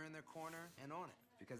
in their corner and on it because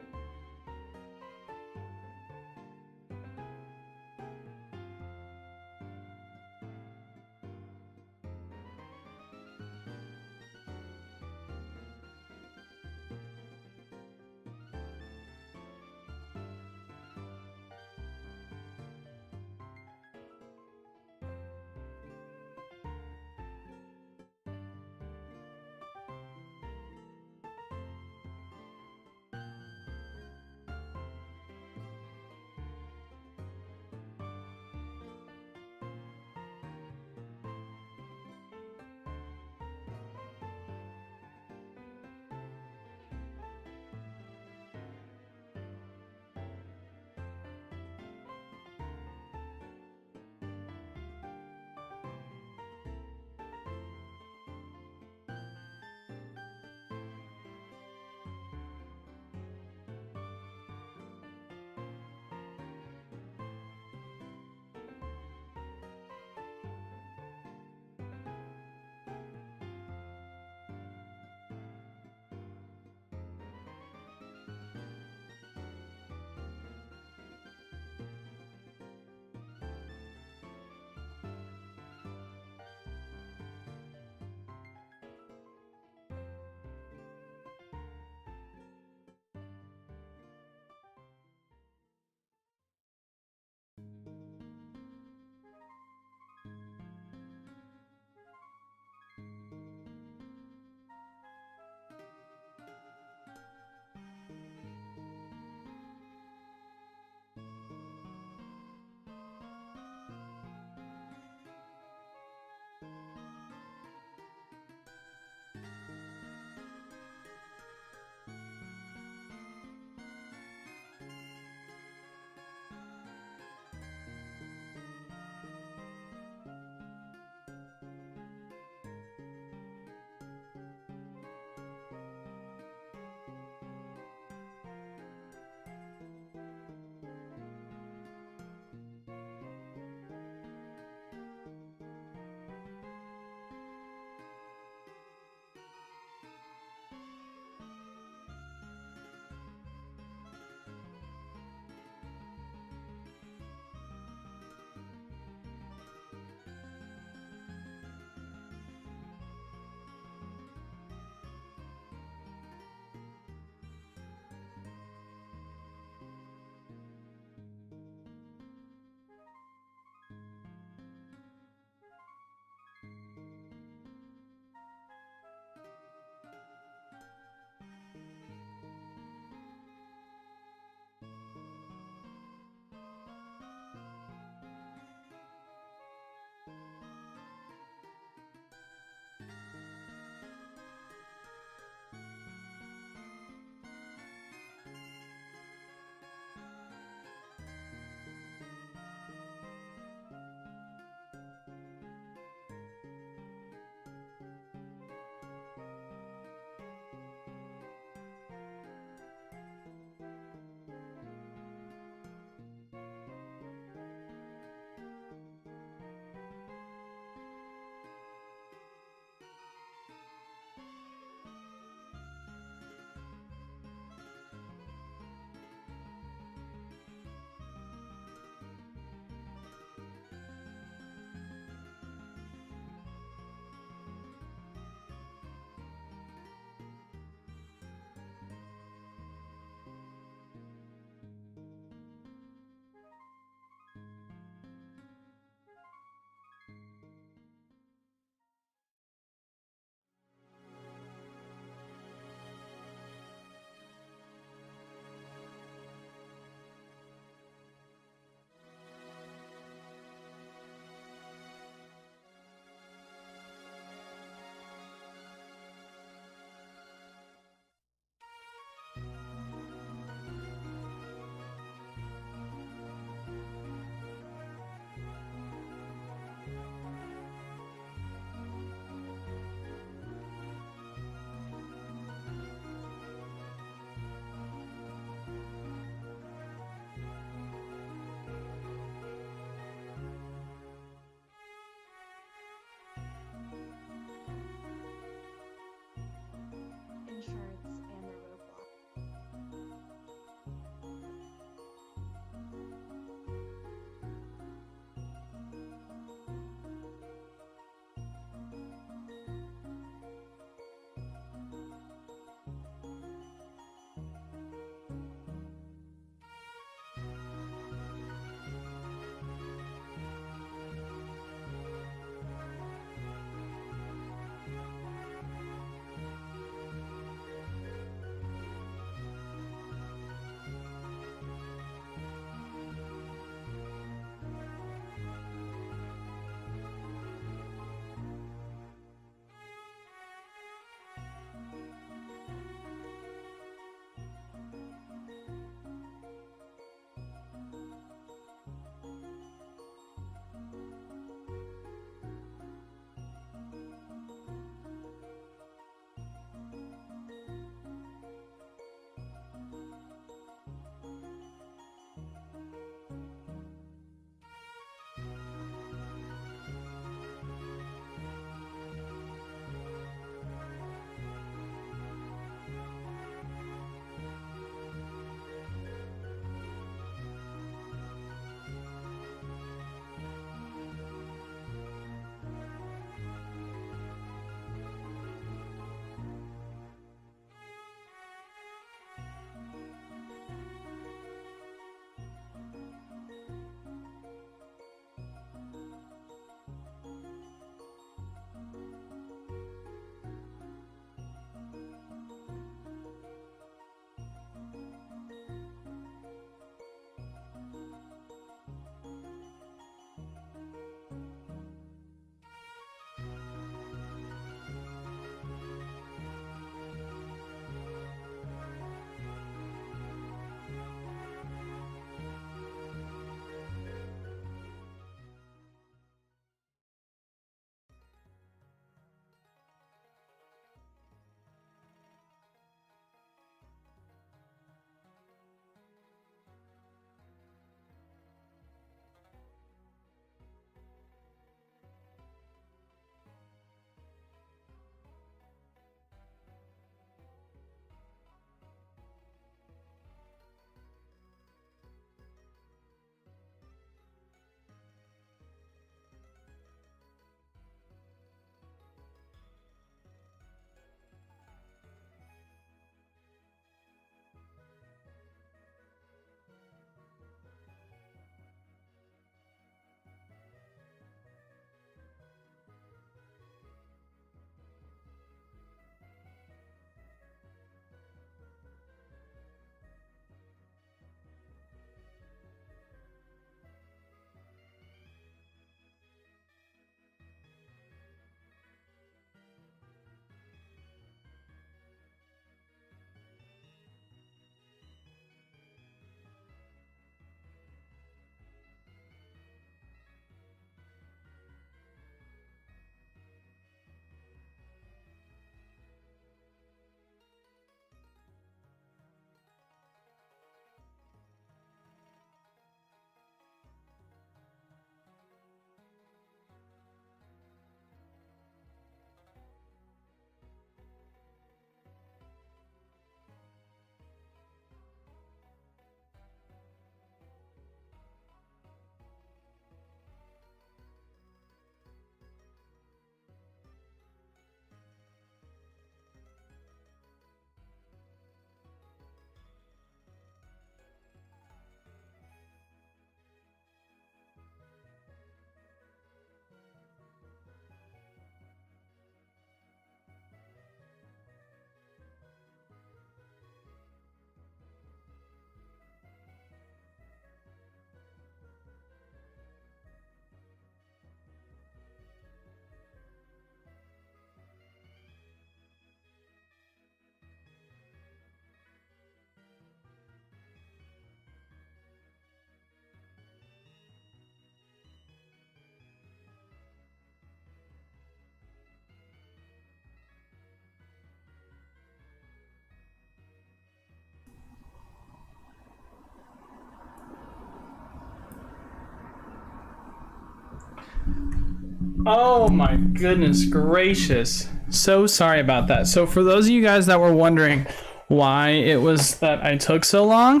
Oh my goodness gracious. So sorry about that. So for those of you guys that were wondering why it was that I took so long,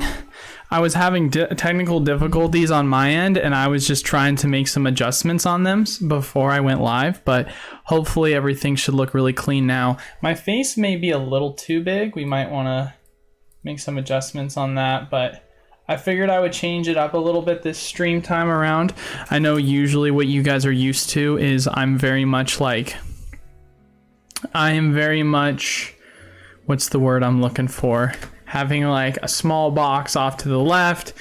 I was having technical difficulties on my end, and I was just trying to make some adjustments on them before I went live, but hopefully everything should look really clean now. My face may be a little too big. We might want to make some adjustments on that, but I figured I would change it up a little bit this stream time around. I know usually what you guys are used to is I am very much, what's the word I'm looking for? Having like a small box off to the left.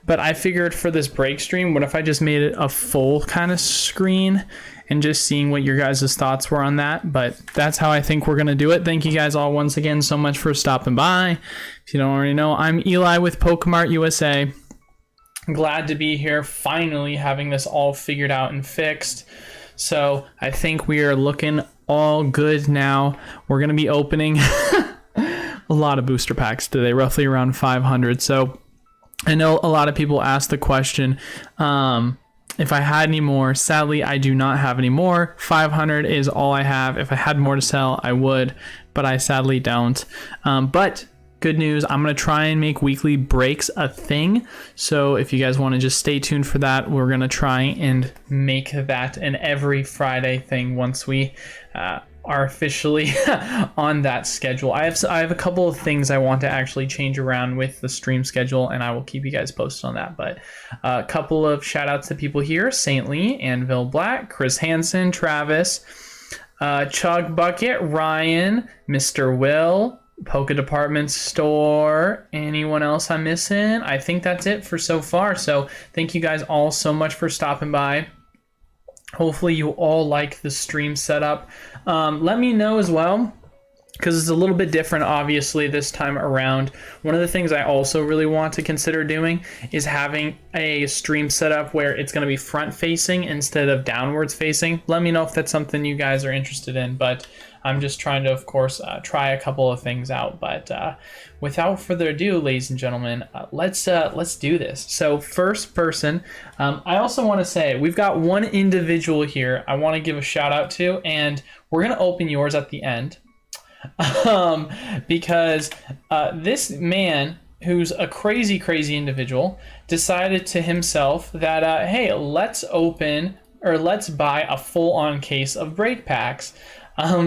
But I figured for this break stream, what if I just made it a full kind of screen and just seeing what your guys' thoughts were on that. But that's how I think we're going to do it. Thank you guys all once again so much for stopping by. If you don't already know, I'm Eli with Pokemart USA. Glad to be here, finally having this all figured out and fixed. So I think we are looking all good now. We're going to be opening a lot of booster packs today, roughly around 500. So I know a lot of people asked the question if I had any more. Sadly, I do not have any more. 500 is all I have. If I had more to sell, I would, but I sadly don't. But good news, I'm going to try and make weekly breaks a thing. So if you guys want to just stay tuned for that, we're going to try and make that an every Friday thing once we are officially on that schedule. I have a couple of things I want to actually change around with the stream schedule, and I will keep you guys posted on that. But a couple of shout outs to people here: Saint Lee, Anvil Black, Chris Hansen, Travis, Chug Bucket, Ryan, Mr. Will, Poke Department Store. Anyone else I'm missing? I think that's it for so far. So thank you guys all so much for stopping by. Hopefully you all like the stream setup. Let me know as well, because it's a little bit different obviously this time around. One of the things I also really want to consider doing is having a stream setup where it's going to be front facing instead of downwards facing. Let me know if that's something you guys are interested in, but I'm just trying to, of course, try a couple of things out. But without further ado, ladies and gentlemen, let's do this. So first person, I also want to say we've got one individual here I want to give a shout out to, and we're going to open yours at the end. Because this man, who's a crazy individual, decided to himself that, hey, let's buy a full-on case of break packs.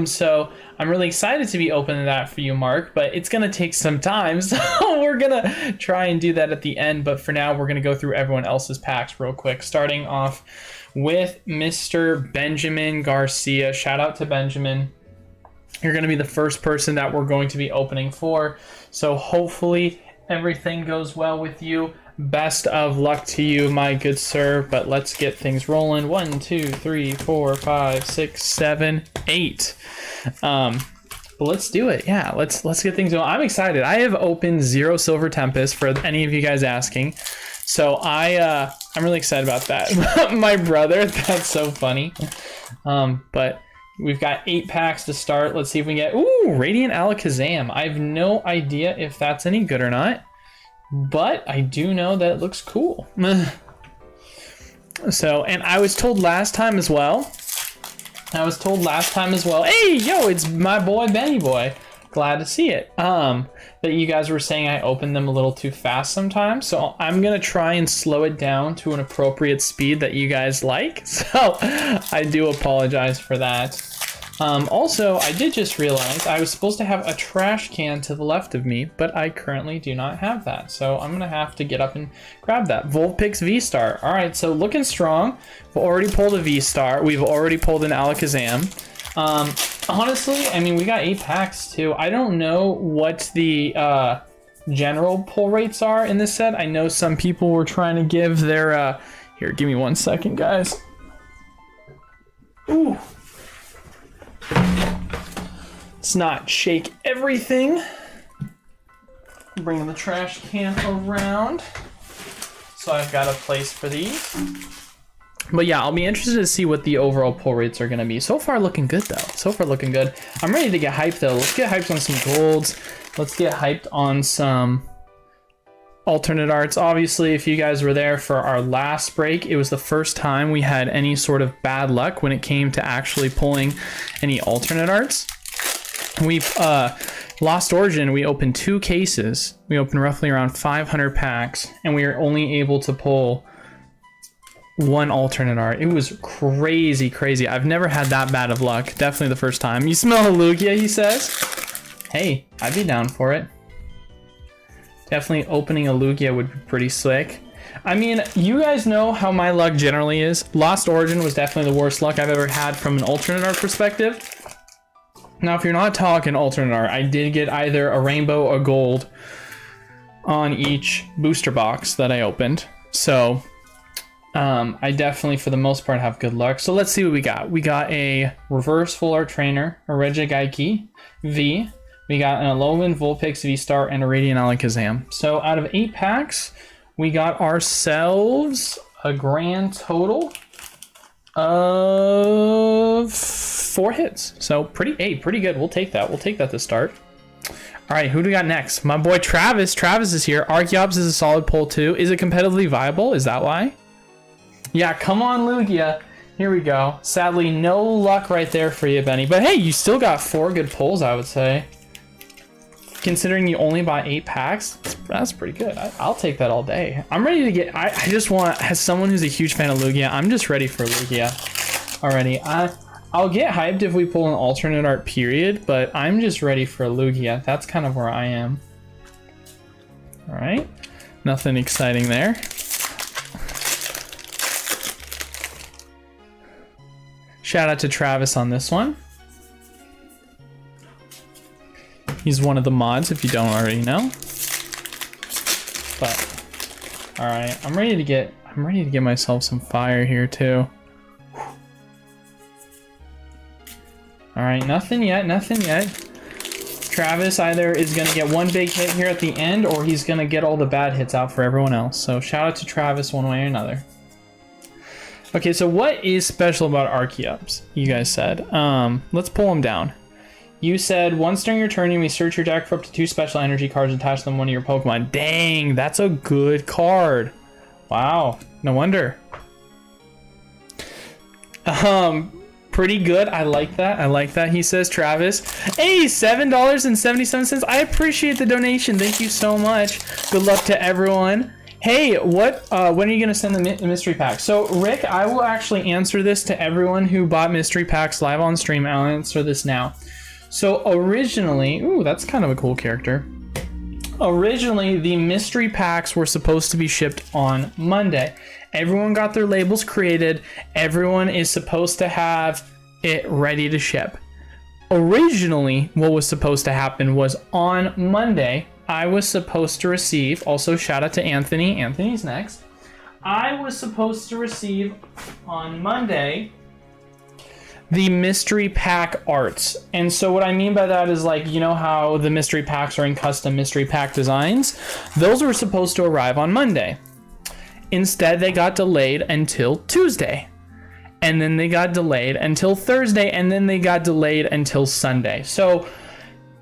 So I'm really excited to be opening that for you, Mark, but it's going to take some time. So we're going to try and do that at the end. But for now, we're going to go through everyone else's packs real quick, starting off with Mr. Benjamin Garcia. Shout out to Benjamin. You're going to be the first person that we're going to be opening for. So hopefully everything goes well with you. Best of luck to you, my good sir. But let's get things rolling. 1, 2, 3, 4, 5, 6, 7, 8. But let's do it. Yeah, let's get things going. I'm excited. I have opened 0 Silver Tempest for any of you guys asking. So I'm really excited about that. My brother, that's so funny. But we've got 8 packs to start. Let's see if we can get... Ooh, Radiant Alakazam. I have no idea if that's any good or not, but I do know that it looks cool. So, and I was told last time as well. Hey, yo, it's my boy, Benny Boy. Glad to see it. That you guys were saying I opened them a little too fast sometimes. So I'm going to try and slow it down to an appropriate speed that you guys like. So I do apologize for that. Also, I did just realize I was supposed to have a trash can to the left of me, but I currently do not have that. So I'm going to have to get up and grab that. Vulpix V-Star. All right, so looking strong. We've already pulled a V-Star. We've already pulled an Alakazam. Honestly, I mean, we got 8 packs too. I don't know what the general pull rates are in this set. I know some people were trying to give their... Here, give me 1 second, guys. Ooh. Let's not shake everything. Bringing the trash can around. So I've got a place for these. But yeah, I'll be interested to see what the overall pull rates are going to be. So far looking good though. So far looking good. I'm ready to get hyped though. Let's get hyped on some golds. Let's get hyped on some alternate arts. Obviously, if you guys were there for our last break, it was the first time we had any sort of bad luck when it came to actually pulling any alternate arts. We've Lost Origin, we opened 2 cases. We opened roughly around 500 packs, and we were only able to pull 1 alternate art. It was crazy. I've never had that bad of luck. Definitely the first time. You smell a Lugia, he says. Hey, I'd be down for it. Definitely opening a Lugia would be pretty slick. I mean, you guys know how my luck generally is. Lost Origin was definitely the worst luck I've ever had from an alternate art perspective. Now, if you're not talking alternate art, I did get either a rainbow or gold on each booster box that I opened. So, I definitely, for the most part, have good luck. So let's see what we got. We got a reverse full art trainer, a Regigaiki V. We got an Alolan Vulpix V-Star and a Radiant Alakazam. So out of 8 packs, we got ourselves a grand total of 4 hits. So pretty good. We'll take that. We'll take that to start. All right, who do we got next? My boy Travis. Travis is here. Archeops is a solid pull too. Is it competitively viable? Is that why? Yeah, come on, Lugia. Here we go. Sadly, no luck right there for you, Benny. But hey, you still got 4 good pulls, I would say. Considering you only bought 8 packs, that's pretty good. I'll take that all day. I'm ready to get... I just want... As someone who's a huge fan of Lugia, I'm just ready for Lugia already. I'll get hyped if we pull an alternate art period, but I'm just ready for Lugia. That's kind of where I am. All right. Nothing exciting there. Shout out to Travis on this one. He's one of the mods, if you don't already know. But all right, I'm ready to get myself some fire here too. All right, nothing yet. Travis either is gonna get 1 big hit here at the end, or he's gonna get all the bad hits out for everyone else. So shout out to Travis one way or another. Okay, so what is special about Archeops? You guys said. Let's pull them down. You said, once during your turn, you may search your deck for up to 2 special energy cards and attach them to one of your Pokemon. Dang, that's a good card. Wow, no wonder. Pretty good. I like that. He says, Travis. Hey, $7.77. I appreciate the donation. Thank you so much. Good luck to everyone. Hey, when are you gonna send the mystery pack? So Rick, I will actually answer this to everyone who bought mystery packs live on stream. I'll answer this now. So originally, ooh, that's kind of a cool character. Originally, the mystery packs were supposed to be shipped on Monday. Everyone got their labels created. Everyone is supposed to have it ready to ship. Originally, what was supposed to happen was on Monday, I was supposed to receive, also shout out to Anthony. Anthony's next. I was supposed to receive on Monday the mystery pack arts. And so what I mean by that is, like, you know how the mystery packs are in custom mystery pack designs? Those were supposed to arrive on Monday. Instead, they got delayed until Tuesday. And then they got delayed until Thursday, and then they got delayed until Sunday. So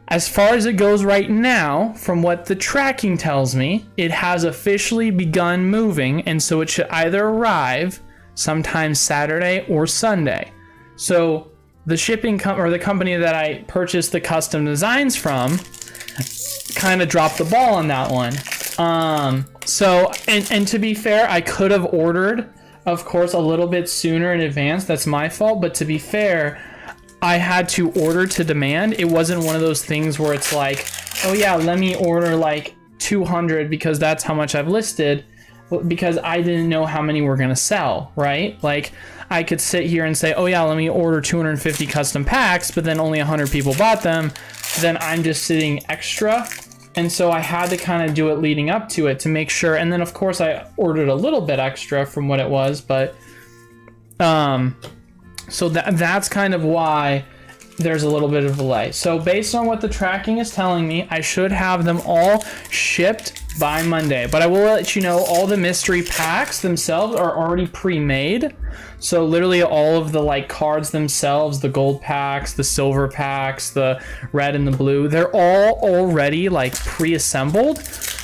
as far as it goes right now, from what the tracking tells me, it has officially begun moving, and so it should either arrive sometime Saturday or Sunday. So the shipping the company that I purchased the custom designs from kind of dropped the ball on that one. So to be fair, I could have ordered, of course, a little bit sooner in advance. That's my fault. But to be fair, I had to order to demand. It wasn't one of those things where it's like, oh yeah, let me order like 200 because that's how much I've listed, because I didn't know how many were gonna sell, right? Like, I could sit here and say, oh yeah, let me order 250 custom packs, but then only 100 people bought them. Then I'm just sitting extra. And so I had to kind of do it leading up to it to make sure. And then of course I ordered a little bit extra from what it was, but so that's kind of why there's a little bit of delay. So based on what the tracking is telling me, I should have them all shipped by Monday. But I will let you know, all the mystery packs themselves are already pre-made. So literally all of the like cards themselves, the gold packs, the silver packs, the red and the blue, they're all already like pre-assembled.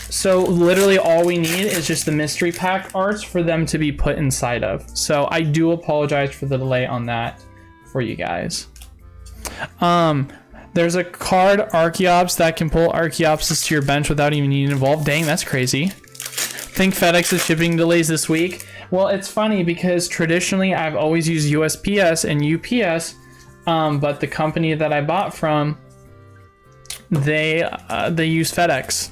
So literally all we need is just the mystery pack arts for them to be put inside of. So I do apologize for the delay on that for you guys. There's a card Archeops that can pull Archeopsis to your bench without even needing to evolve. Dang, that's crazy. Think FedEx is shipping delays this week. Well, it's funny because traditionally I've always used USPS and UPS, but the company that I bought from, they use FedEx,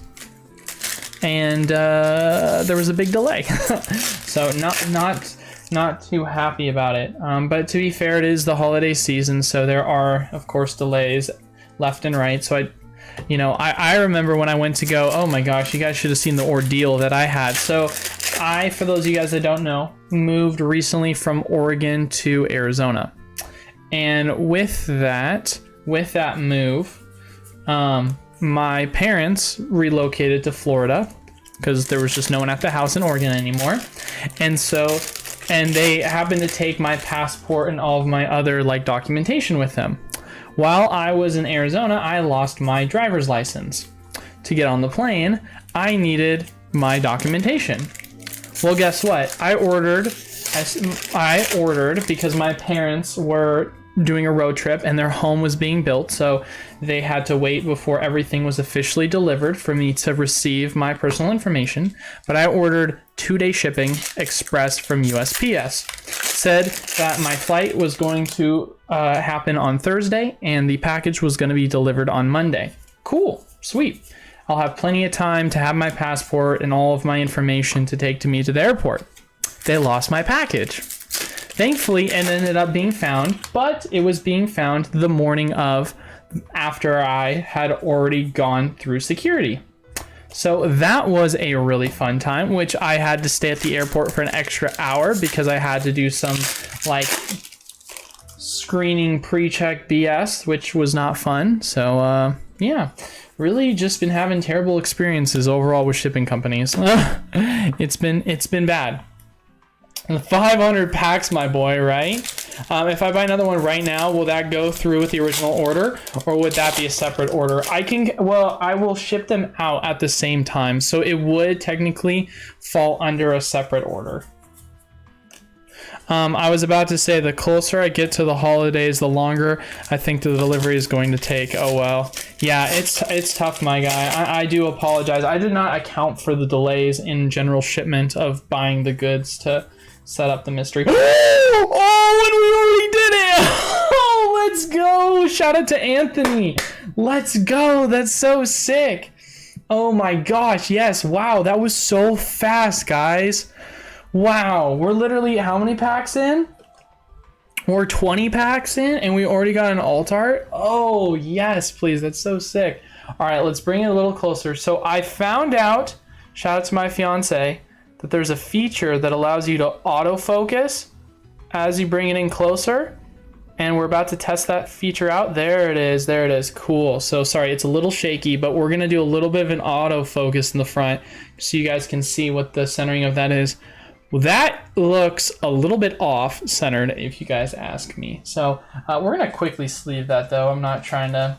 and there was a big delay. So not too happy about it. But to be fair, it is the holiday season, so there are of course delays left and right. So I remember when I went to go, oh my gosh, you guys should have seen the ordeal that I had. So for those of you guys that don't know, moved recently from Oregon to Arizona. And with that move, my parents relocated to Florida because there was just no one at the house in Oregon anymore. And they happened to take my passport and all of my other documentation with them. While I was in Arizona, I lost my driver's license. To get on the plane, I needed my documentation. Well, guess what? I ordered because my parents were doing a road trip and their home was being built, so they had to wait before everything was officially delivered for me to receive my personal information. But I ordered 2-day shipping express from USPS. Said that my flight was going to happen on Thursday and the package was going to be delivered on Monday. Cool, sweet. I'll have plenty of time to have my passport and all of my information to take to me to the airport. They lost my package. Thankfully, it ended up being found, but it was being found the morning of, after I had already gone through security. So that was a really fun time, which I had to stay at the airport for an extra hour because I had to do some screening pre-check BS, which was not fun. So yeah, really just been having terrible experiences overall with shipping companies. It's been bad. 500 packs, my boy, right? If I buy another one right now, will that go through with the original order, or would that be a separate order? I will ship them out at the same time, so it would technically fall under a separate order. I was about to say, the closer I get to the holidays, the longer I think the delivery is going to take. Oh well. Yeah, it's tough, my guy. I do apologize. I did not account for the delays in general shipment of buying the goods to set up the mystery. Oh, and we already did it! Oh, let's go! Shout out to Anthony. Let's go. That's so sick. Oh my gosh, yes. Wow, that was so fast, guys. Wow, we're literally how many packs in? We're 20 packs in and we already got an alt art? Oh, yes, please. That's so sick. All right, let's bring it a little closer. So I found out, shout out to my fiance, that there's a feature that allows you to autofocus as you bring it in closer. And we're about to test that feature out. There it is. There it is. Cool. So sorry, it's a little shaky, but we're going to do a little bit of an autofocus in the front so you guys can see what the centering of that is. Well, that looks a little bit off centered if you guys ask me. So we're going to quickly sleeve that though. I'm not trying to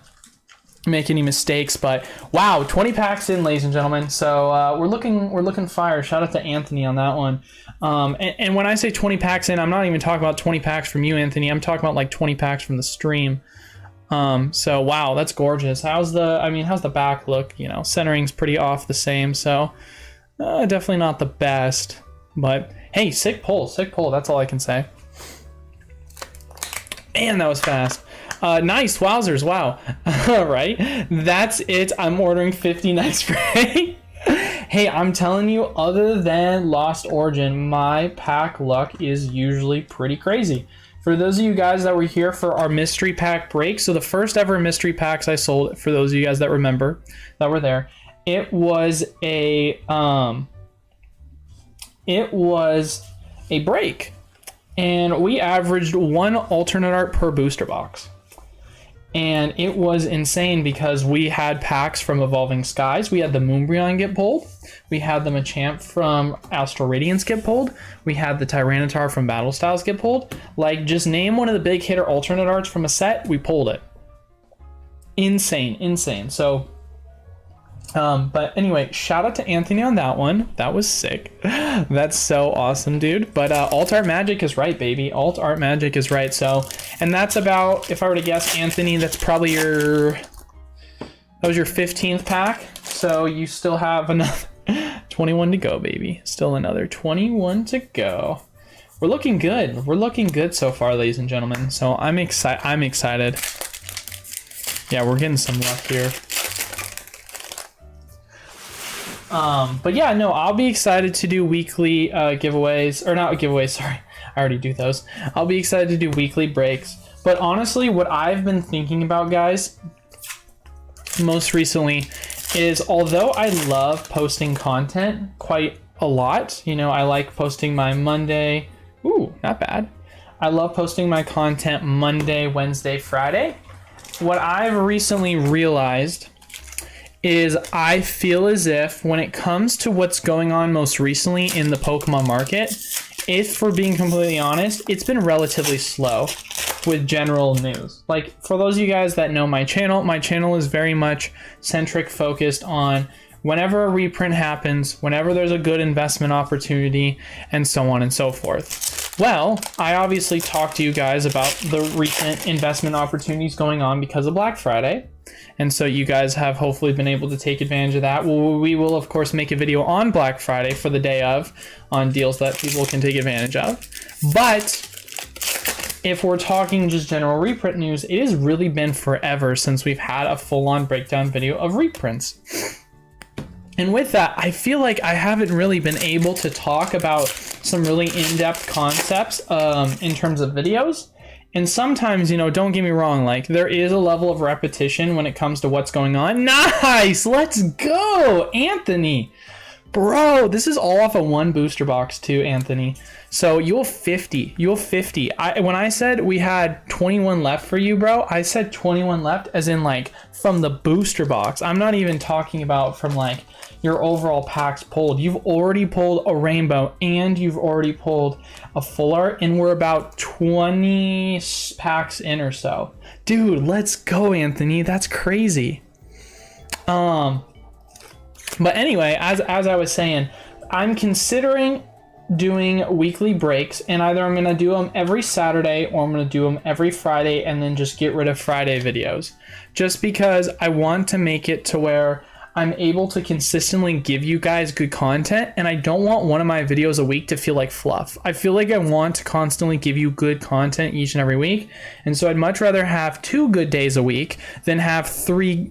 make any mistakes, but wow, 20 packs in, ladies and gentlemen. So we're looking fire. Shout out to Anthony on that one. And when I say 20 packs in, I'm not even talking about 20 packs from you, Anthony. I'm talking about 20 packs from the stream. So wow, that's gorgeous. How's the back look? Centering's pretty off the same. So definitely not the best, but hey, sick pull. That's all I can say. Man, that was fast. Nice, wowzers, wow. All right, that's it. I'm ordering 50 night spray. Hey, I'm telling you, other than Lost Origin, my pack luck is usually pretty crazy. For those of you guys that were here for our mystery pack break, so the first ever mystery packs I sold, for those of you guys that remember, that were there, it was a break. And we averaged 1 alternate art per booster box. And it was insane because we had packs from Evolving Skies. We had the Moonbryon get pulled. We had the Machamp from Astral Radiance get pulled. We had the Tyranitar from Battle Styles get pulled. Just name one of the big hitter alternate arts from a set, we pulled it. Insane. So But anyway, shout out to Anthony on that one. That was sick. That's so awesome, dude. But Alt Art Magic is right, baby. Alt Art Magic is right. So, and that's about, if I were to guess, Anthony, that's probably that was your 15th pack. So you still have another 21 to go, baby. Still another 21 to go. We're looking good. We're looking good so far, ladies and gentlemen. So I'm excited. Yeah, we're getting some luck here. But yeah, no, I'll be excited to do weekly giveaways, or not giveaways, sorry. I already do those. I'll be excited to do weekly breaks. But honestly, what I've been thinking about, guys, most recently is, although I love posting content quite a lot, you know, I like posting my Monday. Ooh, not bad. I love posting my content Monday, Wednesday, Friday. What I've recently realized is I feel as if when it comes to what's going on most recently in the Pokemon market, if we're being completely honest, it's been relatively slow with general news. Like, for those of you guys that know my channel is very much centric focused on whenever a reprint happens, whenever there's a good investment opportunity, and so on and so forth. Well, I obviously talked to you guys about the recent investment opportunities going on because of Black Friday. And so you guys have hopefully been able to take advantage of that. Well, we will, of course, make a video on Black Friday for the day of on deals that people can take advantage of. But if we're talking just general reprint news, it has really been forever since we've had a full-on breakdown video of reprints. And with that, I feel like I haven't really been able to talk about some really in-depth concepts in terms of videos. And sometimes, you know, don't get me wrong, like, there is a level of repetition when it comes to what's going on. Nice! Let's go, Anthony! Bro, this is all off of one booster box too, Anthony. So you'll 50. You'll 50. When I said we had 21 left for you, bro, I said 21 left as in, like, from the booster box. I'm not even talking about from, like, your overall packs pulled. You've already pulled a rainbow and you've already pulled a full art, and we're about 20 packs in or so. Dude, let's go, Anthony. That's crazy. But anyway, as I was saying, I'm considering doing weekly breaks, and either I'm going to do them every Saturday or I'm going to do them every Friday and then just get rid of Friday videos. Just because I want to make it to where I'm able to consistently give you guys good content, and I don't want one of my videos a week to feel like fluff. I feel like I want to constantly give you good content each and every week, and so I'd much rather have 2 good days a week than have 3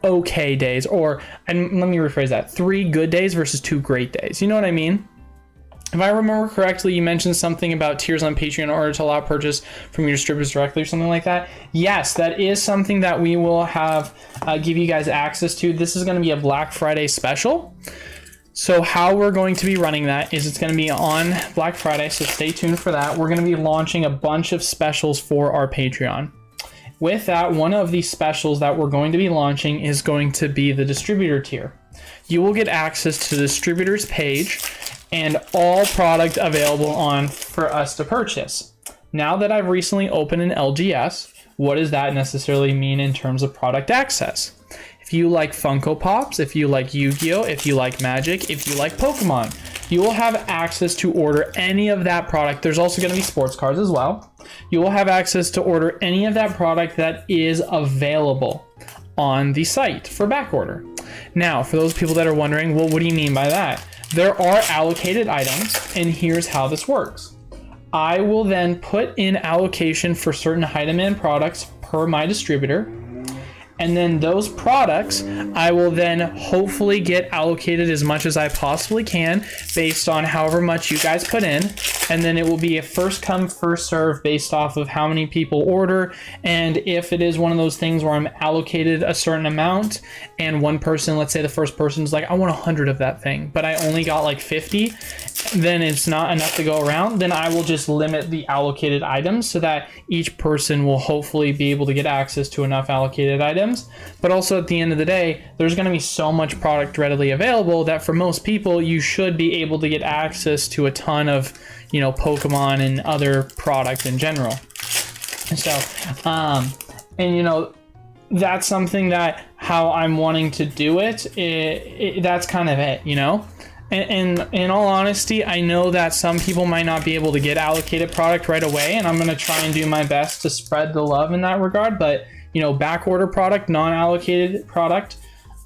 okay days, and let me rephrase that, 3 good days versus 2 great days. You know what I mean? If I remember correctly, you mentioned something about tiers on Patreon in order to allow purchase from your distributors directly or something like that. Yes, that is something that we will have give you guys access to. This is going to be a Black Friday special. So how we're going to be running that is it's going to be on Black Friday, so stay tuned for that. We're going to be launching a bunch of specials for our Patreon. With that, one of the specials that we're going to be launching is going to be the distributor tier. You will get access to the distributors page and all product available on for us to purchase. Now that I've recently opened an LGS, what does that necessarily mean in terms of product access? If you like Funko Pops, if you like Yu-Gi-Oh, if you like Magic, if you like Pokemon, you will have access to order any of that product. There's also going to be sports cards as well. You will have access to order any of that product that is available on the site for back order. Now, for those people that are wondering, well, what do you mean by that? There are allocated items, and here's how this works. I will then put in allocation for certain high demand products per my distributor, and then those products I will then hopefully get allocated as much as I possibly can based on however much you guys put in, and then it will be a first come first serve based off of how many people order. And if it is one of those things where I'm allocated a certain amount and one person, let's say the first person is like, I want 100 of that thing, but I only got like 50, then it's not enough to go around, then I will just limit the allocated items so that each person will hopefully be able to get access to enough allocated items. But also at the end of the day, there's going to be so much product readily available that for most people, you should be able to get access to a ton of, you know, Pokemon and other product in general. And so, and you know, that's something that how I'm wanting to do it, that's kind of it, you know? And in all honesty, I know that some people might not be able to get allocated product right away, and I'm going to try and do my best to spread the love in that regard. But, you know, back order product, non-allocated product,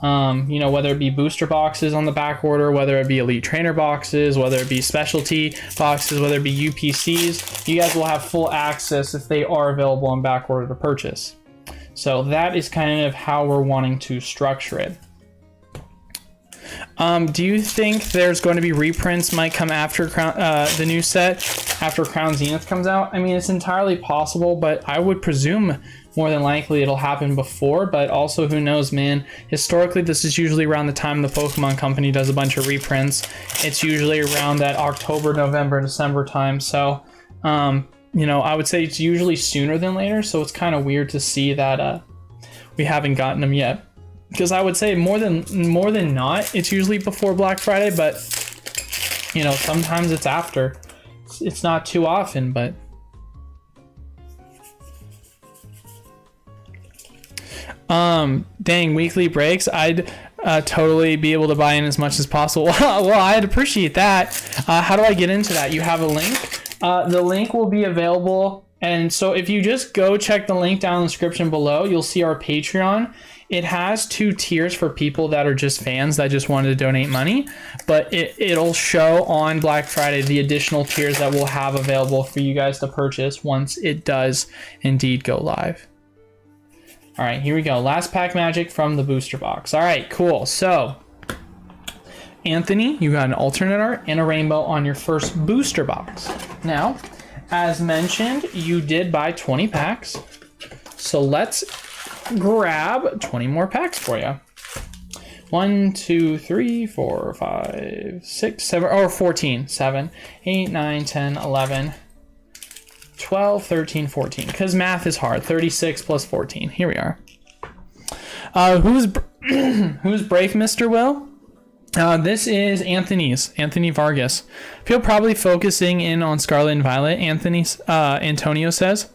you know, whether it be booster boxes on the back order, whether it be elite trainer boxes, whether it be specialty boxes, whether it be UPCs, you guys will have full access if they are available on back order to purchase. So that is kind of how we're wanting to structure it. Do you think there's going to be reprints might come after the new set, after Crown Zenith comes out? I mean, it's entirely possible, but I would presume more than likely it'll happen before, but also who knows, man. Historically, this is usually around the time the Pokemon Company does a bunch of reprints. It's usually around that October, November, December time. So, you know, I would say it's usually sooner than later, so it's kind of weird to see that we haven't gotten them yet. Because I would say more than not, it's usually before Black Friday, but you know, sometimes it's after. It's not too often, but dang, weekly breaks, I'd totally be able to buy in as much as possible. Well, I'd appreciate that. How do I get into that? You have a link. The link will be available, and so if you just go check the link down in the description below, you'll see our Patreon. It has 2 tiers for people that are just fans that just wanted to donate money, but it'll show on Black Friday the additional tiers that we'll have available for you guys to purchase once it does indeed go live. All right, here we go. Last pack magic from the booster box. All right, cool. So, Anthony, you got an alternate art and a rainbow on your first booster box. Now, as mentioned, you did buy 20 packs. So let's grab 20 more packs for you. 1, 2, 3, 4, 5, 6, 7, or 14. 7, 8, 9, 10, 11, 12, 13, 14. Because math is hard. 36 plus 14. Here we are. Who's Brave Mr. Will? This is Anthony Vargas. People probably focusing in on Scarlet and Violet, Antonio says.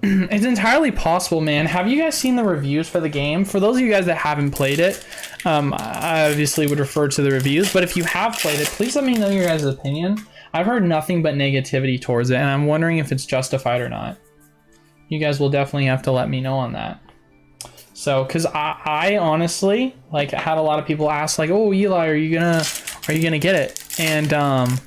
It's entirely possible, man. Have you guys seen the reviews for the game? For those of you guys that haven't played it, I obviously would refer to the reviews, but if you have played it, please let me know your guys' opinion. I've heard nothing but negativity towards it, and I'm wondering if it's justified or not. You guys will definitely have to let me know on that. So, because I honestly, like, had a lot of people ask, like, oh, Eli, are you gonna get it? And,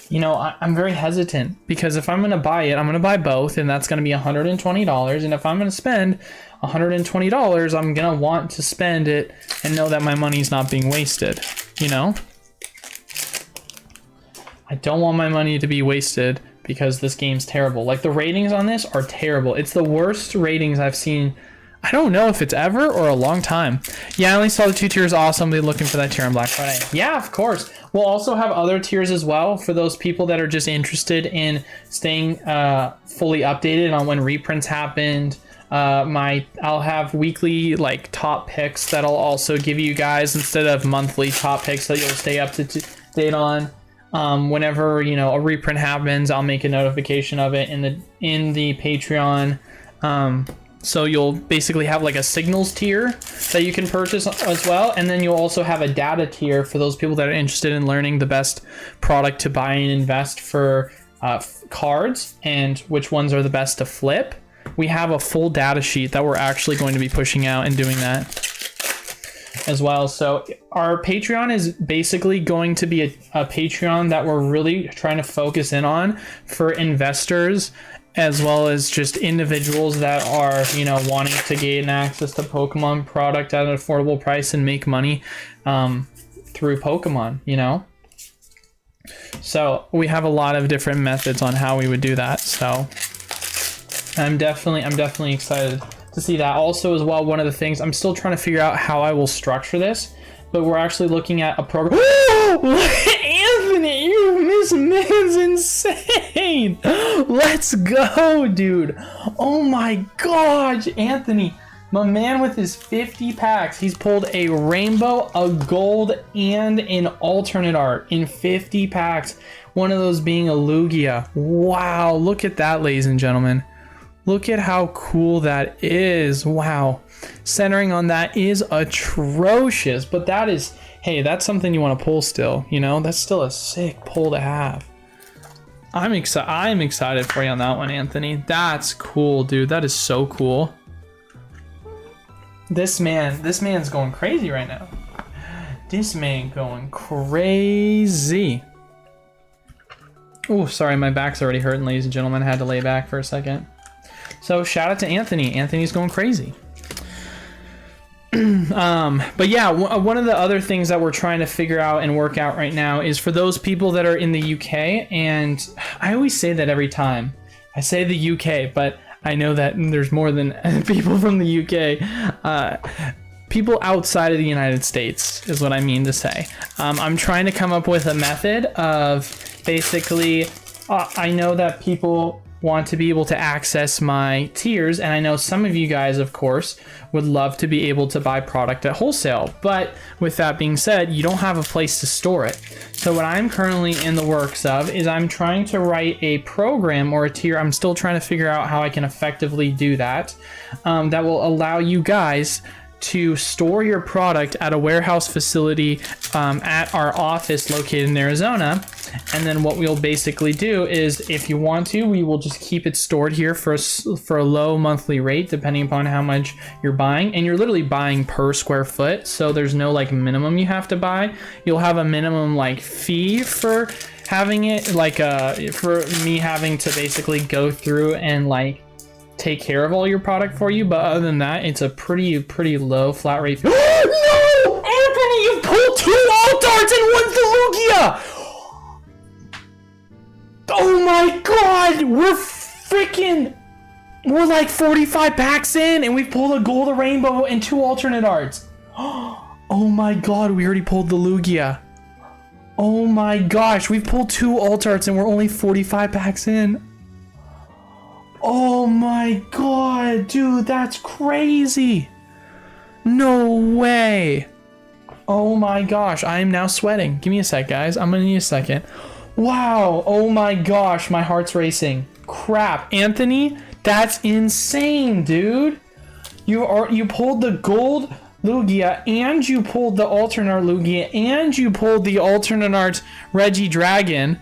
you know, I'm very hesitant, because if I'm gonna buy it, I'm gonna buy both, and that's gonna be $120. And if I'm gonna spend $120, I'm gonna want to spend it and know that my money's not being wasted, you know? I don't want my money to be wasted because this game's terrible. Like, the ratings on this are terrible. It's the worst ratings I've seen. I don't know if it's ever or a long time. Yeah, I only saw the 2 tiers. Awesome. Be looking for that tier on Black Friday. Yeah, of course. We'll also have other tiers as well for those people that are just interested in staying fully updated on when reprints happened. I'll have weekly, like, top picks that'll also give you guys, instead of monthly top picks that you'll stay up to date on. Whenever, you know, a reprint happens, I'll make a notification of it in the Patreon. So you'll basically have like a signals tier that you can purchase as well, and then you'll also have a data tier for those people that are interested in learning the best product to buy and invest for cards, and which ones are the best to flip. We have a full data sheet that we're actually going to be pushing out and doing that as well. So our Patreon is basically going to be a Patreon that we're really trying to focus in on for investors, as well as just individuals that are, you know, wanting to gain access to Pokemon product at an affordable price and make money through Pokemon, you know? So we have a lot of different methods on how we would do that. So I'm definitely excited to see that. Also as well, one of the things, I'm still trying to figure out how I will structure this, but we're actually looking at a program. Anthony, this man's insane. Let's go, dude. Oh my gosh, Anthony, my man with his 50 packs. He's pulled a rainbow, a gold, and an alternate art in 50 packs. One of those being a Lugia. Wow, look at that, ladies and gentlemen. Look at how cool that is. Wow. Centering on that is atrocious, but that is, hey, that's something you want to pull still, you know? That's still a sick pull to have. I'm excited for you on that one, Anthony. That's cool, dude. That is so cool. This man's going crazy right now. This man going crazy. Oh, sorry, my back's already hurting, ladies and gentlemen. I had to lay back for a second. So shout out to Anthony. Anthony's going crazy. But yeah, one of the other things that we're trying to figure out and work out right now is for those people that are in the UK, and I always say that every time. I say the UK, but I know that there's more than people from the UK. People outside of the United States is what I mean to say. I'm trying to come up with a method of basically, I know that people want to be able to access my tiers, and I know some of you guys, of course, would love to be able to buy product at wholesale. But with that being said, you don't have a place to store it. So what I'm currently in the works of is I'm trying to write a program or a tier. I'm still trying to figure out how I can effectively do that. That will allow you guys to store your product at a warehouse facility at our office located in Arizona. And then what we'll basically do is, if you want to, we will just keep it stored here for a low monthly rate, depending upon how much you're buying. And you're literally buying per square foot, so there's no like minimum you have to buy. You'll have a minimum like fee for having it, like for me having to basically go through and like take care of all your product for you, but other than that, it's a pretty low flat rate. No, Anthony, you pulled 2 Altards and 1 Thelugia. Oh my god, we're like 45 packs in, and we've pulled a gold, a rainbow, and 2 alternate arts. Oh my god, we already pulled the Lugia. Oh my gosh, we've pulled 2 Altards and we're only 45 packs in. Oh my god, dude, that's crazy. No way. Oh my gosh, I am now sweating. Give me a sec, guys. I'm gonna need a second. Wow, oh my gosh, my heart's racing. Crap, Anthony, that's insane, dude. You pulled the gold Lugia, and you pulled the alternate art Lugia, and you pulled the alternate art Regidragon.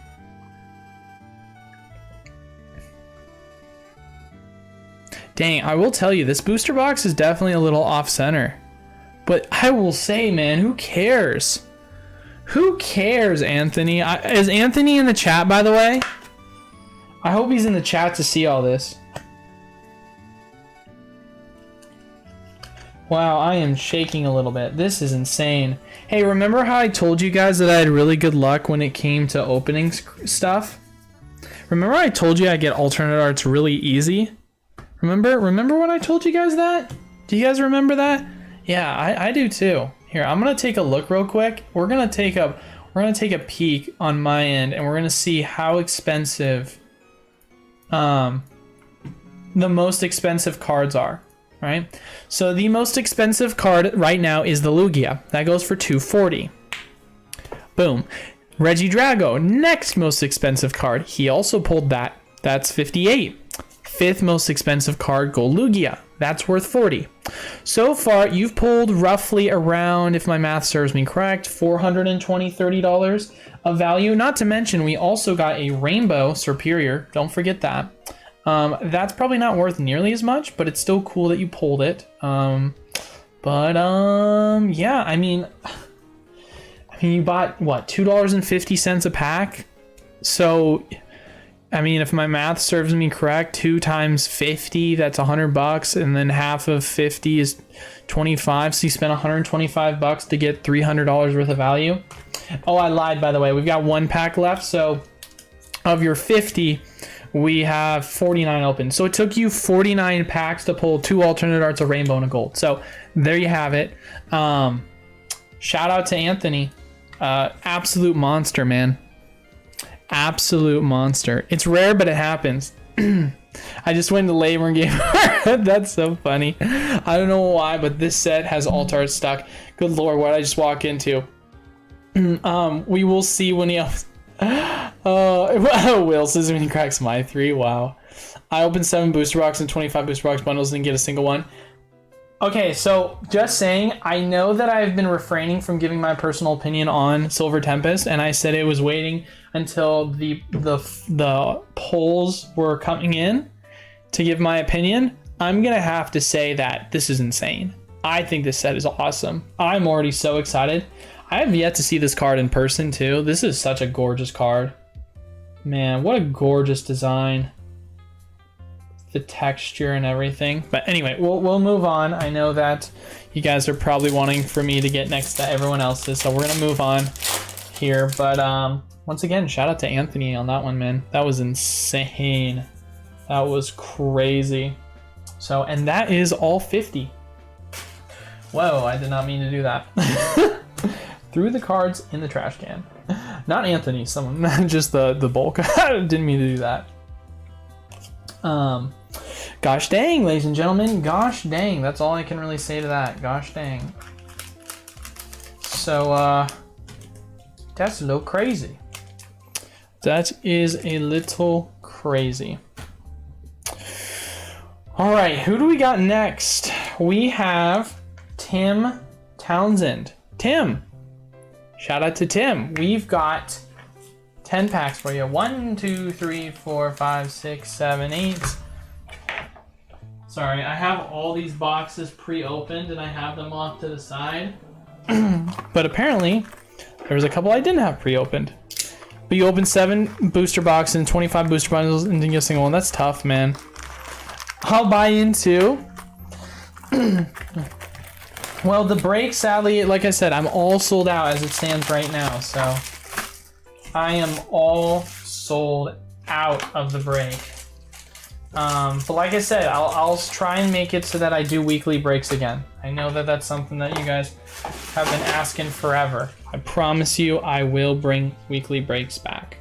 Dang, I will tell you, this booster box is definitely a little off-center. But I will say, man, who cares? Who cares, Anthony? Is Anthony in the chat, by the way? I hope he's in the chat to see all this. Wow, I am shaking a little bit. This is insane. Hey, remember how I told you guys that I had really good luck when it came to opening stuff? Remember I told you I get alternate arts really easy? Remember when I told you guys that? Do you guys remember that? Yeah, I do too. Here, I'm gonna take a look real quick. We're gonna take a peek on my end, and we're gonna see how expensive the most expensive cards are. Right? So the most expensive card right now is the Lugia. That goes for $240. Boom. Regidrago, next most expensive card. He also pulled that. That's $58. 5th most expensive card, Gold Lugia. That's worth $40. So far, you've pulled roughly around, if my math serves me correct, $420, $30 of value. Not to mention, we also got a Rainbow Superior. Don't forget that. That's probably not worth nearly as much, but it's still cool that you pulled it. Yeah, I mean, you bought what, $2.50 a pack? So, I mean, if my math serves me correct, 2 times 50, that's $100, and then half of 50 is 25. So you spent $125 to get $300 worth of value. Oh, I lied, by the way. We've got 1 pack left. So of your 50, we have 49 open. So it took you 49 packs to pull 2 alternate arts, a rainbow, and a gold. So there you have it. Shout out to Anthony. Absolute monster, man. Absolute monster. It's rare, but it happens. I just went to labor and gave her. That's so funny. I don't know why, but this set has alt art stuck. Good lord, what did I just walk into? We will see when he... Will says when he cracks my 3. Wow. I opened 7 booster box and 25 booster box bundles and didn't get a single one. Okay, so just saying, I know that I've been refraining from giving my personal opinion on Silver Tempest, and I said it was waiting until the polls were coming in to give my opinion. I'm gonna have to say that this is insane. I think this set is awesome. I'm already so excited. I have yet to see this card in person too. This is such a gorgeous card. Man, what a gorgeous design. The texture and everything. But anyway, we'll move on. I know that you guys are probably wanting for me to get next to everyone else's, so we're gonna move on here. But once again, shout out to Anthony on that one, man. That was insane. That was crazy. So, and that is all 50. Whoa, I did not mean to do that. Threw the cards in the trash can. Not Anthony, someone, just the bulk. I didn't mean to do that. Gosh dang, ladies and gentlemen, gosh dang. That's all I can really say to that. Gosh dang. So, that's a little crazy. That is a little crazy. All right, who do we got next? We have Tim Townsend. Tim, shout out to Tim. We've got 10 packs for you. 1, 2, 3, 4, 5, 6, 7, 8. Sorry, I have all these boxes pre-opened and I have them off to the side. But apparently, there was a couple I didn't have pre-opened. But you opened 7 booster boxes and 25 booster bundles and didn't get a single one. That's tough, man. I'll buy into. Well, the break, sadly, like I said, I'm all sold out as it stands right now. So I am all sold out of the break. But like I said, I'll try and make it so that I do weekly breaks again. I know that that's something that you guys have been asking forever. I promise you I will bring weekly breaks back.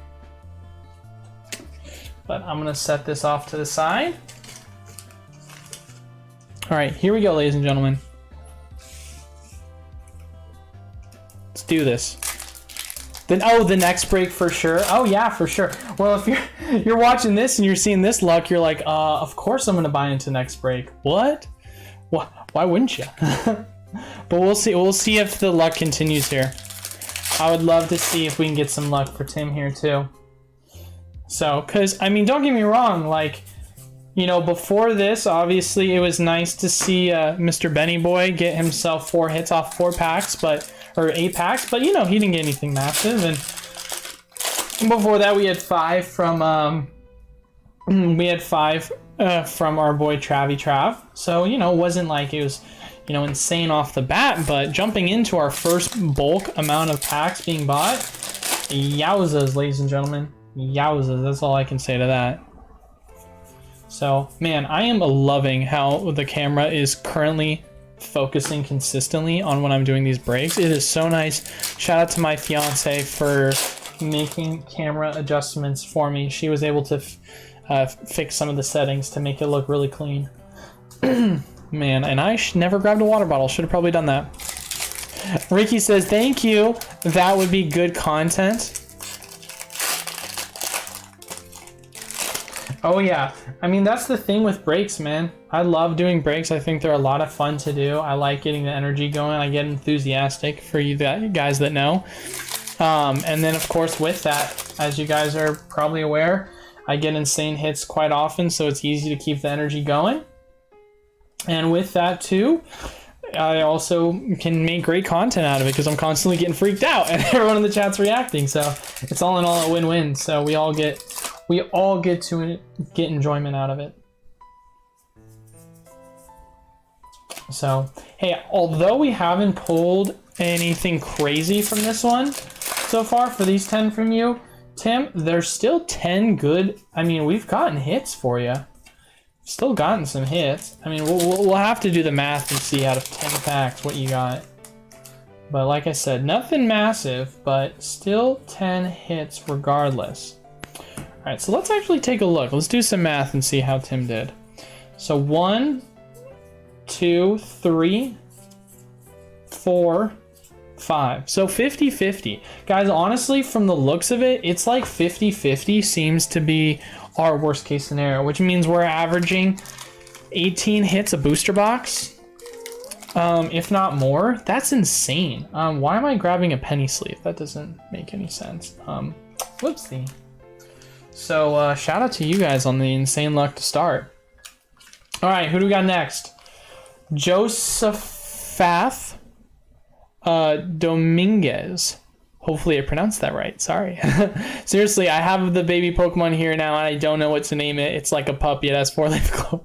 But I'm gonna set this off to the side. All right, here we go, ladies and gentlemen. Let's do this. Then, oh, the next break for sure. Oh yeah, for sure. Well, if you're watching this and you're seeing this luck, you're like, of course I'm gonna buy into next break. What? Why wouldn't you? But we'll see. We'll see if the luck continues here. I would love to see if we can get some luck for Tim here too. So, cause I mean, don't get me wrong. Like, you know, before this, obviously it was nice to see Mr. Benny Boy get himself 4 hits off 4 packs, or 8 packs, but you know, he didn't get anything massive. And before that, we had 5 from our boy Travy Trav. So, you know, it wasn't like it was, you know, insane off the bat, but jumping into our first bulk amount of packs being bought, yowzas, ladies and gentlemen, yowzas. That's all I can say to that. So, man, I am loving how the camera is currently focusing consistently on when I'm doing these breaks. It is so nice. Shout out to my fiance for making camera adjustments for me. She was able to fix some of the settings to make it look really clean. Man, and I never grabbed a water bottle. Should have probably done that. Ricky says, thank you. That would be good content. Oh yeah, I mean, that's the thing with breaks, man. I love doing breaks. I think they're a lot of fun to do. I like getting the energy going. I get enthusiastic, for you guys that know. And then of course with that, as you guys are probably aware, I get insane hits quite often, so it's easy to keep the energy going. And with that too, I also can make great content out of it because I'm constantly getting freaked out and everyone in the chat's reacting. So it's all in all a win-win. So we all get to get enjoyment out of it. So, hey, although we haven't pulled anything crazy from this one so far for these 10 from you, Tim, there's still 10 good. I mean, we've gotten hits for you. Still gotten some hits. I mean, we'll have to do the math and see out of 10 packs what you got. But like I said, nothing massive, but still 10 hits regardless. All right, so let's actually take a look. Let's do some math and see how Tim did. So 1, 2, 3, 4, 5. So 50-50. Guys, honestly, from the looks of it, it's like 50-50 seems to be our worst case scenario, which means we're averaging 18 hits a booster box, if not more. That's insane. Why am I grabbing a penny sleeve? That doesn't make any sense. Whoopsie. So shout out to you guys on the insane luck to start. All right, who do we got next? Josephath Dominguez. Hopefully I pronounced that right. Sorry. Seriously, I have the baby Pokemon here now and I don't know what to name it. It's like a puppy. It has 4-leaf clover.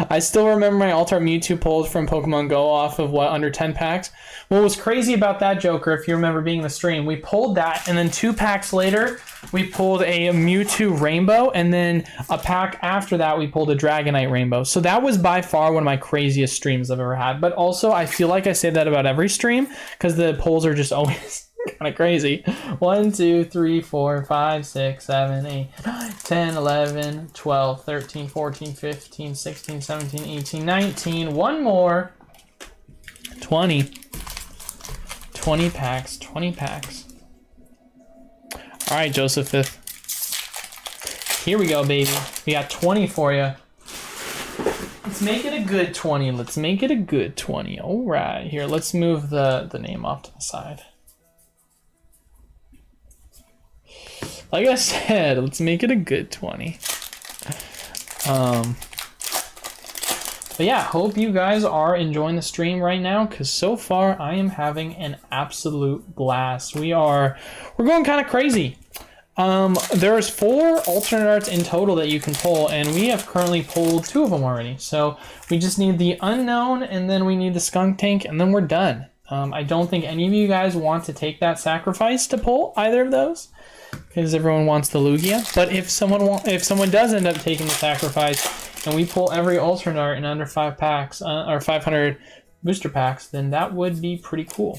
I still remember my Alt-Art Mewtwo pulled from Pokemon Go off of under 10 packs. What was crazy about that, Joker, if you remember being in the stream, we pulled that and then 2 packs later we pulled a Mewtwo Rainbow, and then a pack after that we pulled a Dragonite Rainbow. So that was by far one of my craziest streams I've ever had. But also I feel like I say that about every stream because the pulls are just always kind of crazy. 1, 2, 3, 4, 5, 6, 7, 8, 9, 10, 11, 12, 13, 14, 15, 16, 17, 18, 19. One more. 20. 20 packs. 20 packs. All right, Joseph. Here we go, baby. We got 20 for you. Let's make it a good 20. Let's make it a good 20. All right. Here, let's move the name off to the side. Like I said, let's make it a good 20. But yeah, hope you guys are enjoying the stream right now, because so far I am having an absolute blast. We're going kind of crazy. There's 4 alternate arts in total that you can pull, and we have currently pulled 2 of them already. So we just need the unknown, and then we need the skunk tank, and then we're done. I don't think any of you guys want to take that sacrifice to pull either of those, because everyone wants the Lugia. But if someone does end up taking the sacrifice and we pull every alternate art in under 5 packs or 500 booster packs, then that would be pretty cool.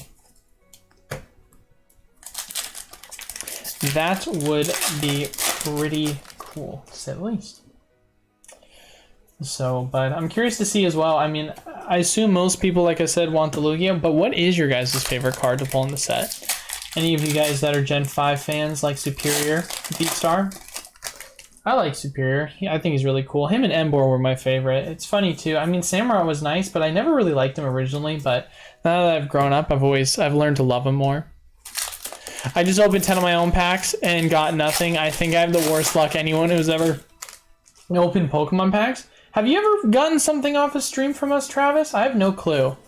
That would be pretty cool, to say the least. So, but I'm curious to see as well. I mean, I assume most people, like I said, want the Lugia, but what is your guys' favorite card to pull in the set? Any of you guys that are Gen 5 fans like Superior Beatstar? I like Superior. I think he's really cool. Him and Emboar were my favorite. It's funny too. I mean, Samurott was nice, but I never really liked him originally. But now that I've grown up, I've learned to love him more. I just opened 10 of my own packs and got nothing. I think I have the worst luck anyone who's ever opened Pokemon packs. Have you ever gotten something off a stream from us, Travis? I have no clue.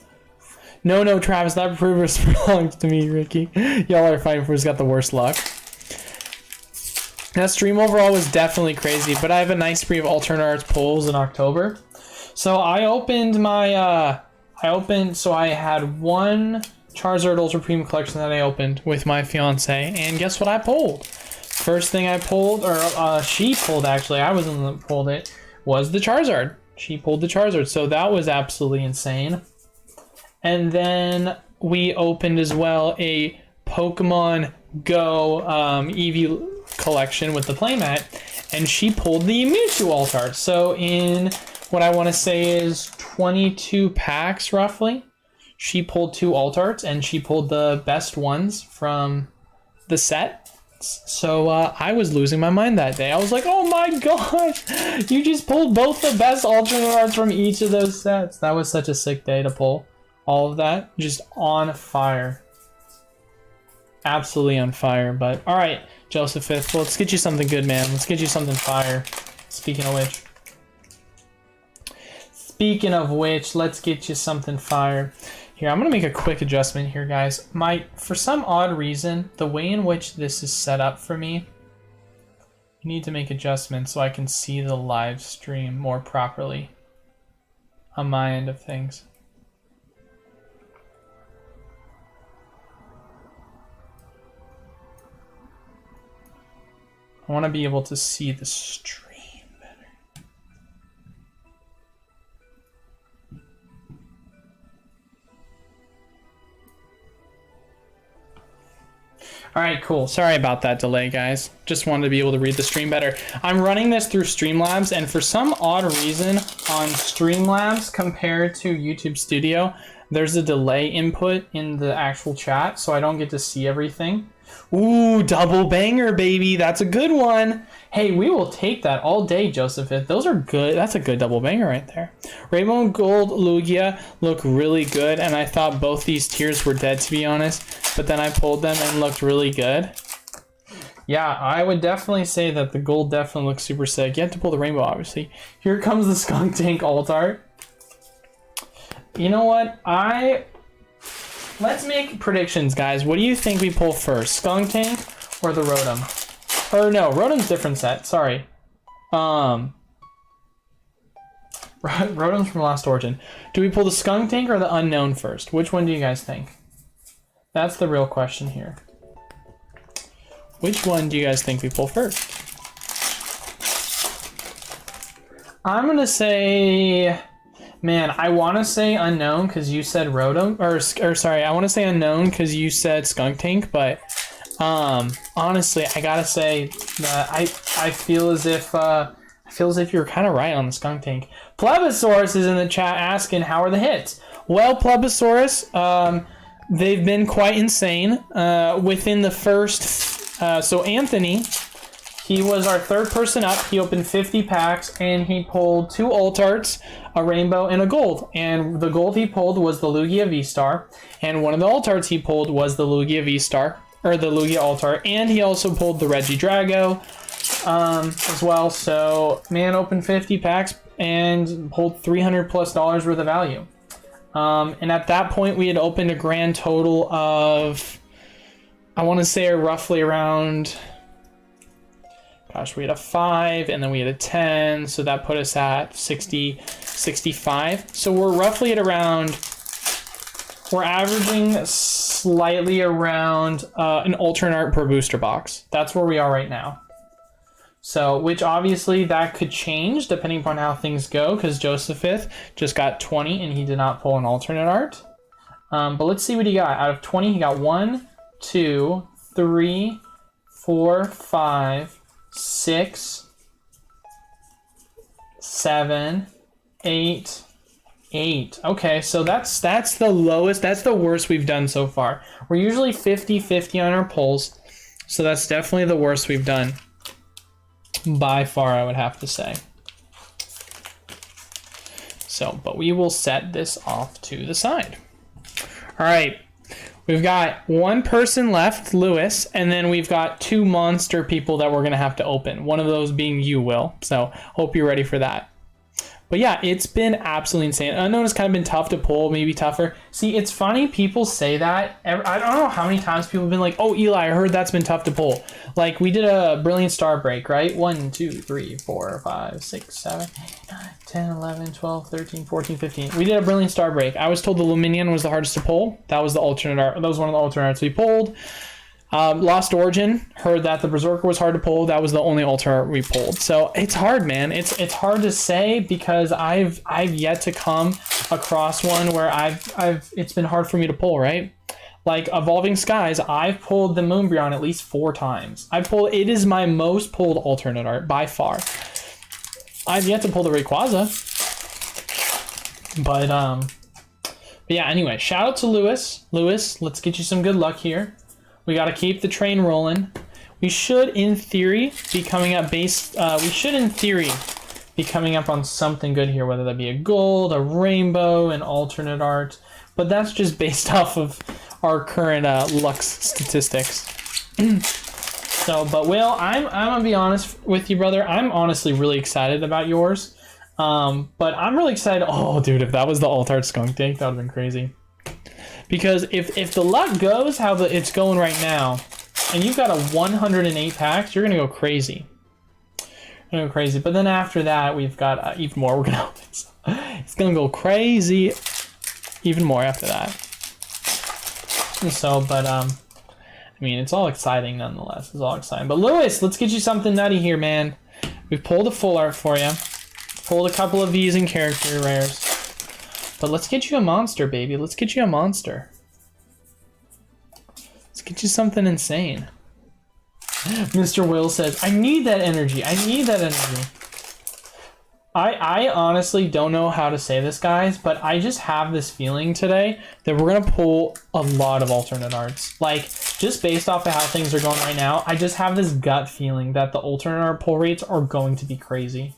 No, Travis, that proves belongs to me, Ricky. Y'all are fighting for who's got the worst luck. That stream overall was definitely crazy, but I have a nice spree of alternate arts pulls in October. So I opened my, so I had 1 Charizard Ultra Premium Collection that I opened with my fiance, and guess what I pulled? First thing I pulled, or she pulled actually, I wasn't the one that pulled it, was the Charizard. She pulled the Charizard, so that was absolutely insane. And then we opened as well a Pokemon Go Eevee collection with the playmat, and she pulled the Mewtwo Alt-Art. So in what I want to say is 22 packs roughly, she pulled 2 Alt-Arts, and she pulled the best ones from the set. So I was losing my mind that day. I was like, oh my gosh, you just pulled both the best alternate arts from each of those sets. That was such a sick day to pull. All of that just on fire. Absolutely on fire. But all right, Joseph Fifth, well, let's get you something good, man. Let's get you something fire. Speaking of which, let's get you something fire. Here, I'm gonna make a quick adjustment here, guys. For some odd reason, the way in which this is set up for me, I need to make adjustments so I can see the live stream more properly on my end of things. I want to be able to see the stream better. All right, cool. Sorry about that delay, guys. Just wanted to be able to read the stream better. I'm running this through Streamlabs, and for some odd reason on Streamlabs compared to YouTube Studio, there's a delay input in the actual chat, so I don't get to see everything. Ooh, double banger, baby. That's a good one. Hey, we will take that all day, Josephith. Those are good. That's a good double banger right there. Rainbow and Gold Lugia look really good, and I thought both these tiers were dead, to be honest. But then I pulled them and looked really good. Yeah, I would definitely say that the gold definitely looks super sick. You have to pull the rainbow, obviously. Here comes the Skunk Tank alt art. You know what? Let's make predictions, guys. What do you think we pull first? Skunk Tank or the Rotom? Or no, Rotom's different set. Sorry. Rotom's from Lost Origin. Do we pull the Skunk Tank or the Unknown first? Which one do you guys think? That's the real question here. Which one do you guys think we pull first? I'm gonna say, man, I want to say Unknown because you said Rotom, or sorry, I want to say Unknown because you said Skunk Tank, but honestly, I gotta say that I feel as if you're kind of right on the Skunk Tank. Plebisaurus is in the chat asking, how are the hits? Well, Plebisaurus, they've been quite insane. Within the first, so Anthony, he was our third person up. He opened 50 packs and he pulled 2 alt arts, a rainbow and a gold. And the gold he pulled was the Lugia V-Star, and one of the alt arts he pulled was the Lugia V-Star, or the Lugia alt art, and he also pulled the Regidrago as well. So man opened 50 packs and pulled $300+ worth of value. And at that point we had opened a grand total of, I want to say roughly around, gosh, we had a 5 and then we had a 10, so that put us at 65. So we're roughly at around, we're averaging slightly around an alternate art per booster box. That's where we are right now. So, which obviously that could change depending upon how things go, because Josephith just got 20 and he did not pull an alternate art. But let's see what he got. Out of 20, he got 1, 2, 3, 4, 5, 6, 7, 8, 8. Okay, so that's the lowest, that's the worst we've done so far. We're usually 50-50 on our pulls, so that's definitely the worst we've done. By far, I would have to say. So, but we will set this off to the side. All right. We've got one person left, Lewis, and then we've got 2 monster people that we're going to have to open. One of those being you, Will. So hope you're ready for that. But yeah, it's been absolutely insane. Unknown has kind of been tough to pull, maybe tougher. See, it's funny, people say that. I don't know how many times people have been like, oh, Eli, I heard that's been tough to pull. Like, we did a Brilliant Star break, right? 1, 2, 3, 4, 5, 6, 7, 8, 9, 10, 11, 12, 13, 14, 15. We did a Brilliant Star break. I was told the Luminion was the hardest to pull. That was the alternate art. That was one of the alternate arts we pulled. Lost Origin, heard that the Berserker was hard to pull. That was the only alter art we pulled. So it's hard, man. It's hard to say because I've yet to come across one where it's been hard for me to pull, right? Like Evolving Skies, I've pulled the Moonbryon at least 4 times. It is my most pulled alternate art by far. I've yet to pull the Rayquaza. But yeah, anyway, shout out to Lewis. Lewis, let's get you some good luck here. We got to keep the train rolling. We should, in theory, be coming up on something good here, whether that be a gold, a rainbow, an alternate art. But that's just based off of our current Lux statistics. So, but Will, I'm gonna be honest with you, brother. I'm honestly really excited about yours. But I'm really excited. Oh, dude, if that was the alt art Skunk Tank, that would have been crazy. Because if the luck goes how it's going right now, and you've got a 108 packs, you're gonna go crazy. You're gonna go crazy. But then after that, we've got even more. We're gonna open. It's gonna go crazy. Even more after that. So, but I mean, it's all exciting nonetheless. It's all exciting. But Lewis, let's get you something nutty here, man. We've pulled a full art for you. Pulled a couple of these in character rares. But let's get you a monster, baby. Let's get you a monster. Let's get you something insane. Mr. Will says, I need that energy. I need that energy. I honestly don't know how to say this, guys, but I just have this feeling today that we're going to pull a lot of alternate arts. Like, just based off of how things are going right now, I just have this gut feeling that the alternate art pull rates are going to be crazy.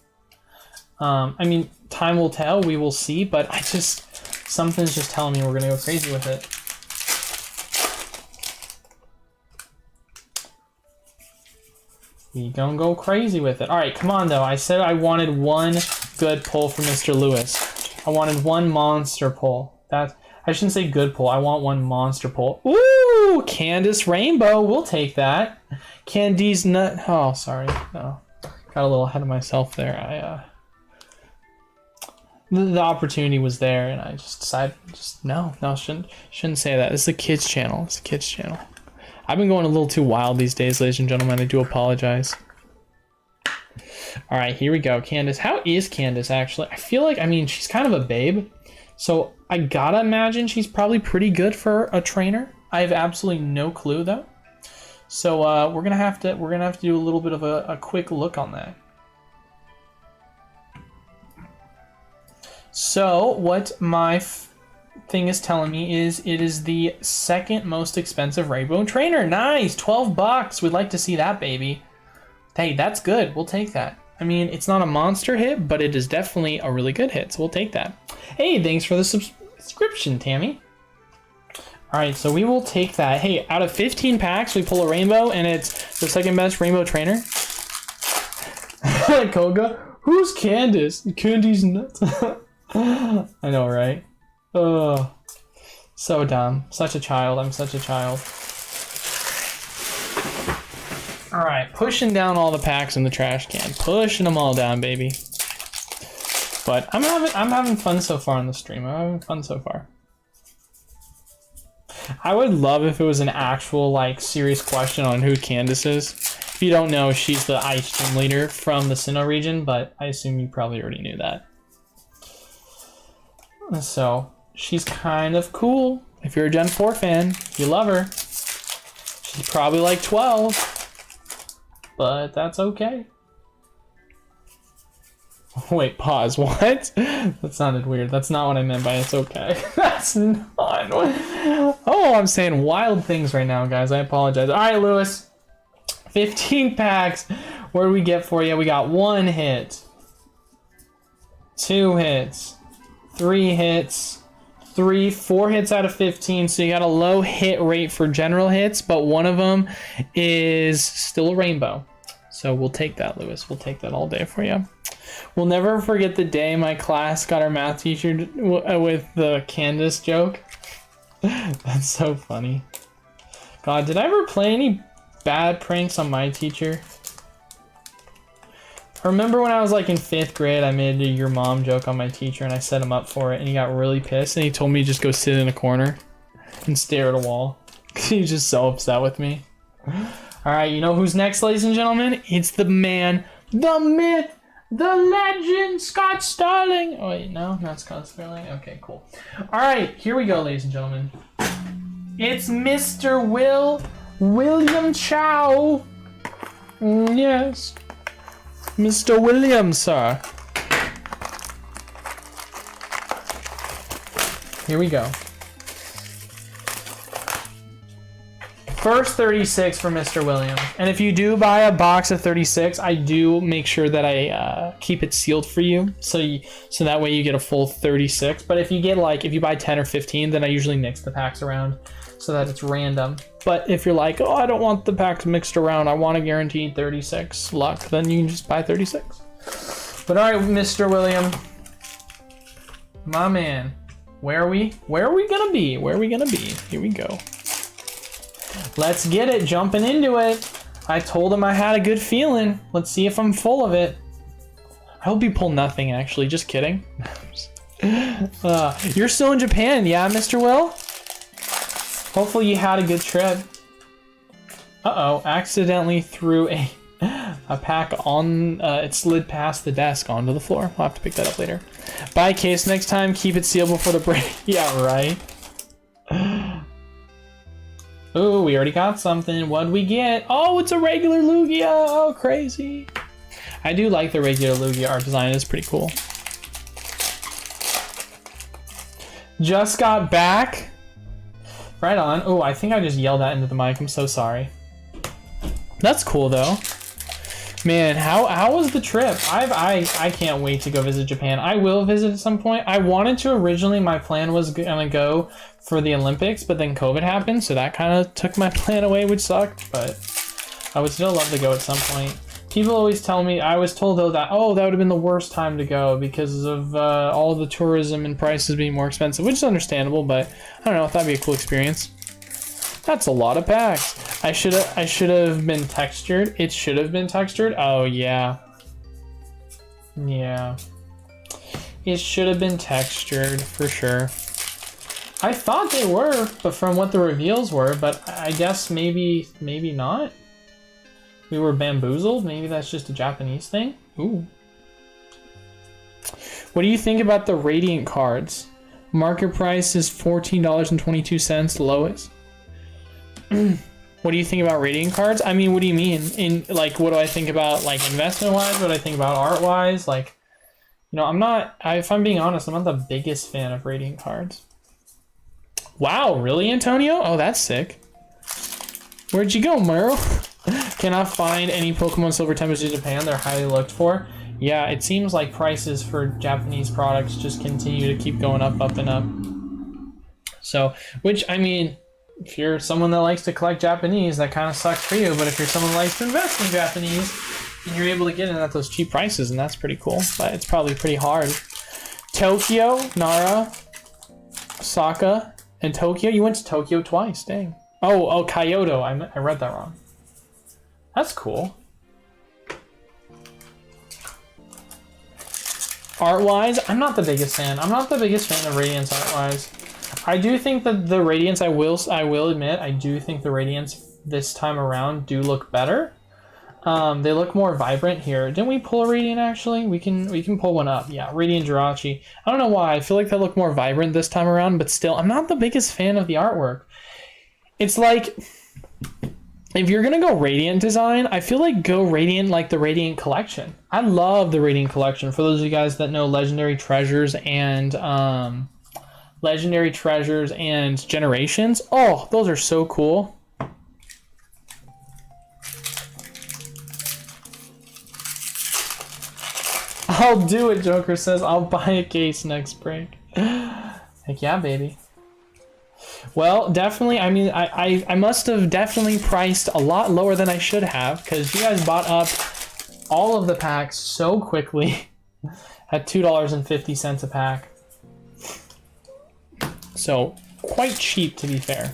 I mean, time will tell, we will see, but something's just telling me we're gonna go crazy with it. We gonna go crazy with it. All right, come on though. I said I wanted one good pull for Mr. Lewis. I wanted one monster pull. I shouldn't say good pull. I want one monster pull. Ooh, Candace Rainbow. We'll take that. Candy's nut. Oh, sorry. No, got a little ahead of myself there. The opportunity was there, and I just decided no, shouldn't say that. This is a kids channel. It's a kids channel. I've been going a little too wild these days, ladies and gentlemen. I do apologize. All right, here we go. Candace. How is Candace, actually? I feel like, I mean, she's kind of a babe. So I gotta imagine she's probably pretty good for a trainer. I have absolutely no clue, though. So we're gonna have to do a little bit of a quick look on that. So what my thing is telling me is it is the second most expensive rainbow trainer. Nice, 12 bucks. We'd like to see that, baby. Hey, that's good. We'll take that. I mean, it's not a monster hit, but it is definitely a really good hit, so we'll take that. Hey, thanks for the subscription, Tammy. All right, so we will take that. Hey, out of 15 packs, we pull a rainbow, and it's the second best rainbow trainer. Koga, who's Candace? Candy's nuts. I know, right? Oh, so dumb. Such a child. I'm such a child. All right, pushing down all the packs in the trash can. Pushing them all down, baby. But I'm having fun so far on the stream. I'm having fun so far. I would love if it was an actual, like, serious question on who Candace is. If you don't know, she's the ice gym leader from the Sinnoh region, but I assume you probably already knew that. So, she's kind of cool. If you're a Gen 4 fan, you love her. She's probably like 12, but that's okay. Wait, pause, what? That sounded weird. That's not what I meant by it's okay. That's not what... Oh, I'm saying wild things right now, guys. I apologize. All right, Lewis. 15 packs. What do we get for you? We got 1 hit. 2 hits. 3 hits. 4 hits out of 15. So you got a low hit rate for general hits, but one of them is still a rainbow. So we'll take that, Lewis. We'll take that all day for you. We'll never forget the day my class got our math teacher with the Candace joke. That's so funny. God, did I ever play any bad pranks on my teacher? I remember when I was like in 5th grade, I made a your mom joke on my teacher and I set him up for it and he got really pissed and he told me to just go sit in a corner and stare at a wall. He was just so upset with me. Alright, you know who's next, ladies and gentlemen? It's the man, the myth, the legend, Scott Starling. Oh wait, no, not Scott Starling. Okay, cool. Alright, here we go, ladies and gentlemen. It's Mr. William Chow. Yes. Mr. Williams, sir. Here we go. First 36 for Mr. Williams. And if you do buy a box of 36, I do make sure that I keep it sealed for you. So that way you get a full 36. But if you get if you buy 10 or 15, then I usually mix the packs around so that it's random. But if you're like, oh, I don't want the packs mixed around, I want a guaranteed 36 luck, then you can just buy 36. But all right, Mr. William, my man, where are we gonna be? Where are we gonna be? Here we go. Let's get it, jumping into it. I told him I had a good feeling. Let's see if I'm full of it. I hope you pull nothing, actually. Just kidding. You're still in Japan, yeah, Mr. Will? Hopefully you had a good trip. Uh-oh, accidentally threw a pack on, it slid past the desk onto the floor. I'll have to pick that up later. Buy a case next time, keep it sealed before the break. Yeah, right. Ooh, we already got something. What'd we get? Oh, it's a regular Lugia. Oh, crazy. I do like the regular Lugia art design. It's pretty cool. Just got back. Right on. Oh, I think I just yelled that into the mic. I'm so sorry. That's cool though. Man, how was the trip? I can't wait to go visit Japan. I will visit at some point. I wanted to originally, my plan was gonna go for the Olympics, but then COVID happened, so that kind of took my plan away, which sucked, but I would still love to go at some point. People always tell me, I was told though that, oh, that would have been the worst time to go because of all the tourism and prices being more expensive, which is understandable, but I don't know, that'd be a cool experience. That's a lot of packs. I should have been textured. It should have been textured. Oh yeah. Yeah. It should have been textured for sure. I thought they were, but from what the reveals were, but I guess maybe not. We were bamboozled. Maybe that's just a Japanese thing. Ooh. What do you think about the Radiant cards? Market price is $14.22 lowest. What do you think about Radiant cards? I mean, what do you mean? In like, what do I think about like investment wise? What do I think about art wise? Like, you know, if I'm being honest, I'm not the biggest fan of Radiant cards. Wow, really, Antonio? Oh, that's sick. Where'd you go, Merle? Cannot find any Pokemon Silver Tempest in Japan. They're highly looked for. Yeah, it seems like prices for Japanese products just continue to keep going up, up, and up. So, which, I mean, if you're someone that likes to collect Japanese, that kind of sucks for you. But if you're someone who likes to invest in Japanese, and you're able to get in at those cheap prices, and that's pretty cool. But it's probably pretty hard. Tokyo, Nara, Osaka, and Tokyo. You went to Tokyo twice, dang. Oh, Kyoto. I read that wrong. That's cool. Art-wise, I'm not the biggest fan. I'm not the biggest fan of Radiance art-wise. I do think that the Radiance, I will admit, I do think the Radiance this time around do look better. They look more vibrant here. Didn't we pull a Radiant actually? We can pull one up. Yeah, Radiant Jirachi. I don't know why. I feel like they look more vibrant this time around, but still, I'm not the biggest fan of the artwork. It's like, if you're gonna go Radiant design, I feel like go Radiant like the Radiant Collection. I love the Radiant Collection. For those of you guys that know Legendary Treasures and Generations, oh, those are so cool. I'll do it, Joker says. I'll buy a case next break. Heck yeah, baby. Well, definitely, I mean, I must have definitely priced a lot lower than I should have, because you guys bought up all of the packs so quickly at $2.50 a pack. So, quite cheap, to be fair.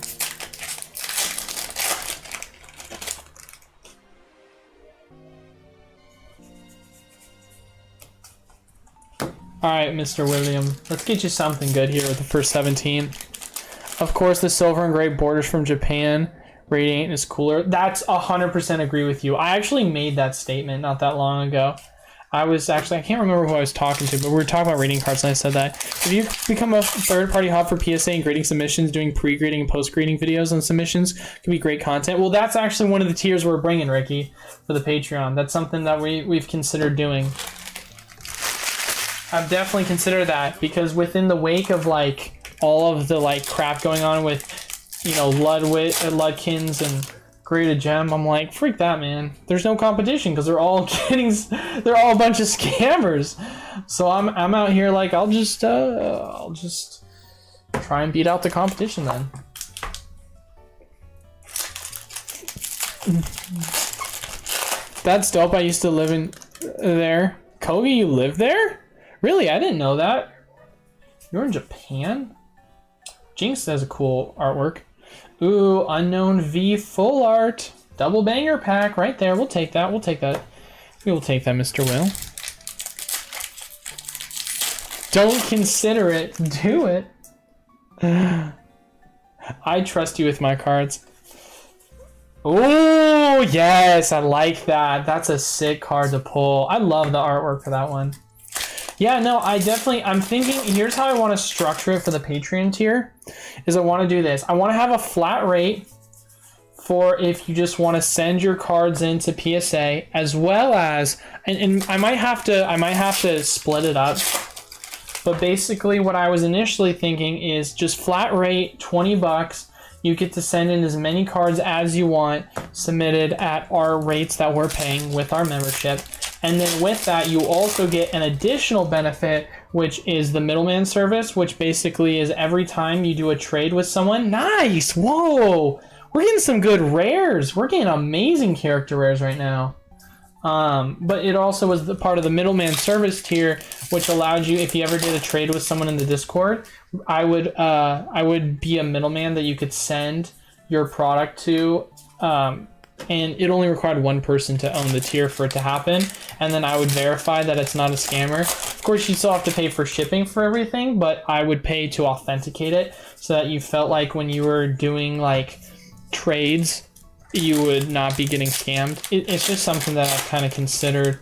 Alright, Mr. William, let's get you something good here with the first 17. Of course, the silver and gray borders from Japan. Radiant is cooler. That's 100% agree with you. I actually made that statement not that long ago. I can't remember who I was talking to, but we were talking about Radiant cards and I said that. If you become a third-party hub for PSA and grading submissions, doing pre-grading and post-grading videos on submissions could be great content. Well, that's actually one of the tiers we're bringing, Ricky, for the Patreon. That's something that we've considered doing. I've definitely considered that, because within the wake of like all of the like crap going on with, you know, Ludkins and Graded Gem, I'm like, freak that, man. There's no competition because they're all a bunch of scammers. So I'm out here like I'll just try and beat out the competition then. That's dope. I used to live in there. Kogi, you live there? Really? I didn't know that. You're in Japan? Jinx has a cool artwork. Ooh, Unknown V full art. Double banger pack right there. We'll take that. We'll take that. We will take that, Mr. Will. Don't consider it. Do it. I trust you with my cards. Oh, yes. I like that. That's a sick card to pull. I love the artwork for that one. Yeah, no, I'm thinking, here's how I want to structure it for the Patreon tier, is I want to do this. I want to have a flat rate for if you just want to send your cards into PSA, as well as, and I might have to split it up, but basically what I was initially thinking is just flat rate, $20, You get to send in as many cards as you want, submitted at our rates that we're paying with our membership. And then with that, you also get an additional benefit, which is the middleman service, which basically is every time you do a trade with someone. Nice! Whoa! We're getting some good rares. We're getting amazing character rares right now. But it also was the part of the middleman service tier, which allowed you, if you ever did a trade with someone in the Discord, I would be a middleman that you could send your product to, and it only required one person to own the tier for it to happen, and then I would verify that it's not a scammer. Of course, you still have to pay for shipping for everything, but I would pay to authenticate it so that you felt like when you were doing like trades, you would not be getting scammed. It's just something that I've kind of considered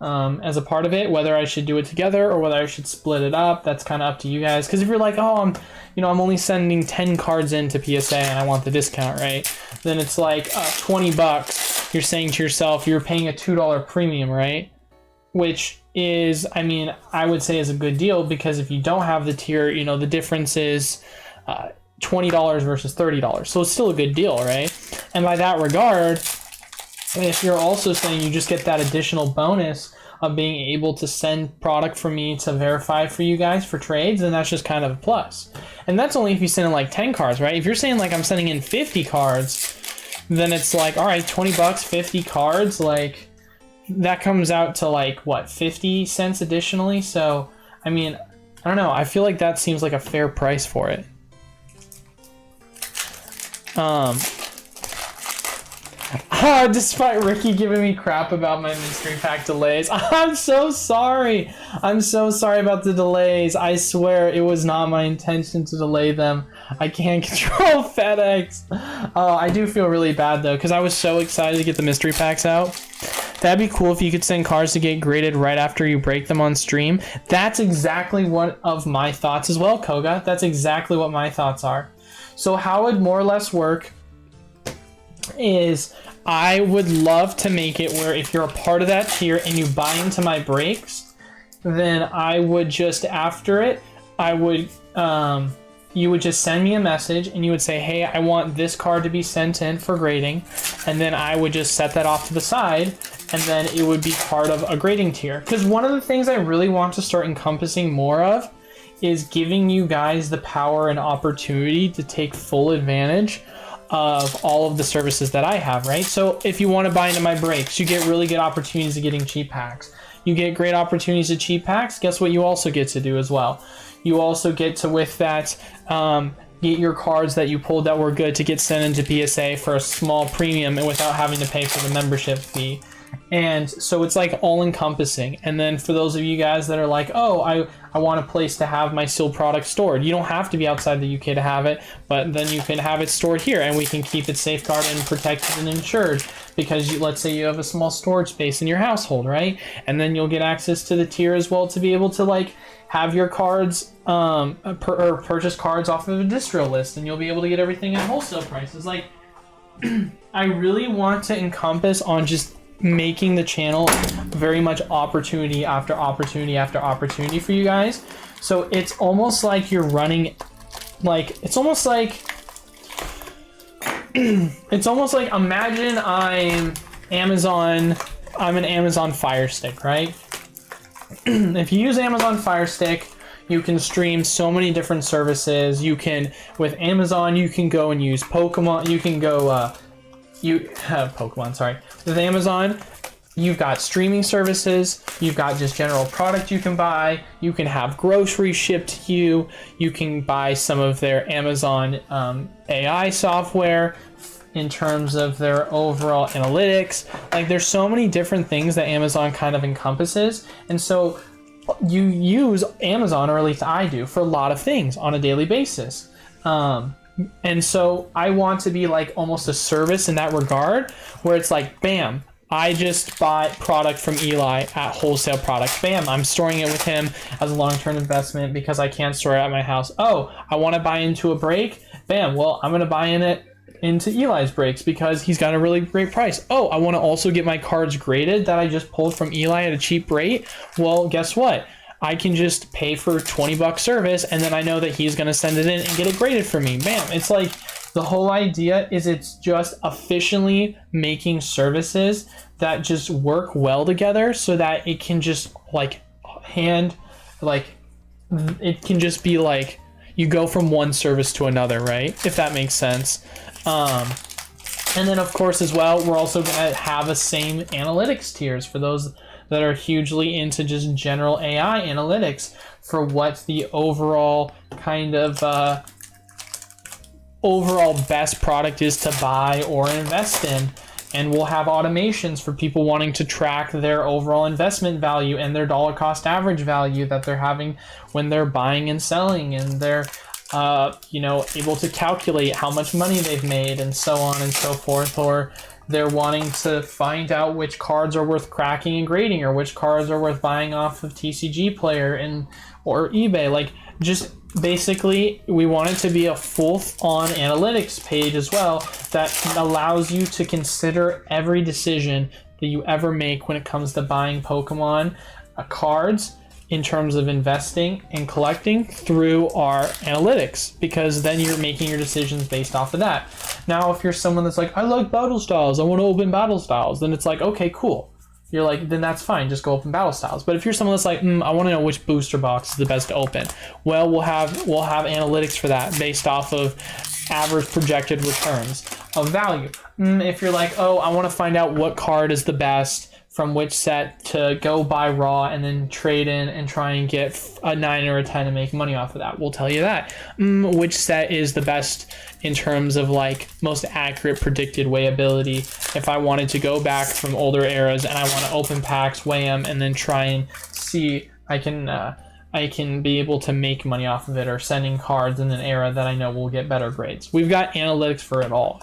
as a part of it, whether I should do it together or whether I should split it up. That's kind of up to you guys. Because if you're like, oh, I'm only sending 10 cards into PSA and I want the discount, right? Then it's like $20. You're saying to yourself, you're paying a $2 premium, right? Which is, I mean, I would say is a good deal, because if you don't have the tier, the difference is $20 versus $30. So it's still a good deal, right? And by that regard, if you're also saying you just get that additional bonus of being able to send product for me to verify for you guys for trades, then that's just kind of a plus. And that's only if you send in like 10 cards, right? If you're saying like I'm sending in 50 cards, then it's like, all right, $20, 50 cards, like that comes out to like what, 50 cents additionally. So, I mean, I don't know. I feel like that seems like a fair price for it. Despite Ricky giving me crap about my mystery pack delays, I'm so sorry. I'm so sorry about the delays. I swear it was not my intention to delay them. I can't control FedEx. I do feel really bad though, because I was so excited to get the mystery packs out. That'd be cool if you could send cards to get graded right after you break them on stream. That's exactly one of my thoughts as well, Koga. That's exactly what my thoughts are. So how it would more or less work is I would love to make it where if you're a part of that tier and you buy into my breaks, then I would just, after it, I would, you would just send me a message and you would say, hey, I want this card to be sent in for grading. And then I would just set that off to the side, and then it would be part of a grading tier. Because one of the things I really want to start encompassing more of is giving you guys the power and opportunity to take full advantage of all of the services that I have, right? So if you want to buy into my breaks, you get really good opportunities of getting cheap packs. You get great opportunities of cheap packs. Guess what you also get to do as well? You also get to, with that, get your cards that you pulled that were good to get sent into PSA for a small premium and without having to pay for the membership fee. And so it's like all encompassing. And then for those of you guys that are like, oh, I want a place to have my sealed product stored. You don't have to be outside the UK to have it, but then you can have it stored here and we can keep it safeguarded and protected and insured, because let's say you have a small storage space in your household, right? And then you'll get access to the tier as well to be able to like have your cards or purchase cards off of a distro list, and you'll be able to get everything at wholesale prices. Like I really want to encompass on just making the channel very much opportunity after opportunity after opportunity for you guys. So it's almost like you're running, like, it's almost like imagine I'm an Amazon Fire Stick, right? If you use Amazon Fire Stick, you can stream so many different services. You can, with Amazon, you can go and use Pokemon, you can go Pokemon, sorry. With Amazon, you've got streaming services, you've got just general product you can buy, you can have groceries shipped to you, you can buy some of their Amazon AI software in terms of their overall analytics. Like there's so many different things that Amazon kind of encompasses. And so you use Amazon, or at least I do, for a lot of things on a daily basis. And so I want to be like almost a service in that regard, where it's like, bam, I just bought product from Eli at wholesale product. Bam, I'm storing it with him as a long-term investment because I can't store it at my house. Oh, I want to buy into a break. Bam, well, I'm going to buy into Eli's breaks because he's got a really great price. Oh, I want to also get my cards graded that I just pulled from Eli at a cheap rate. Well, guess what? I can just pay for $20 service, and then I know that he's going to send it in and get it graded for me. Bam. It's like The whole idea is it's just efficiently making services that just work well together so that it can just like it can just be like you go from one service to another, right? If that makes sense. And then of course as well, we're also gonna have a same analytics tiers for those that are hugely into just general AI analytics for what the overall kind of overall best product is to buy or invest in. And we'll have automations for people wanting to track their overall investment value and their dollar cost average value that they're having when they're buying and selling, and they're able to calculate how much money they've made and so on and so forth. Or they're wanting to find out which cards are worth cracking and grading, or which cards are worth buying off of TCG Player or eBay. Like, just basically, we want it to be a full-on analytics page as well that allows you to consider every decision that you ever make when it comes to buying Pokemon cards in terms of investing and collecting through our analytics, because then you're making your decisions based off of that. Now, if you're someone that's like, I like battle styles, I want to open battle styles, then it's like, okay, cool. You're like, then that's fine, just go open battle styles. But if you're someone that's like, I want to know which booster box is the best to open, well, we'll have analytics for that based off of average projected returns of value. If you're like, oh, I want to find out what card is the best from which set to go buy raw and then trade in and try and get a 9 or a 10 and make money off of that, we'll tell you that. Which set is the best in terms of like most accurate predicted weighability if I wanted to go back from older eras and I want to open packs, weigh them, and then try and see I can be able to make money off of it, or sending cards in an era that I know will get better grades. We've got analytics for it all,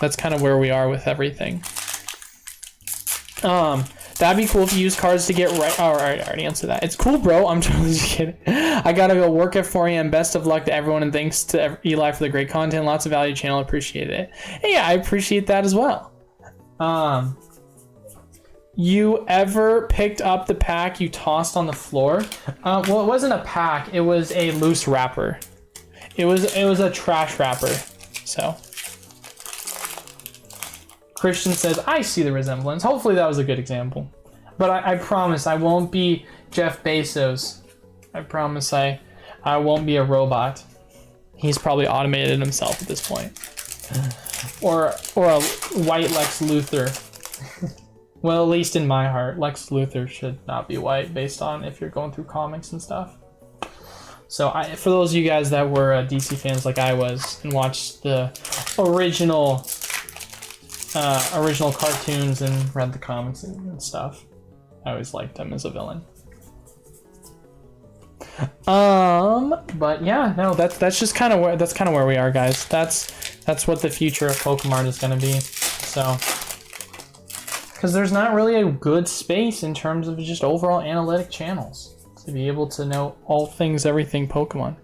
That's kind of where we are with everything. That'd be cool if you use cards to get right. Oh, I already answered that. It's cool, bro. I'm totally just kidding. I gotta go work at 4 a.m. Best of luck to everyone, and thanks to Eli for the great content. Lots of value channel. Appreciate it. Hey, I appreciate that as well. You ever picked up the pack you tossed on the floor? Well, it wasn't a pack. It was a loose wrapper. It was a trash wrapper. So. Christian says, I see the resemblance. Hopefully that was a good example. But I promise I won't be Jeff Bezos. I promise I won't be a robot. He's probably automated himself at this point. Or a white Lex Luthor. Well, at least in my heart, Lex Luthor should not be white based on if you're going through comics and stuff. So for those of you guys that were DC fans like I was and watched the original cartoons and read the comics and stuff, I always liked him as a villain. But yeah, no, that's just kind of where we are, guys. That's what the future of Pokemon is going to be. So, because there's not really a good space in terms of just overall analytic channels to be able to know all things, everything Pokemon.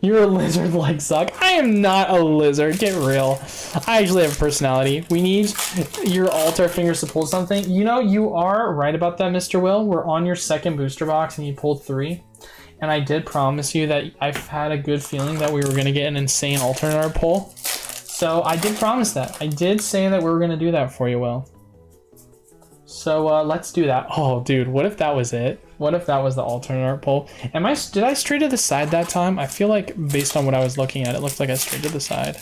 You're a lizard like Zuck. I am not a lizard. Get real. I actually have a personality. We need your altar fingers to pull something. You are right about that, Mr. Will. We're on your second booster box and you pulled 3. And I did promise you that I've had a good feeling that we were going to get an insane alternate art pull. So I did promise that. I did say that we were going to do that for you, Will. So let's do that. Oh, dude, what if that was it? What if that was the alternate art pull? Did I stray to the side that time? I feel like based on what I was looking at, it looked like I strayed to the side.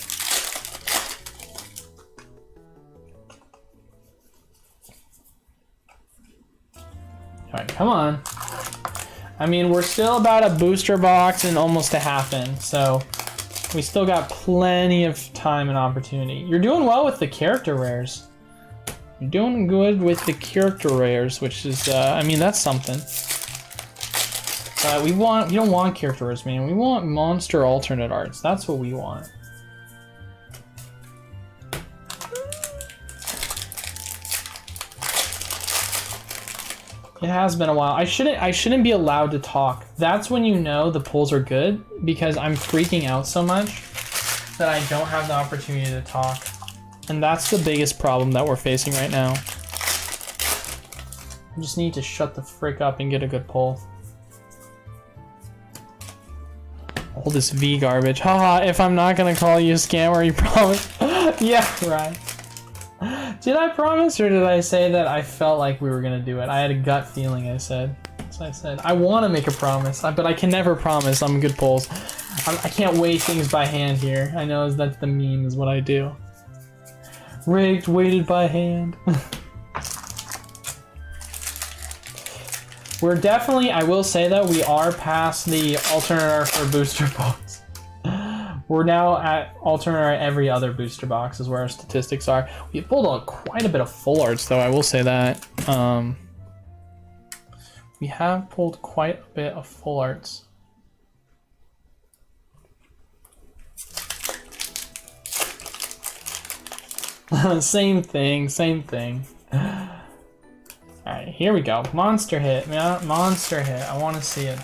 All right, come on. I mean, we're still about a booster box and almost a half in, so we still got plenty of time and opportunity. You're doing well with the character rares. You're doing good with the character rares, which is, that's something. But we don't want character rares, man. We want monster alternate arts. That's what we want. It has been a while. I shouldn't be allowed to talk. That's when you know the pulls are good, because I'm freaking out so much that I don't have the opportunity to talk. And that's the biggest problem that we're facing right now. I just need to shut the frick up and get a good pull. pull this V garbage. Haha, if I'm not gonna call you a scammer, you promise? Yeah, right. Did I promise, or did I say that I felt like we were gonna do it? I had a gut feeling, I said. So I said, I want to make a promise, but I can never promise. I'm good pulls. I can't weigh things by hand here. I know that's the meme is what I do. Rigged, weighted by hand. We're definitely, I will say that we are past the alternate art for booster box. We're now at alternate art every other booster box is where our statistics are. We pulled on quite a bit of full arts though, I will say that. We have pulled quite a bit of full arts. Same thing, same thing. Alright, here we go. Monster hit, man. Monster hit. I want to see it.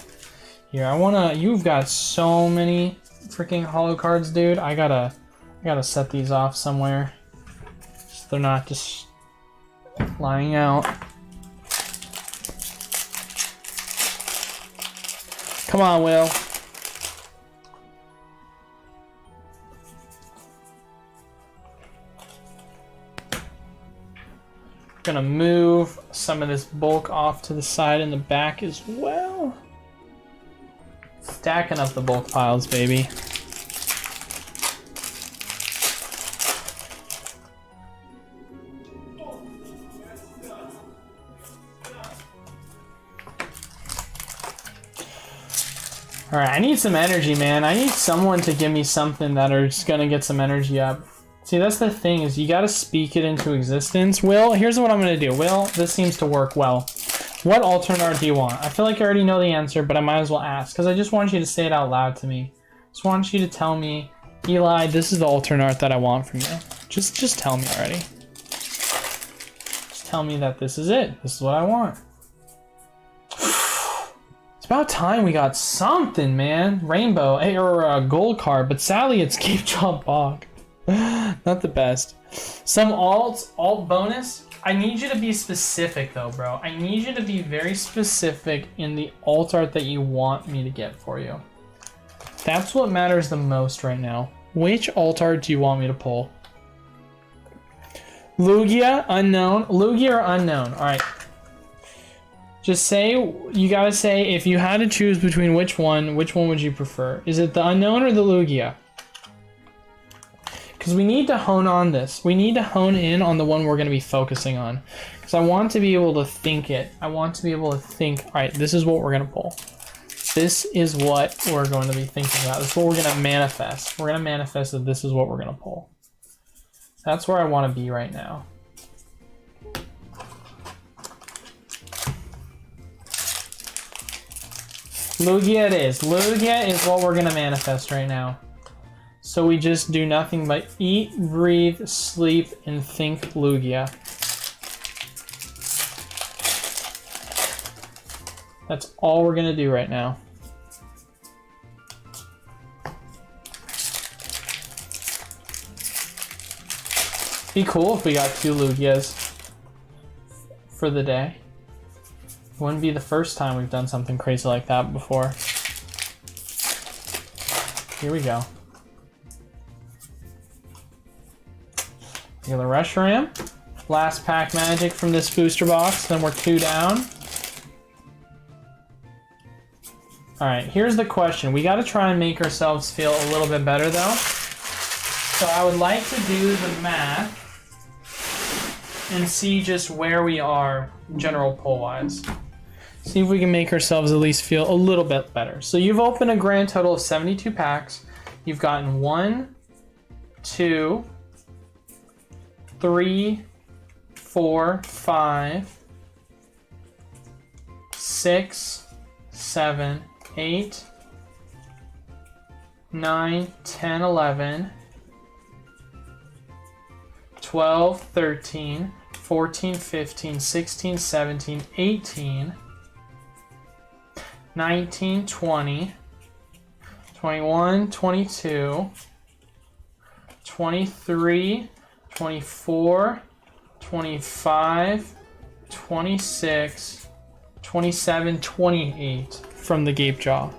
Here, you've got so many freaking holo cards, dude. I gotta set these off somewhere. So they're not just lying out. Come on, Will. Gonna move some of this bulk off to the side in the back as well. Stacking up the bulk piles, baby. Alright, I need some energy, man. I need someone to give me something that are just gonna get some energy up. See, that's the thing, is you gotta speak it into existence. Will, here's what I'm gonna do. Will, this seems to work well. What alternate art do you want? I feel like I already know the answer, but I might as well ask, because I just want you to say it out loud to me. Just want you to tell me, Eli, this is the alternate art that I want from you. Just tell me already. Just tell me that this is it. This is what I want. It's about time we got something, man. Rainbow, or a gold card, but sadly it's Cape Chomp Bog. Not the best. Some alt bonus. I need you to be specific though, bro. I need you to be very specific in the alt art that you want me to get for you. That's what matters the most right now. Which alt art do you want me to pull? Lugia, unknown. Lugia or unknown? All right. Just say, you gotta say, if you had to choose between which one would you prefer? Is it the unknown or the Lugia? Because we need to hone on this. We need to hone in on the one we're going to be focusing on. Because I want to be able to think it. I want to be able to think, all right, this is what we're going to pull. This is what we're going to be thinking about. This is what we're going to manifest. We're going to manifest that this is what we're going to pull. That's where I want to be right now. Lugia it is. Lugia is what we're going to manifest right now. So we just do nothing but eat, breathe, sleep, and think Lugia. That's all we're gonna do right now. Be cool if we got 2 Lugias for the day. Wouldn't be the first time we've done something crazy like that before. Here we go. Regular Reshiram. Last pack magic from this booster box, then we're 2 down. Alright, here's the question. We gotta try and make ourselves feel a little bit better though. So I would like to do the math and see just where we are general pull wise. See if we can make ourselves at least feel a little bit better. So you've opened a grand total of 72 packs. You've gotten 1, 2, 3, 4, 5, 6, 7, 8, 9, 10, 11, 12, 13, 14, 15, 16, 17, 18, 19, 20, 21, 22, 23, 24, 25, 26, 27, 28 from the Gape Jaw.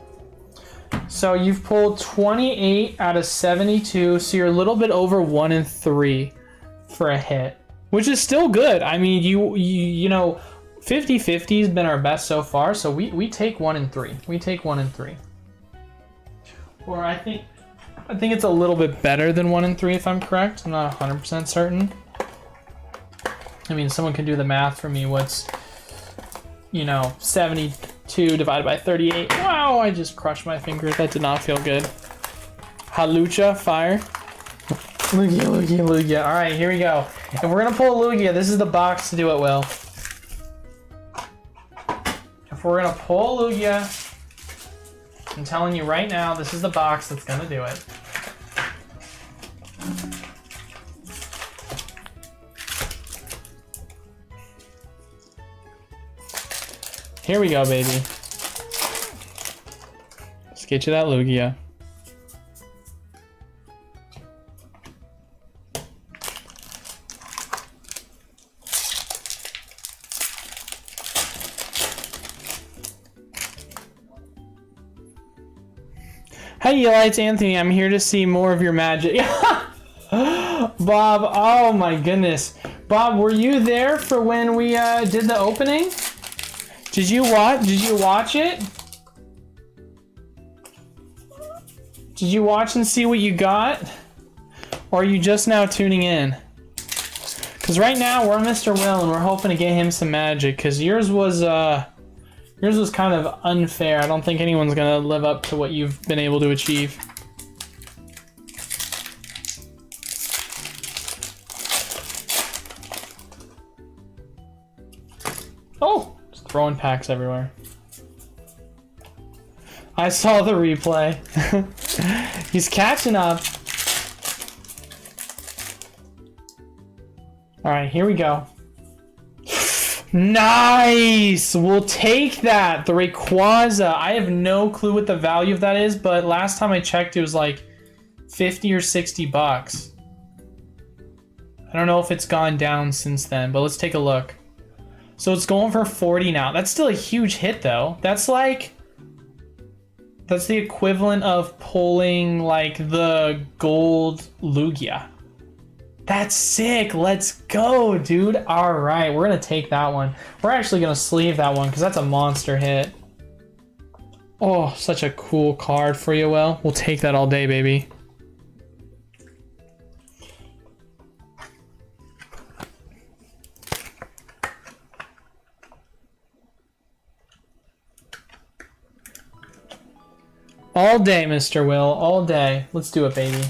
So you've pulled 28 out of 72, so you're a little bit over 1 and 3 for a hit, which is still good. I mean, you know, 50-50 has been our best so far, so we take 1 and 3. We take 1 and 3. Or I think it's a little bit better than 1 and 3 if I'm correct. I'm not 100% certain. I mean, someone can do the math for me. What's, you know, 72 divided by 38. Wow, I just crushed my finger. That did not feel good. Halucha, fire. Lugia. All right, here we go. If we're gonna pull a Lugia, this is the box to do it, Will. If we're gonna pull a Lugia, I'm telling you right now, this is the box that's gonna do it. Here we go, baby. Let's get you that Lugia. Hey, it's Anthony. I'm here to see more of your magic. Bob, oh my goodness. Bob, were you there for when we did the opening? Did you watch it? Did you watch and see what you got? Or are you just now tuning in? Because right now we're Mr. Will and we're hoping to get him some magic, because yours was kind of unfair. I don't think anyone's gonna live up to what you've been able to achieve. Oh, just throwing packs everywhere. I saw the replay. He's catching up. All right, here we go. Nice! We'll take that. The Rayquaza. I have no clue what the value of that is, but last time I checked, it was like 50 or 60 bucks. I don't know if it's gone down since then, but let's take a look. So it's going for 40 now. That's still a huge hit, though. That's the equivalent of pulling like the gold Lugia. That's sick. Let's go, dude. All right, we're gonna take that one. We're actually gonna sleeve that one because that's a monster hit. Oh, such a cool card for you, Will. We'll take that all day, baby. All day, Mr. Will. All day. Let's do it, baby.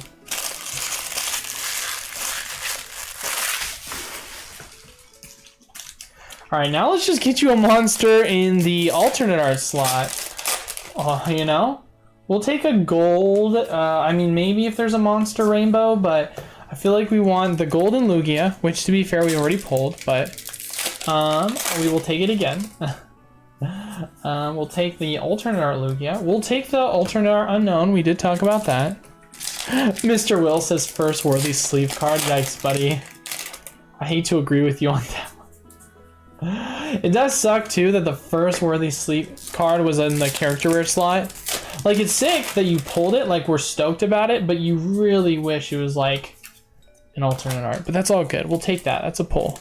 All right, now let's just get you a monster in the alternate art slot. Oh, you know, we'll take a gold. I mean, maybe if there's a monster rainbow, but I feel like we want the golden Lugia, which to be fair, we already pulled, but we will take it again. We'll take the alternate art Lugia. We'll take the alternate art unknown. We did talk about that. Mr. Will says first worthy sleeve card. Yikes, buddy. I hate to agree with you on that. It does suck too that the first worthy sleep card was in the character rare slot. Like, it's sick that you pulled it, like we're stoked about it, but you really wish it was like an alternate art. But that's all good. We'll take that. That's a pull.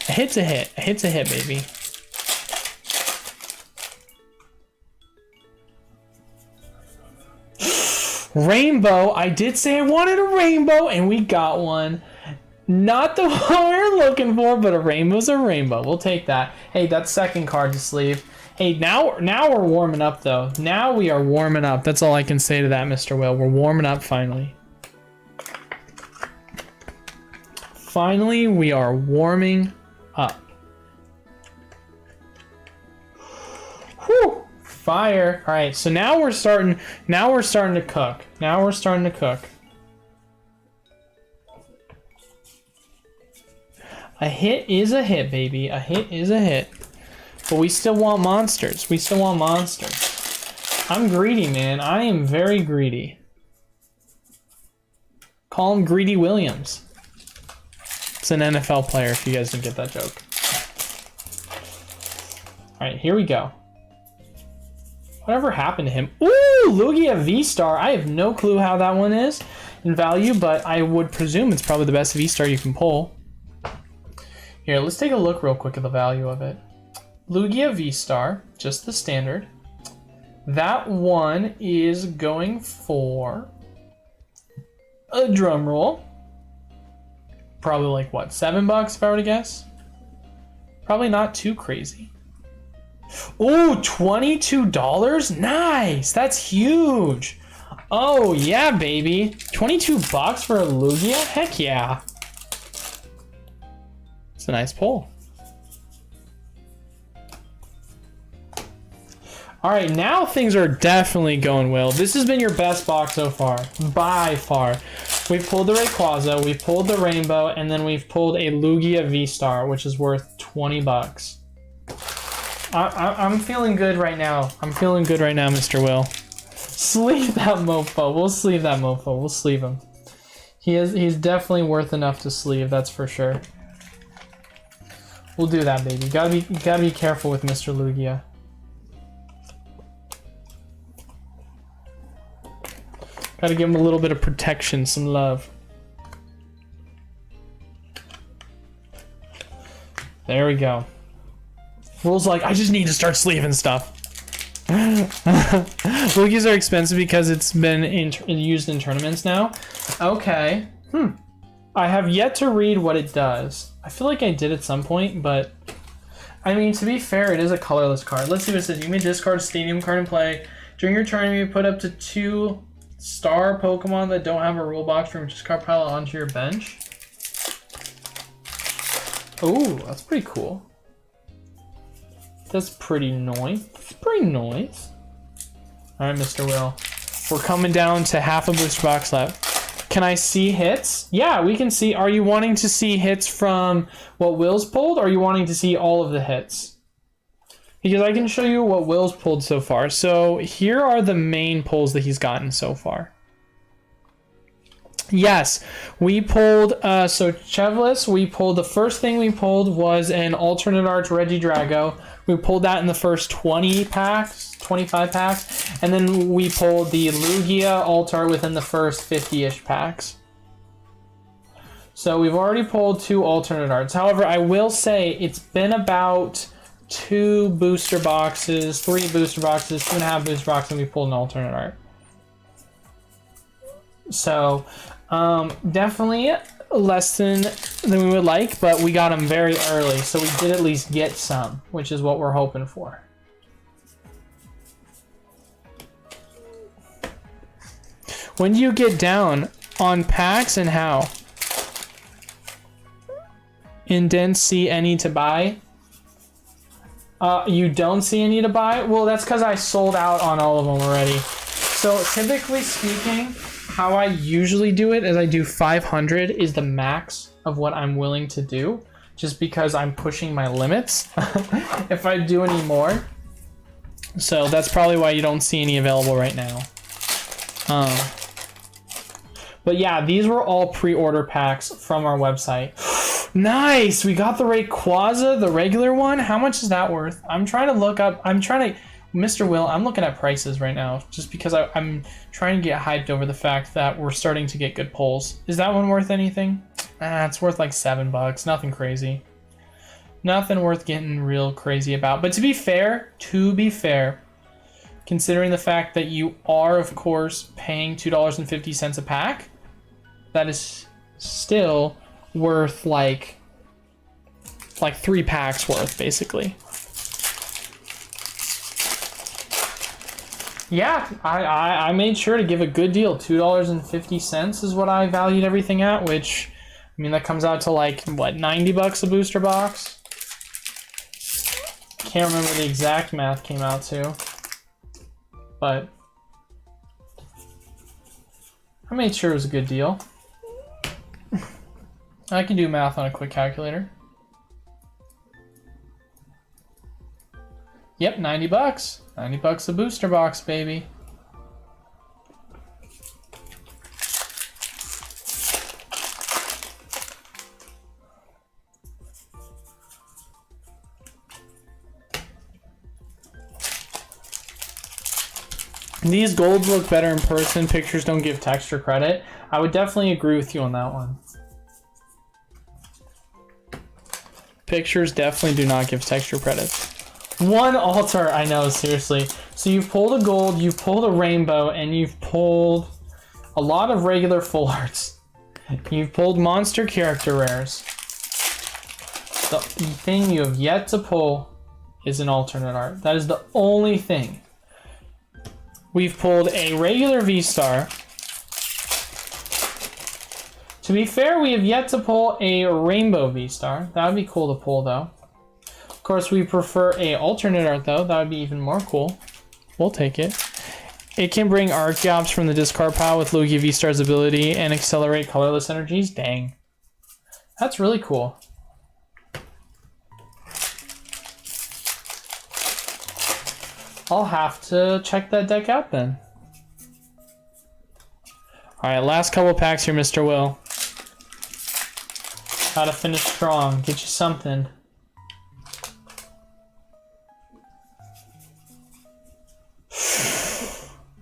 A hit's a hit. A hit's a hit, baby. Rainbow. I did say I wanted a rainbow, and we got one. Not the one we're looking for, but a rainbow's a rainbow. We'll take that. Hey, that's second card to sleeve. Hey, now we're warming up, though. Now we are warming up. That's all I can say to that, Mr. Will. We're warming up, finally. Finally, we are warming up. Whew! Fire. All right, so now we're starting to cook. Now we're starting to cook. A hit is a hit, baby. A hit is a hit. But we still want monsters. We still want monsters. I'm greedy, man. I am very greedy. Call him Greedy Williams. It's an NFL player, if you guys didn't get that joke. All right, here we go. Whatever happened to him? Ooh, Lugia V-Star. I have no clue how that one is in value, but I would presume it's probably the best V-Star you can pull. Here, let's take a look real quick at the value of it. Lugia V-Star, just the standard. That one is going for a drum roll. Probably like what, $7 if I were to guess? Probably not too crazy. Ooh, $22? Nice! That's huge! Oh yeah, baby. $22 for a Lugia? Heck yeah. It's a nice pull. Alright, now things are definitely going well. This has been your best box so far. By far. We've pulled the Rayquaza, we've pulled the Rainbow, and then we've pulled a Lugia V-Star, which is worth $20. I'm feeling good right now. I'm feeling good right now, Mr. Will. Sleeve that mofo. We'll sleeve that mofo. We'll sleeve him. He's definitely worth enough to sleeve, that's for sure. We'll do that, baby. You gotta be careful with Mr. Lugia. Gotta give him a little bit of protection, some love. There we go. Will's like, I just need to start sleeving stuff. Lugias are expensive because it's been used in tournaments now. Okay. I have yet to read what it does. I feel like I did at some point, but I mean, to be fair, it is a colorless card. Let's see what it says. You may discard a stadium card and play. During your turn, you put up to 2 star Pokemon that don't have a rule box from your discard pile onto your bench. Ooh, that's pretty cool. That's pretty nice. It's pretty nice. Alright, Mr. Will. We're coming down to half a booster box left. Can I see hits? Yeah, we can see. Are you wanting to see hits from what Will's pulled, or are you wanting to see all of the hits? Because I can show you what Will's pulled so far. So here are the main pulls that he's gotten so far. Yes, we pulled, so Chevless, we pulled, the first thing we pulled was an alternate art Regidrago. We pulled that in the first 20 packs, 25 packs, and then we pulled the Lugia Altar within the first 50-ish packs. So we've already pulled 2 alternate arts. However, I will say it's been about 2 booster boxes, 3 booster boxes, 2.5 booster boxes, and we pulled an alternate art. So, definitely less than we would like, but we got them very early, so we did at least get some, which is what we're hoping for. When do you get down on packs and how? And didn't see any to buy? You don't see any to buy? Well, that's because I sold out on all of them already. So typically speaking, how I usually do it is I do 500 is the max of what I'm willing to do, just because I'm pushing my limits if I do any more. So that's probably why you don't see any available right now. But yeah, these were all pre-order packs from our website. Nice! We got the Rayquaza, the regular one. How much is that worth? I'm trying to look up. Mr. Will, I'm looking at prices right now just because I'm trying to get hyped over the fact that we're starting to get good pulls. Is that one worth anything? It's worth like $7. Nothing crazy. Nothing worth getting real crazy about. But to be fair, considering the fact that you are, of course, paying $2.50 a pack, that is still worth like 3 packs worth, basically. Yeah, I made sure to give a good deal. $2.50 is what I valued everything at, which, I mean, that comes out to like, what, $90 a booster box? Can't remember the exact math came out to, but I made sure it was a good deal. I can do math on a quick calculator. Yep, $90. $90 a booster box, baby. These golds look better in person. Pictures don't give texture credit. I would definitely agree with you on that one. Pictures definitely do not give texture credits. One altar, I know, seriously. So you've pulled a gold, you've pulled a rainbow, and you've pulled a lot of regular full arts. You've pulled monster character rares. The thing you have yet to pull is an alternate art. That is the only thing. We've pulled a regular V-Star. To be fair, we have yet to pull a rainbow V-Star. That would be cool to pull, though. Of course, we prefer a alternate art, though. That would be even more cool. We'll take it. It can bring art gaps from the discard pile with Lugia V-Star's ability and accelerate colorless energies. Dang. That's really cool. I'll have to check that deck out then. Alright, last couple packs here, Mr. Will. Gotta finish strong. Get you something.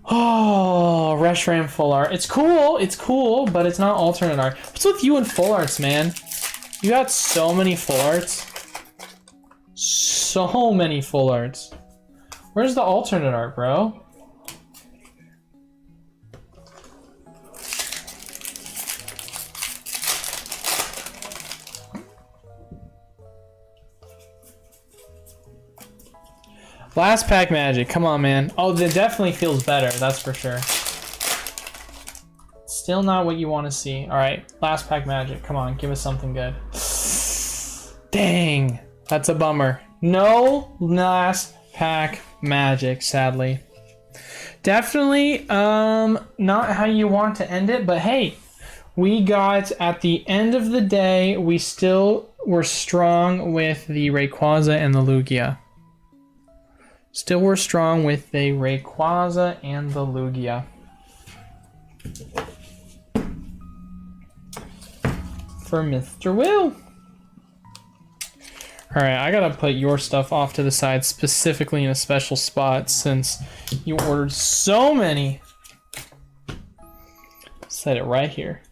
Oh, Reshiram full art. It's cool, but it's not alternate art. What's with you and full arts, man? You got so many full arts. So many full arts. Where's the alternate art, bro? Last pack magic. Come on, man. Oh, that definitely feels better. That's for sure. Still not what you want to see. All right. Last pack magic. Come on. Give us something good. Dang. That's a bummer. No last pack magic, sadly. Definitely not how you want to end it, but hey, we got, at the end of the day, we still were strong with the Rayquaza and the Lugia. Still were strong with the Rayquaza and the Lugia. For Mr. Will. Alright, I gotta put your stuff off to the side, specifically in a special spot, since you ordered so many. Set it right here.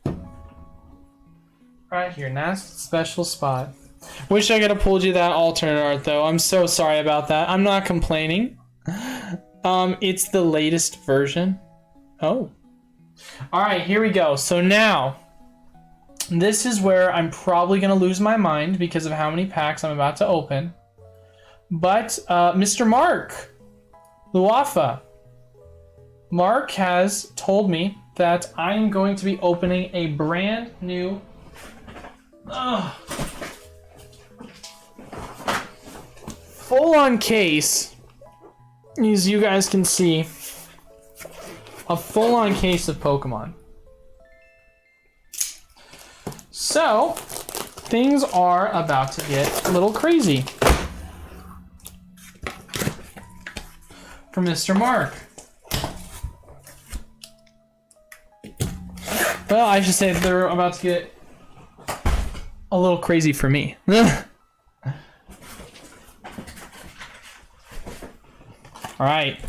Right here, nice special spot. Wish I could have pulled you that alternate art, though. I'm so sorry about that. I'm not complaining. It's the latest version. Oh. Alright, here we go. So now, this is where I'm probably going to lose my mind because of how many packs I'm about to open. But, Mr. Mark Luafa. Mark has told me that I'm going to be opening a brand new... full-on case, as you guys can see, a full-on case of Pokemon. So, things are about to get a little crazy. For Mr. Mark. Well, I should say they're about to get a little crazy for me. Alright.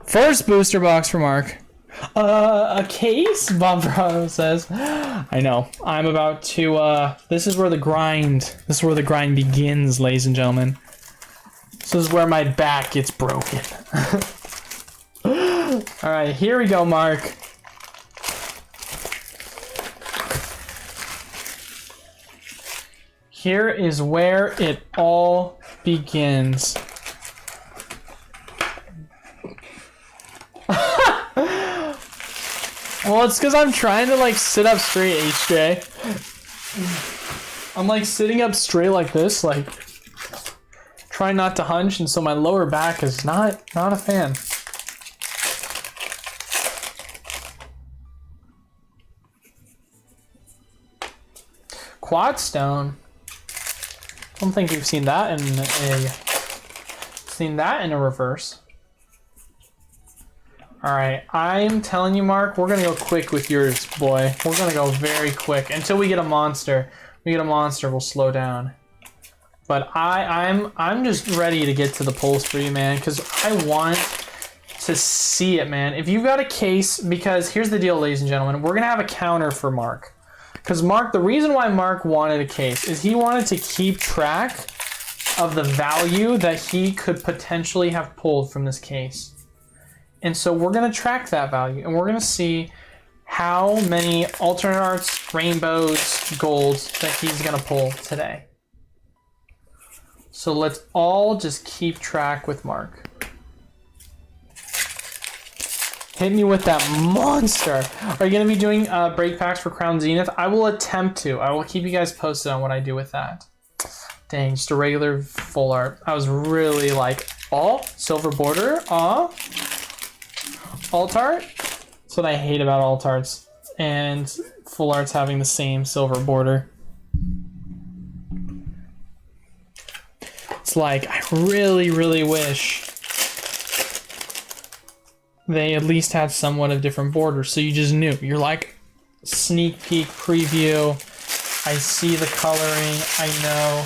First booster box for Mark. A case? Bob Bravo says. I know. I'm about to, this is where the grind begins, ladies and gentlemen. This is where my back gets broken. Alright, here we go, Mark. Here is where it all begins. Well, it's because I'm trying to, like, sit up straight, HJ. I'm, like, sitting up straight like this, like, trying not to hunch, and so my lower back is not a fan. Quad Stone. I don't think we've seen that in a reverse. Alright, I'm telling you, Mark, we're gonna go quick with yours, boy. We're gonna go very quick. Until we get a monster. We get a monster, we'll slow down. But I'm just ready to get to the polls for you, man, because I want to see it, man. If you've got a case, because here's the deal, ladies and gentlemen, we're gonna have a counter for Mark. Because Mark, the reason why Mark wanted a case is he wanted to keep track of the value that he could potentially have pulled from this case. And so we're gonna track that value, and we're gonna see how many alternate arts, rainbows, golds that he's gonna pull today. So let's all just keep track with Mark. Hit me with that monster. Are you going to be doing break packs for Crown Zenith? I will attempt to. I will keep you guys posted on what I do with that. Dang, just a regular full art. I was really like, oh, silver border, alt art. That's what I hate about alt arts. And full arts having the same silver border. It's like, I really, really wish they at least had somewhat of different borders, so you just knew. You're like, sneak peek preview. I see the coloring. I know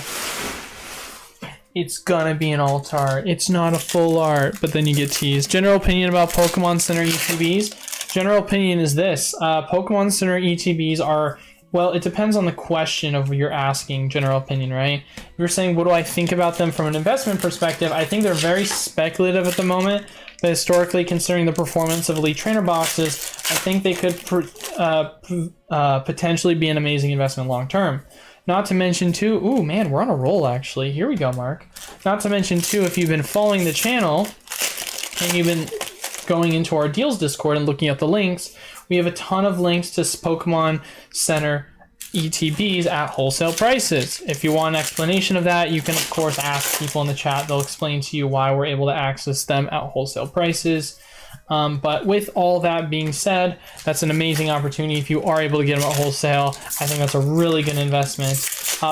it's gonna be an alt art. It's not a full art, but then you get teased. General opinion about Pokemon Center ETBs. General opinion is this. Pokemon Center ETBs are, well, it depends on the question of you're asking, general opinion, right? You're saying, what do I think about them from an investment perspective? I think they're very speculative at the moment. But historically, considering the performance of Elite Trainer boxes, I think they could potentially be an amazing investment long term. Not to mention too, ooh man, we're on a roll actually. Here we go, Mark. Not to mention too, if you've been following the channel and you've been going into our deals Discord and looking at the links, we have a ton of links to Pokemon Center ETBs at wholesale prices. If you want an explanation of that, you can of course ask people in the chat. They'll explain to you why we're able to access them at wholesale prices. But with all that being said, that's an amazing opportunity. If you are able to get them at wholesale, I think that's a really good investment.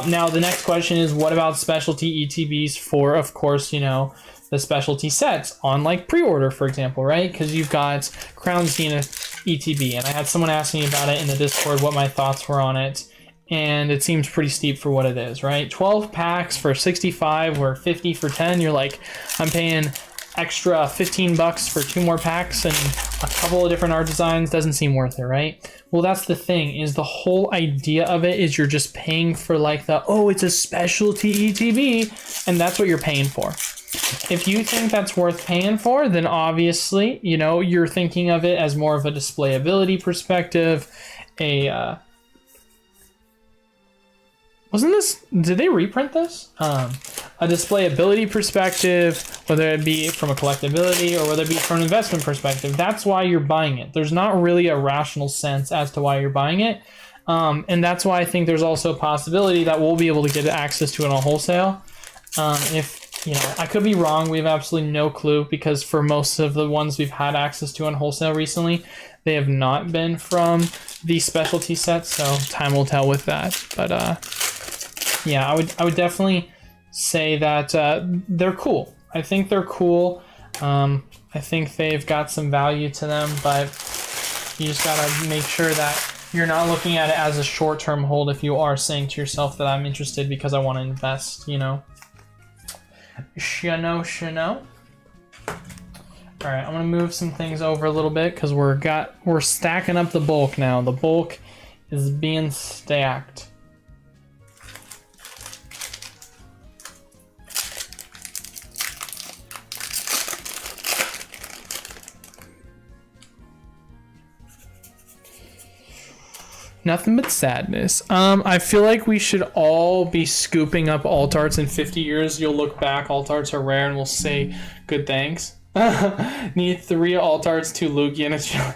Now the next question is, what about specialty ETBs for, of course, you know, the specialty sets on like pre-order, for example, right? Because you've got Crown Zenith ETB, and I had someone ask me about it in the Discord, what my thoughts were on it, and it seems pretty steep for what it is, right? 12 packs for 65 or 50 for 10. You're like, I'm paying extra 15 bucks for 2 more packs and a couple of different art designs. Doesn't seem worth it, right? Well, that's the thing, is the whole idea of it is you're just paying for like the, oh, it's a specialty ETB, and that's what you're paying for. If you think that's worth paying for, then obviously, you know, you're thinking of it as more of a displayability perspective. Wasn't this, did they reprint this? A displayability perspective, whether it be from a collectability or whether it be from an investment perspective. That's why you're buying it. There's not really a rational sense as to why you're buying it. And that's why I think there's also a possibility that we'll be able to get access to it on wholesale. If, you know, I could be wrong. We have absolutely no clue, because for most of the ones we've had access to on wholesale recently, they have not been from the specialty sets, so time will tell with that. But yeah, I would definitely say that they're cool. I think they're cool. I think they've got some value to them, but you just gotta make sure that you're not looking at it as a short-term hold if you are saying to yourself that I'm interested because I want to invest, you know. Shano. All right, I'm gonna move some things over a little bit because we're stacking up the bulk now. The bulk is being stacked. Nothing but sadness. I feel like we should all be scooping up alt arts. In 50 years, you'll look back, alt arts are rare, and we'll say good thanks. Need 3 alt arts, 2 Lugia, and a Chili.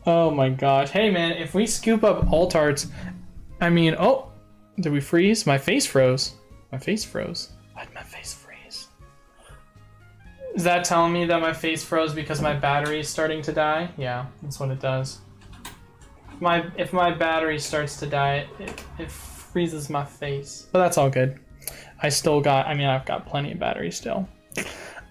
Oh my gosh. Hey man, if we scoop up alt arts, I mean, oh, did we freeze? My face froze. My face froze. Why'd my face freeze? Is that telling me that my face froze because my battery is starting to die? Yeah, that's what it does. If my battery starts to die, it freezes my face. But that's all good. I've got plenty of battery still.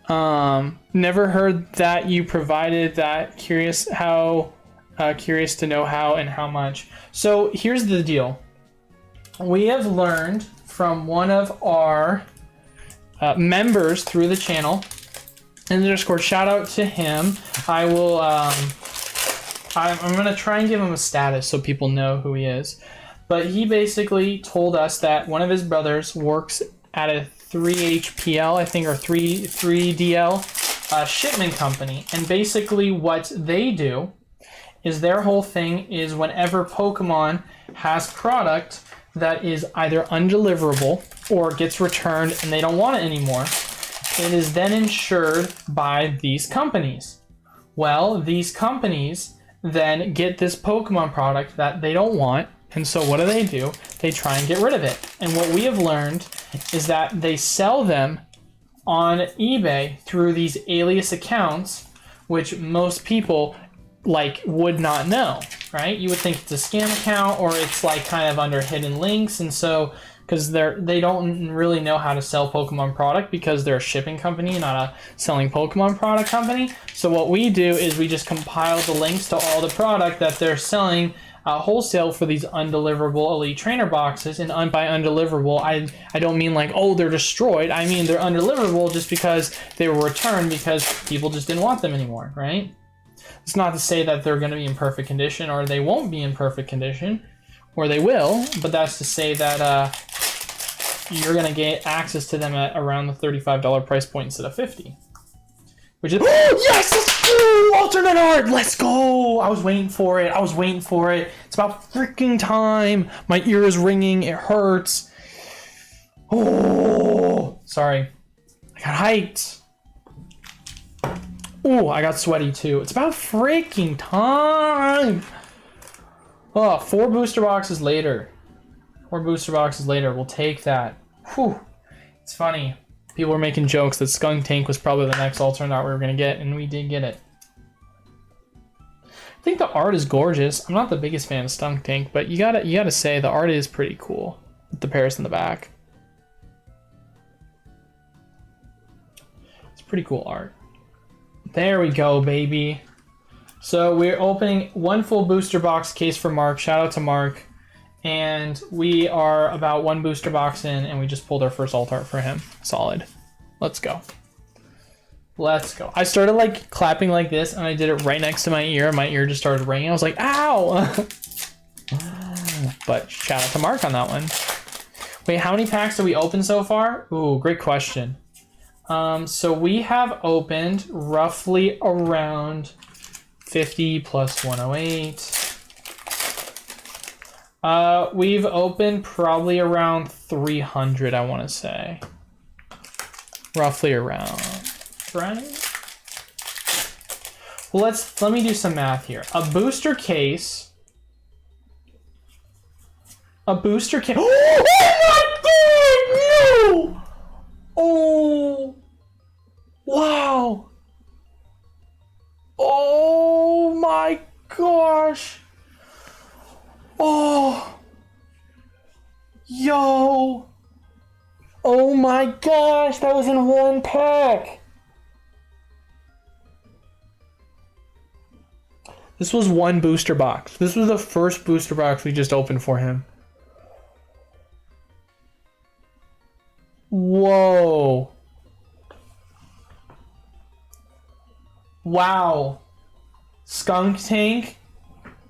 Never heard that you provided that. Curious to know how and how much. So here's the deal. We have learned from one of our members through the channel in the Discord. Shout out to him. I will. I'm gonna try and give him a status so people know who he is. But he basically told us that one of his brothers works at a 3HPL, I think, or 3DL shipment company. And basically what they do is their whole thing is whenever Pokemon has product that is either undeliverable or gets returned and they don't want it anymore, it is then insured by these companies. Well, these companies then get this Pokemon product that they don't want, and so what do? They try and get rid of it. And what we have learned is that they sell them on eBay through these alias accounts, which most people like would not know, right? You would think it's a scam account or it's like kind of under hidden links, and so because they don't really know how to sell Pokemon product because they're a shipping company, not a selling Pokemon product company. So what we do is we just compile the links to all the product that they're selling wholesale for these undeliverable Elite Trainer boxes. And by undeliverable, I don't mean like, oh, they're destroyed. I mean they're undeliverable just because they were returned because people just didn't want them anymore, right? It's not to say that they're going to be in perfect condition or they won't be in perfect condition, or they will, but that's to say that you're going to get access to them at around the $35 price point instead of $50. Which is, oh, yes, let's go! Alternate art, let's go! I was waiting for it. It's about freaking time. My ear is ringing. It hurts. Oh, sorry. I got hyped. Oh, I got sweaty too. It's about freaking time. Oh, 4 booster boxes later. We'll take that. Whew. It's funny. People were making jokes that Skunk Tank was probably the next alternate art we were going to get, and we did get it. I think the art is gorgeous. I'm not the biggest fan of Skunk Tank, but you gotta say the art is pretty cool with the Paris in the back. It's pretty cool art. There we go, baby. So we're opening 1 full booster box case for Mark. Shout out to Mark. And we are about 1 booster box in, and we just pulled our first alt art for him. Solid. Let's go. I started like clapping like this, and I did it right next to my ear. My ear just started ringing. I was like, ow! But shout out to Mark on that one. Wait, how many packs did we open so far? Ooh, great question. So we have opened roughly around 50 plus 108. We've opened probably around 300, I want to say. Roughly around, right? Well, let me do some math here. A booster case. Oh my god, no! Oh, wow. Oh my gosh. Oh, yo. Oh my gosh, that was in 1 pack. This was 1 booster box. This was the first booster box we just opened for him. Whoa. Wow. Skunk Tank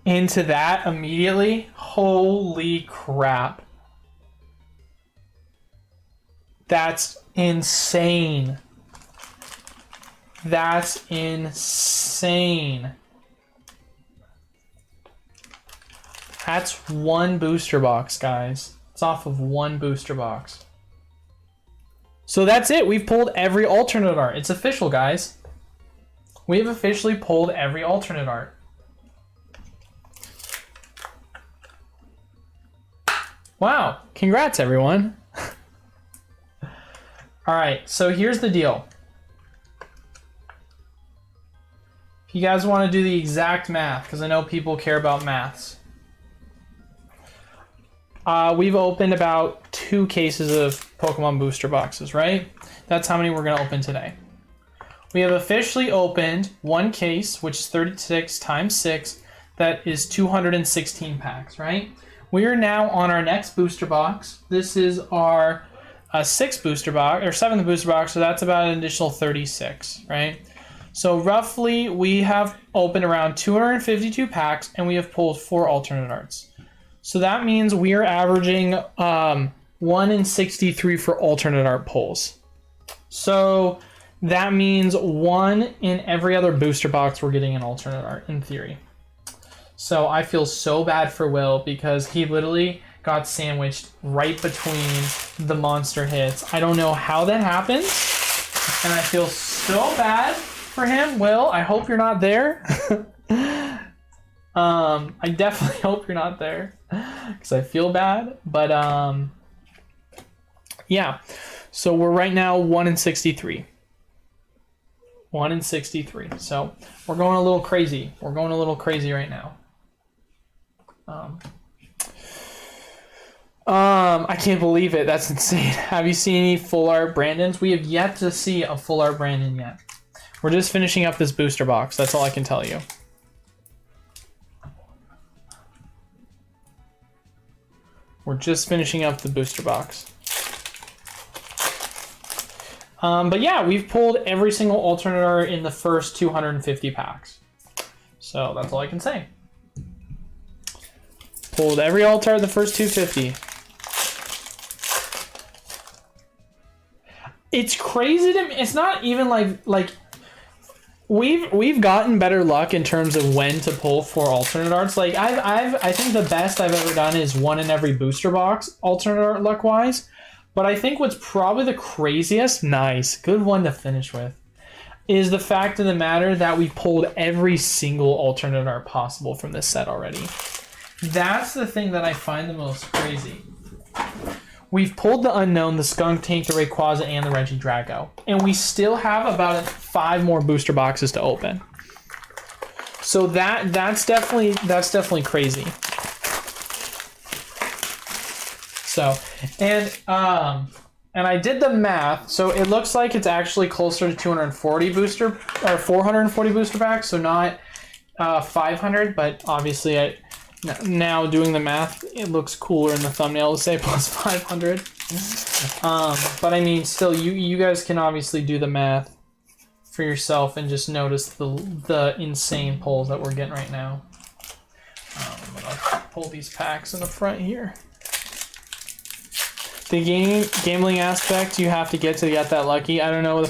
into that immediately. Holy crap. That's insane. That's insane. That's 1 booster box, guys. It's off of 1 booster box. So that's it. We've pulled every alternate art. It's official, guys. We have officially pulled every alternate art. Wow. Congrats, everyone. All right, so here's the deal. If you guys want to do the exact math, because I know people care about maths. We've opened about 2 cases of Pokemon booster boxes, right? That's how many we're going to open today. We have officially opened 1 case, which is 36 times 6. That is 216 packs, right? We are now on our next booster box. This is our a 6th booster box, or 7th booster box, so that's about an additional 36, right? So roughly, we have opened around 252 packs, and we have pulled 4 alternate arts. So that means we are averaging 1 in 63 for alternate art pulls. So that means 1 in every other booster box we're getting an alternate art, in theory. So I feel so bad for Will, because he literally got sandwiched right between the monster hits. I don't know how that happened, and I feel so bad for him. Will, I hope you're not there. I definitely hope you're not there, because I feel bad. But yeah, so we're right now 1 in 63. 1 in 63. So we're going a little crazy. We're going a little crazy right now. I can't believe it. That's insane. Have you seen any full art Brandons? We have yet to see a full art Brandon yet. We're just finishing up this booster box. That's all I can tell you. We're just finishing up the booster box. But yeah, we've pulled every single alternate art in the first 250 packs. So that's all I can say. Pulled every alt art the first 250. It's crazy to me. It's not even like we've gotten better luck in terms of when to pull 4 alternate arts. Like I think the best I've ever done is 1 in every booster box alternate art luck wise. But I think what's probably the craziest, nice, good one to finish with, is the fact of the matter that we pulled every single alternate art possible from this set already. That's the thing that I find the most crazy. We've pulled the Unknown, the Skunk Tank, the Rayquaza, and the Regidrago. And we still have about 5 more booster boxes to open. So that's definitely crazy. So, and I did the math, so it looks like it's actually closer to 240 booster, or 440 booster packs, so not 500, but obviously now doing the math, it looks cooler in the thumbnail to say plus 500. But I mean, still, you guys can obviously do the math for yourself and just notice the insane pulls that we're getting right now. I'm gonna pull these packs in the front here. The gambling aspect you have to get that lucky. I don't know.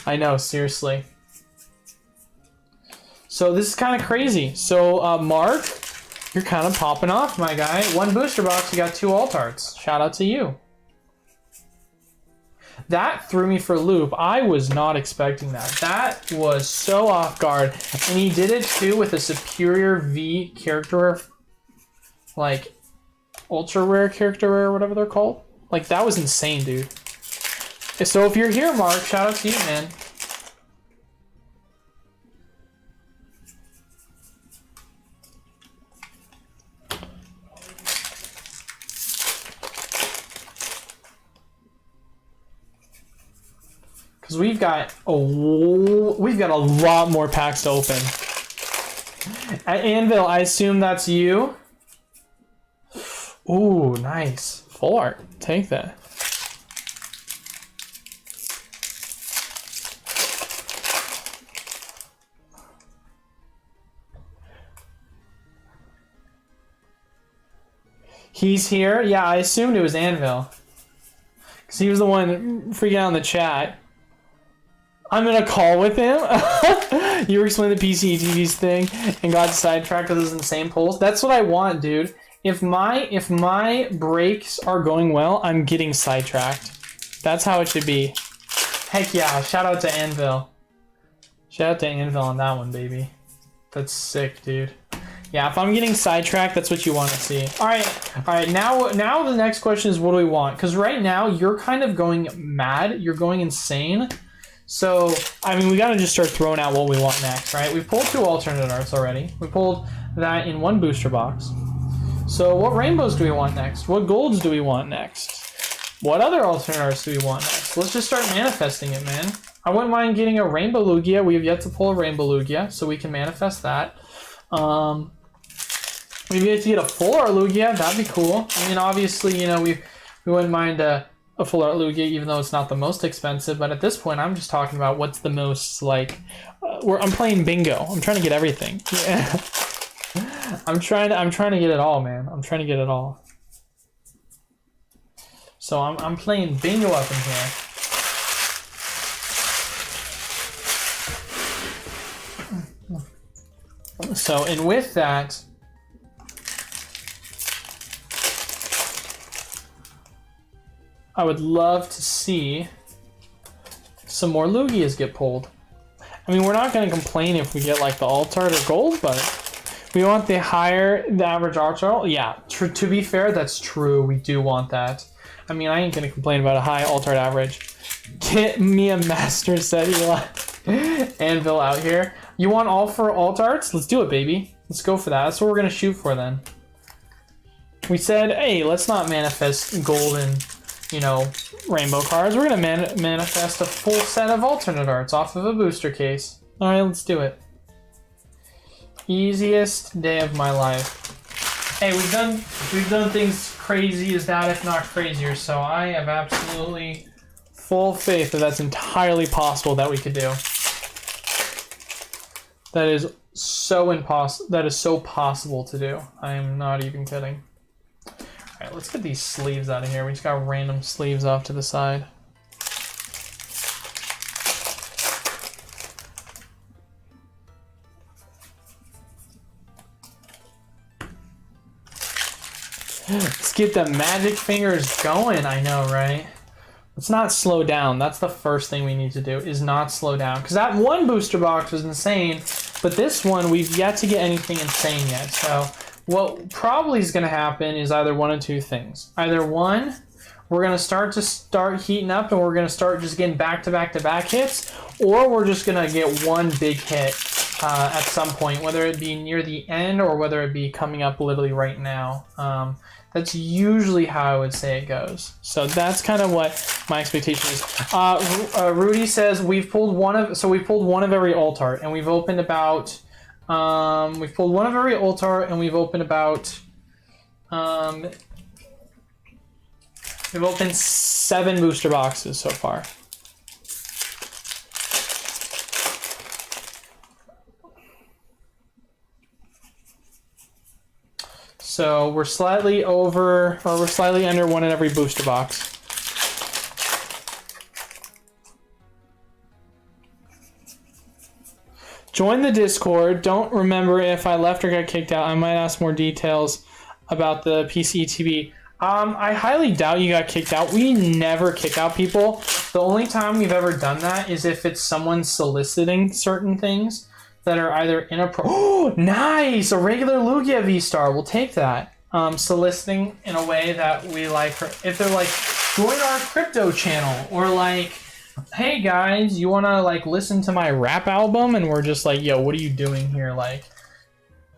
I know, seriously. So this is kind of crazy. So Mark, you're kind of popping off, my guy. 1 booster box, you got 2 alt arts. Shout out to you. That threw me for a loop. I was not expecting that. That was so off guard. And he did it too with a superior V character, like ultra rare character rare, whatever they're called. Like, that was insane, dude. So if you're here, Mark, shout out to you, man. Because we've got a lot more packs to open. At Anvil, I assume that's you. Ooh, nice. Full art. Take that. He's here? Yeah, I assumed it was Anvil. Because he was the one freaking out in the chat. I'm in a call with him. You were explaining the PCETV's thing and got sidetracked with those insane pulls. That's what I want, dude. If my breaks are going well, I'm getting sidetracked. That's how it should be. Heck yeah, shout out to Anvil. Shout out to Anvil on that one, baby. That's sick, dude. Yeah, if I'm getting sidetracked, that's what you want to see. All right. Now the next question is, what do we want? Because right now you're kind of going mad. You're going insane. So I mean, we got to just start throwing out what we want next, right? We pulled 2 alternate arts already. We pulled that in 1 booster box. So what rainbows do we want next? What golds do we want next? What other alternate arts do we want next? Let's just start manifesting it, man. I wouldn't mind getting a rainbow Lugia. We have yet to pull a rainbow Lugia, so we can manifest that. Maybe to get a full art Lugia, that'd be cool. I mean, obviously, you know, we wouldn't mind a full art Lugia, even though it's not the most expensive. But at this point, I'm just talking about what's the most like. I'm playing bingo. I'm trying to get everything. Yeah. I'm trying to get it all, man. I'm trying to get it all. So I'm playing bingo up in here. So, and with that, I would love to see some more Lugias get pulled. I mean, we're not going to complain if we get like the alt art or gold, but we want the average alt art. Yeah, to be fair, that's true. We do want that. I mean, I ain't going to complain about a high alt art average. Get me a master set, Eli. Anvil out here. You want all 4 alt arts? Let's do it, baby. Let's go for that. That's what we're going to shoot for then. We said, hey, let's not manifest golden, you know, rainbow cards. We're going to manifest a full set of alternate arts off of a booster case. All right, let's do it. Easiest day of my life. Hey, we've done things crazy as that, if not crazier. So I have absolutely full faith that that's entirely possible that we could do. That is so possible to do. I am not even kidding. All right, let's get these sleeves out of here. We just got random sleeves off to the side. Let's get the magic fingers going. I know, right? Let's not slow down. That's the first thing we need to do, is not slow down. Because that one booster box was insane, but this one, we've yet to get anything insane yet. So what probably is going to happen is either one of two things. Either one, we're going to start heating up and we're going to start just getting back-to-back-to-back hits, or we're just going to get one big hit at some point, whether it be near the end or whether it be coming up literally right now. That's usually how I would say it goes. So that's kind of what my expectation is. Rudy says we've pulled one of every alt art, and we've opened about we've pulled one of every alt art, and we've opened about we've opened 7 booster boxes so far. So we're slightly over, or we're slightly under one in every booster box. Join the Discord. Don't remember if I left or got kicked out. I might ask more details about the PCETB. I highly doubt you got kicked out. We never kick out people. The only time we've ever done that is if it's someone soliciting certain things that are either inappropriate. Oh, nice! A regular Lugia V-Star. We'll take that. Soliciting in a way that we like her. If they're like, join our crypto channel, or like, hey guys, you wanna like listen to my rap album? And we're just like, yo, what are you doing here? Like,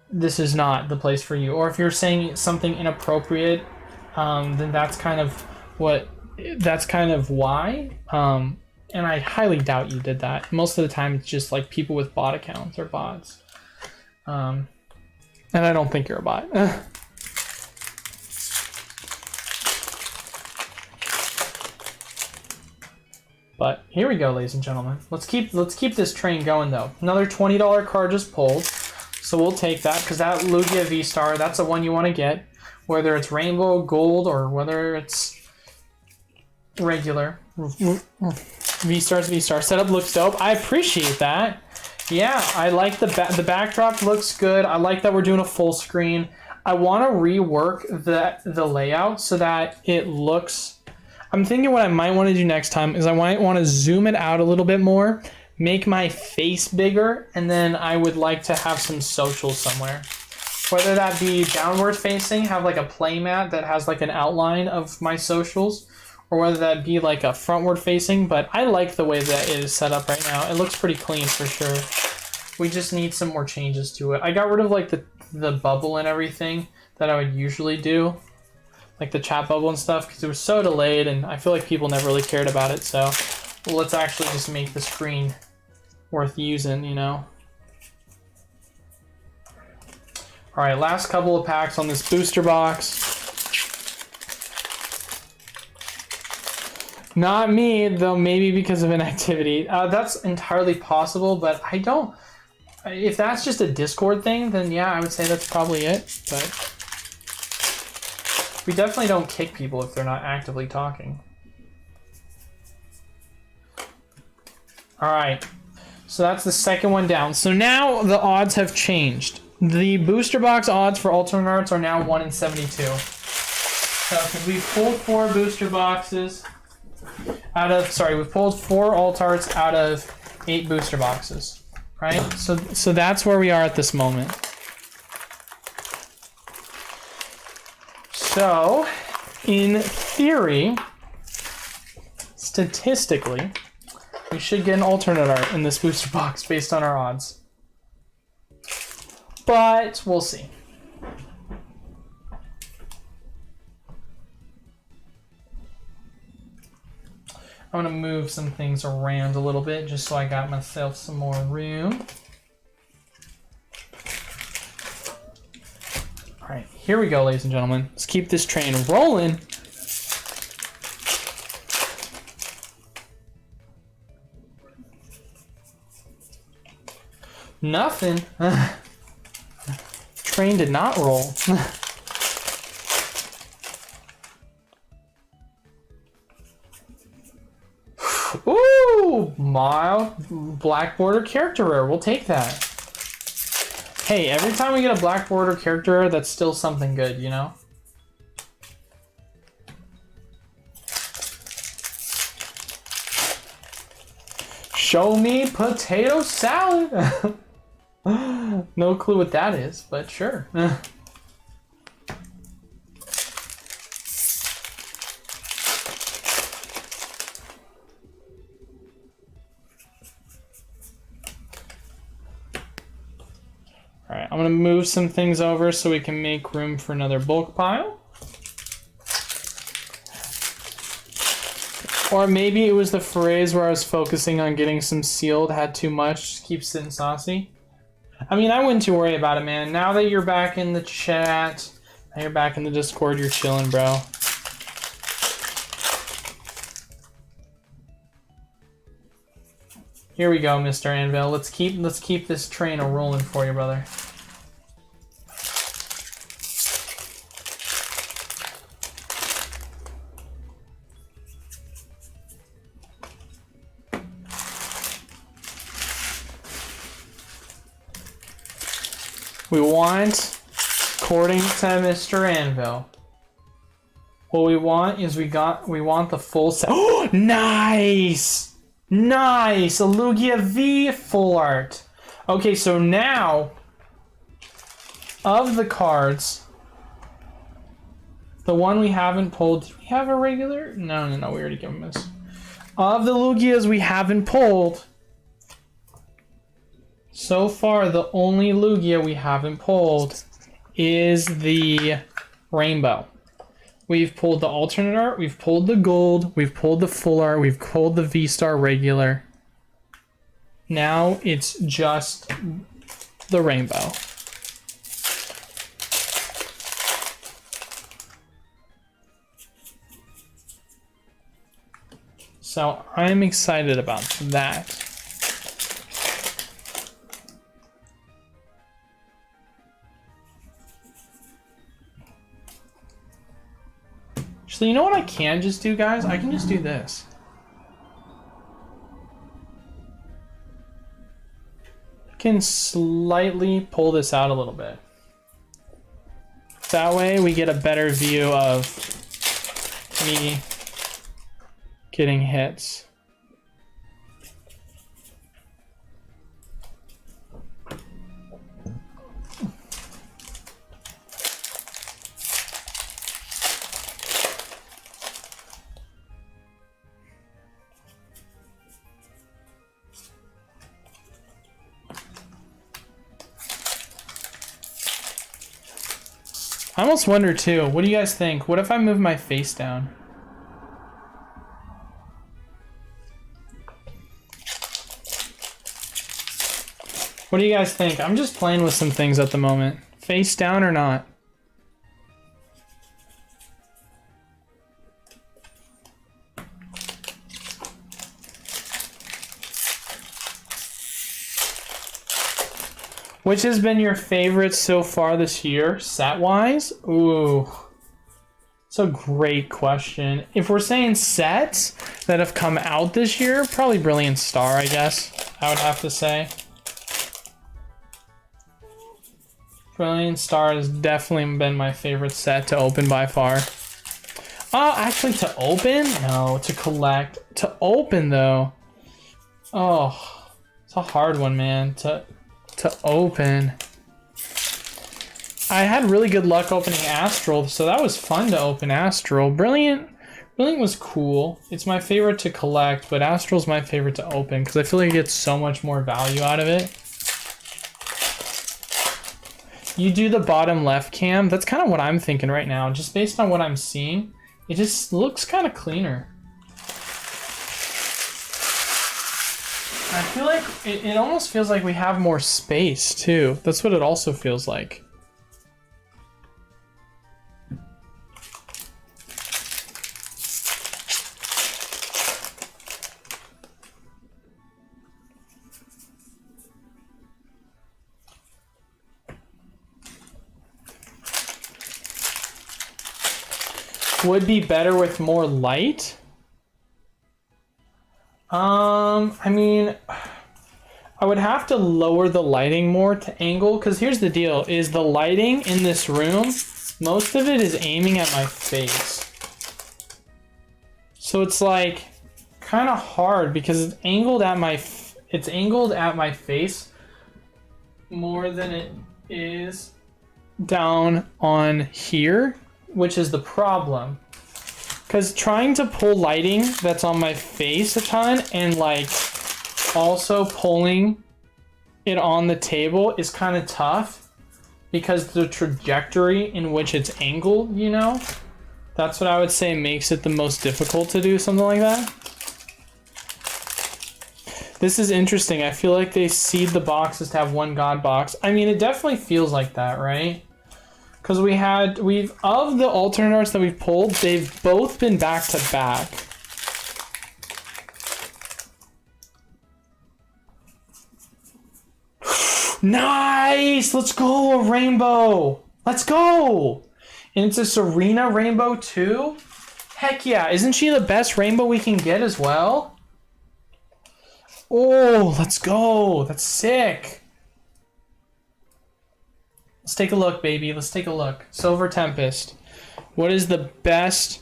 this is not the place for you. Or if you're saying something inappropriate, then that's kind of why. And I highly doubt you did that. Most of the time, it's just like people with bot accounts or bots. And I don't think you're a bot. But here we go, ladies and gentlemen. Let's keep this train going though. Another $20 card just pulled, so we'll take that because that Lugia V-Star, that's the one you want to get, whether it's rainbow, gold, or whether it's regular. V-Star's V-Star setup looks dope. I appreciate that. Yeah, I like the backdrop looks good. I like that we're doing a full screen. I want to rework the layout so that it looks. I'm thinking what I might want to do next time is I might want to zoom it out a little bit more, make my face bigger, and then I would like to have some socials somewhere. Whether that be downward facing, have like a play mat that has like an outline of my socials, or whether that be like a frontward facing, but I like the way that it is set up right now. It looks pretty clean for sure. We just need some more changes to it. I got rid of like the bubble and everything that I would usually do, like the chat bubble and stuff, because it was so delayed and I feel like people never really cared about it. So let's actually just make the screen worth using, you know? All right, last couple of packs on this booster box. Not me, though maybe because of inactivity. That's entirely possible, but I don't... If that's just a Discord thing, then yeah, I would say that's probably it. But we definitely don't kick people if they're not actively talking. Alright, so that's the second one down. So now the odds have changed. The booster box odds for alternate arts are now 1 in 72. So because we pulled 4 booster boxes out of, sorry, we've pulled 4 alt arts out of 8 booster boxes, right? So that's where we are at this moment. So, in theory, statistically, we should get an alternate art in this booster box based on our odds. But we'll see. I'm gonna move some things around a little bit just so I got myself some more room. All right, here we go, ladies and gentlemen. Let's keep this train rolling. Nothing. Train did not roll. Ooh, mild black border character rare. We'll take that. Hey, every time we get a black border character rare, that's still something good, you know? Show me potato salad. No clue what that is, but sure. Alright, I'm gonna move some things over so we can make room for another bulk pile. Or maybe it was the phrase where I was focusing on getting some sealed, had too much, just keep sitting saucy. I mean, I wouldn't too worry about it, man. Now that you're back in the chat, now you're back in the Discord, you're chilling, bro. Here we go, Mr. Anvil. Let's keep this train a rolling for you, brother. We want, according to Mr. Anvil, what we want is we want the full set. Oh, nice! Nice! A Lugia V full art. Okay, so now, of the cards, the one we haven't pulled, do we have a regular? No, we already gave him this. Of the Lugias we haven't pulled, so far the only Lugia we haven't pulled is the Rainbow. We've pulled the alternate art, we've pulled the gold, we've pulled the full art, we've pulled the V-Star regular. Now it's just the Rainbow. So I'm excited about that. So you know what I can just do, guys? I can just do this. I can slightly pull this out a little bit. That way we get a better view of me getting hits. I almost wonder too, what do you guys think? What if I move my face down? What do you guys think? I'm just playing with some things at the moment. Face down or not? Which has been your favorite so far this year, set-wise? Ooh. It's a great question. If we're saying sets that have come out this year, probably Brilliant Star, I guess, I would have to say. Brilliant Star has definitely been my favorite set to open by far. Oh, actually to open? No, to collect. To open though. Oh, it's a hard one, man. To open. I had really good luck opening Astral, so that was fun to open Astral. Brilliant was cool. It's my favorite to collect, but Astral's my favorite to open because I feel like I get so much more value out of it. You do the bottom left cam. That's kind of what I'm thinking right now. Just based on what I'm seeing, it just looks kind of cleaner. I feel like it almost feels like we have more space too. That's what it also feels like. Would be better with more light. I mean, I would have to lower the lighting more to angle, because here's the deal, is the lighting in this room, most of it is aiming at my face. So it's like kind of hard because it's angled at my face more than it is down on here, which is the problem. Because trying to pull lighting that's on my face a ton and like also pulling it on the table is kind of tough because the trajectory in which it's angled, you know? That's what I would say makes it the most difficult to do something like that. This is interesting. I feel like they seed the boxes to have one God box. I mean, it definitely feels like that, right? Because of the alternate arts that we've pulled, they've both been back to back. Nice! Let's go, a rainbow! Let's go! And it's a Serena rainbow too? Heck yeah, isn't she the best rainbow we can get as well? Oh, let's go! That's sick! Let's take a look, baby. Let's take a look. Silver Tempest. What is the best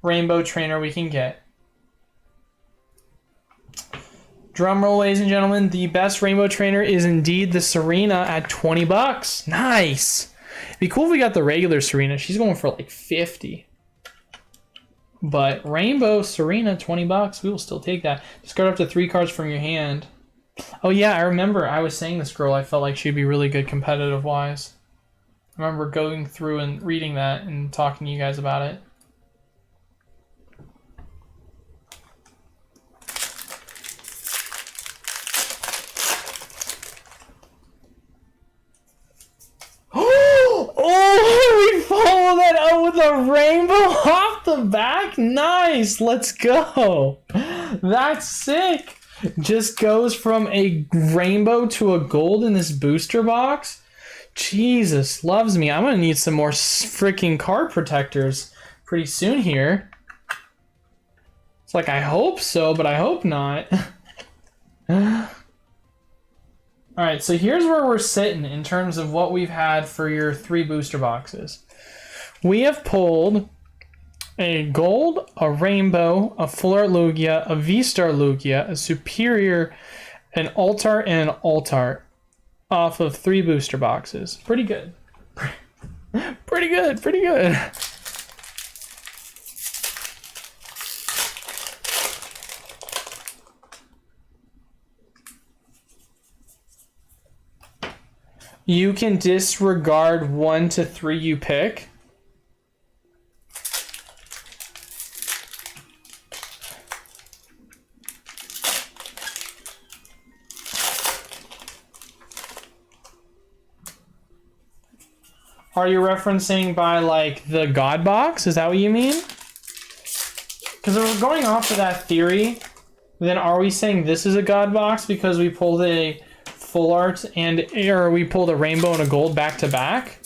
rainbow trainer we can get? Drum roll, ladies and gentlemen. The best rainbow trainer is indeed the Serena at 20 bucks. Nice. It'd be cool if we got the regular Serena. She's going for like 50. But rainbow Serena, 20 bucks. We will still take that. Discard up to 3 cards from your hand. Oh yeah, I remember I was saying this girl, I felt like she'd be really good competitive-wise. I remember going through and reading that and talking to you guys about it. Oh, we follow that up with a rainbow off the back? Nice, let's go. That's sick. Just goes from a rainbow to a gold in this booster box. Jesus loves me. I'm gonna need some more freaking card protectors pretty soon here. It's like, I hope so, but I hope not. Alright, so here's where we're sitting in terms of what we've had for your 3 booster boxes. We have pulled a gold, a rainbow, a full art Lugia, a V-Star Lugia, a superior, an altar, and an altar off of 3 booster boxes. Pretty good. Pretty good, pretty good. You can disregard 1 to 3 you pick. Are you referencing by like the God box? Is that what you mean? Because if we're going off of that theory, then are we saying this is a God box because we pulled a full art and or we pulled a rainbow and a gold back to back,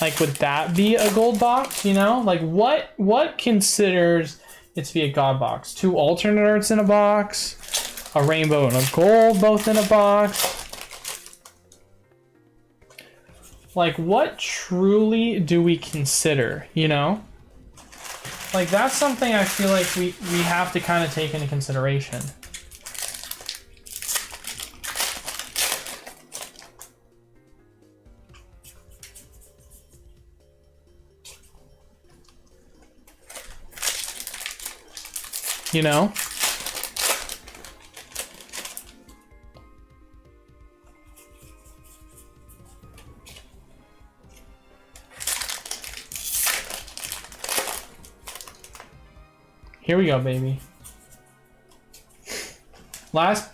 like would that be a gold box? You know, like what considers it to be a god box? 2 alternate arts in a box, a rainbow and a gold both in a box. Like what truly do we consider, you know? Like that's something I feel like we have to kind of take into consideration. You know? Here we go, baby. Last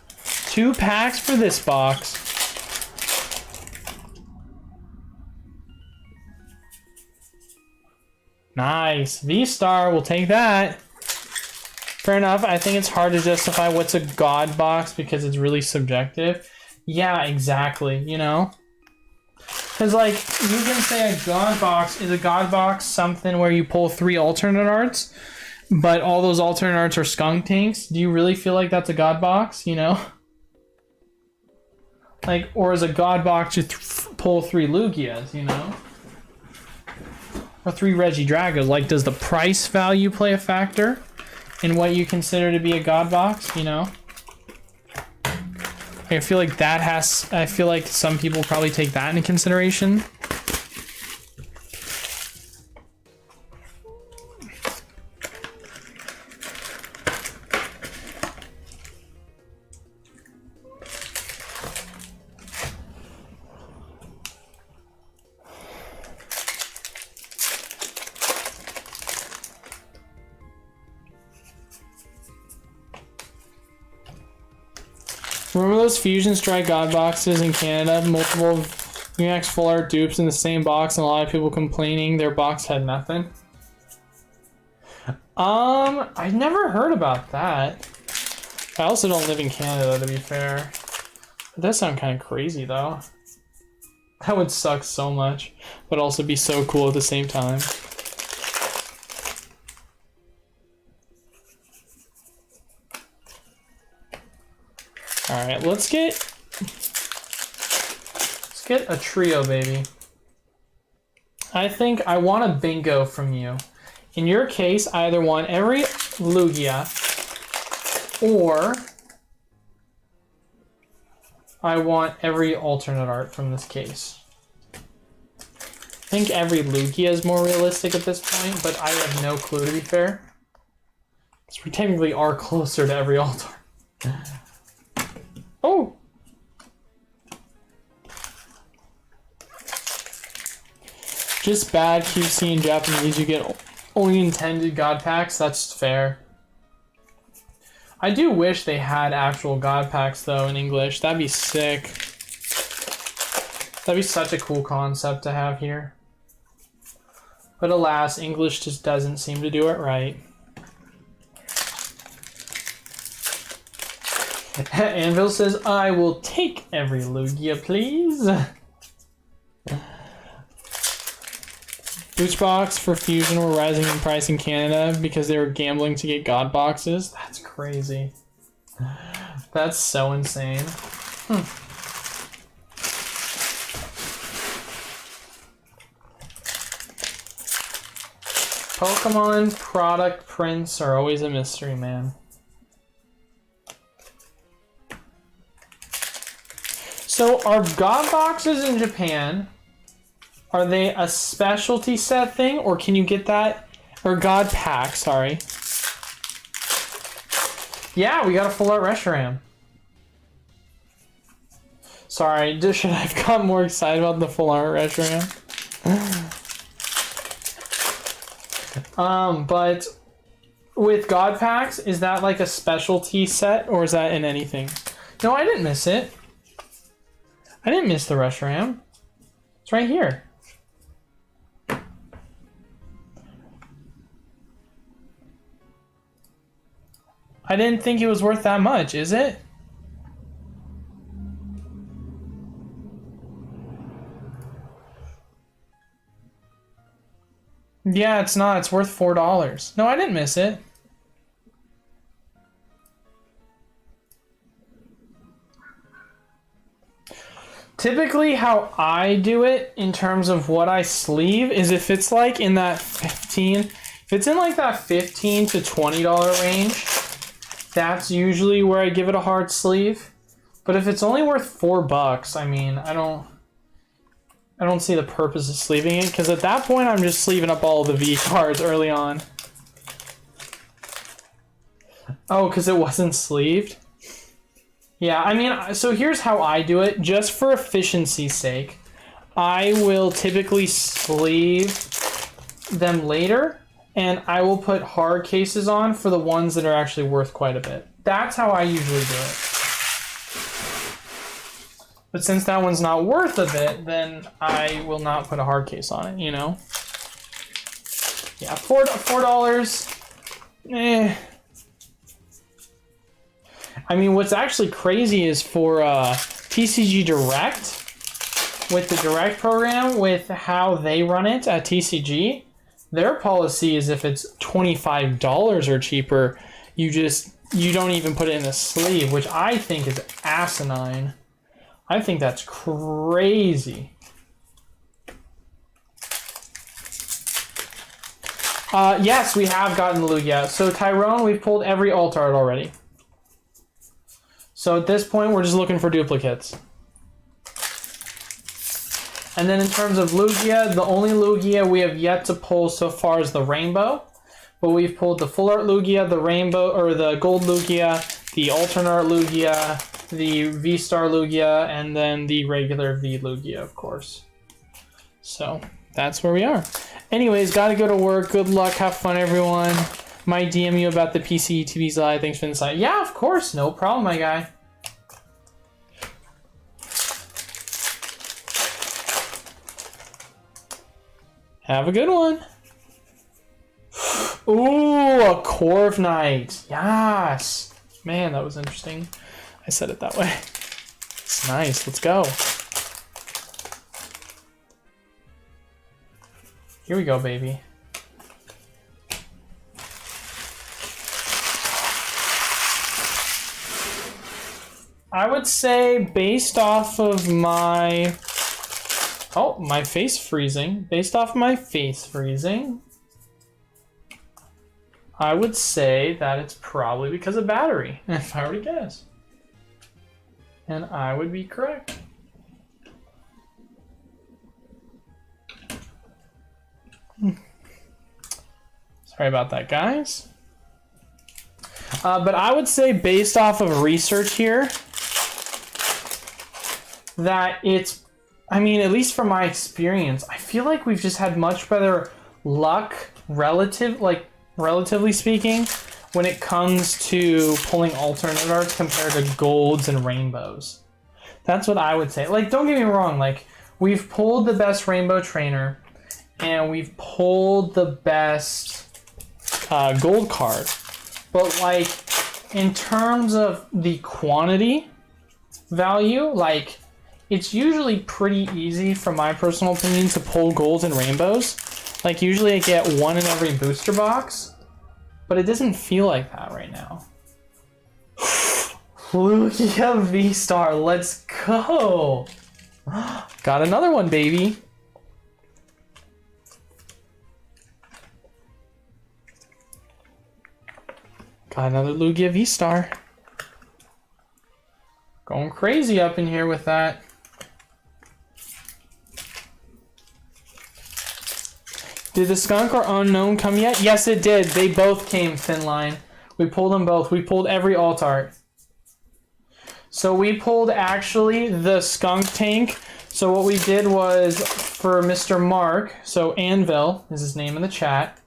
2 packs for this box. Nice. V-Star, we'll take that. Fair enough. I think it's hard to justify what's a god box because it's really subjective. Yeah, exactly, you know? Because, like, you can say a god box is a god box something where you pull 3 alternate arts, but all those alternate arts are skunk tanks. Do you really feel like that's a god box, you know? Like, or is a god box to pull 3 Lugias, you know? Or 3 Regidragos. Like, does the price value play a factor in what you consider to be a god box, you know? I feel like that has, I feel like some people probably take that into consideration. Remember those Fusion Strike God boxes in Canada? Multiple UX full art dupes in the same box and a lot of people complaining their box had nothing? I never heard about that. I also don't live in Canada, to be fair. It does sound kind of crazy, though. That would suck so much, but also be so cool at the same time. Alright, let's get a trio, baby. I think I want a bingo from you. In your case, I either want every Lugia or I want every alternate art from this case. I think every Lugia is more realistic at this point, but I have no clue, to be fair. So we technically are closer to every altar. Oh! Just bad QC in Japanese, you get only intended God packs, that's fair. I do wish they had actual God packs though in English, that'd be sick. That'd be such a cool concept to have here. But alas, English just doesn't seem to do it right. Anvil says, I will take every Lugia, please. Booch box for Fusion were rising in price in Canada because they were gambling to get God boxes. That's crazy. That's so insane. Pokemon product prints are always a mystery, man. So are God boxes in Japan, are they a specialty set thing, or can you get that, or God pack, sorry. Yeah, we got a full art Reshiram. Sorry, should I have got more excited about the full art Reshiram? But with God packs, is that like a specialty set, or is that in anything? No, I didn't miss it. I didn't miss the Reshiram. It's right here. I didn't think it was worth that much, is it? Yeah, it's not. It's worth $4. No, I didn't miss it. Typically, how I do it in terms of what I sleeve is if it's like in that 15, if it's in like that $15 to $20 range, that's usually where I give it a hard sleeve. But if it's only worth $4, I mean, I don't see the purpose of sleeving it, because at that point I'm just sleeving up all of the V cards early on. Oh, because it wasn't sleeved? Yeah, I mean, so here's how I do it, just for efficiency's sake. I will typically sleeve them later, and I will put hard cases on for the ones that are actually worth quite a bit. That's how I usually do it. But since that one's not worth a bit, then I will not put a hard case on it, you know? Yeah, $4, eh. I mean, what's actually crazy is for TCG Direct, with the Direct program, with how they run it at TCG, their policy is if it's $25 or cheaper, you don't even put it in a sleeve, which I think is asinine. I think that's crazy. Yes, we have gotten the Lugia. So Tyrone, we've pulled every alt art already. So at this point, we're just looking for duplicates. And then in terms of Lugia, the only Lugia we have yet to pull so far is the Rainbow. But we've pulled the Full Art Lugia, the Rainbow, or the Gold Lugia, the Alternate Art Lugia, the V-Star Lugia, and then the regular V Lugia, of course. So that's where we are. Anyways, gotta go to work. Good luck. Have fun, everyone. Might DM you about the PC TV's live. Thanks for the insight. Yeah, of course. No problem, my guy. Have a good one. Ooh, a Corv Knight. Yes. Man, that was interesting. I said it that way. It's nice. Let's go. Here we go, baby. I would say based off of my... Oh, my face freezing. Based off of my face freezing, I would say that it's probably because of battery, if I were to guess. And I would be correct. Sorry about that, guys. But I would say based off of research here, that it's, I mean, at least from my experience, I feel like we've just had much better luck, relatively speaking, when it comes to pulling alternate arts compared to golds and rainbows. That's what I would say. Like, don't get me wrong, like, we've pulled the best rainbow trainer, and we've pulled the best gold card. But, like, in terms of the quantity value, like, it's usually pretty easy, from my personal opinion, to pull golds and rainbows. Like, usually I get one in every booster box, but it doesn't feel like that right now. Lugia V-Star, let's go! Got another one, baby! Got another Lugia V-Star. Going crazy up in here with that. Did the skunk or unknown come yet? Yes, it did. They both came, Finline. We pulled them both. We pulled every alt art. So we pulled actually the skunk tank. So what we did was for Mr. Mark, so Anvil is his name in the chat.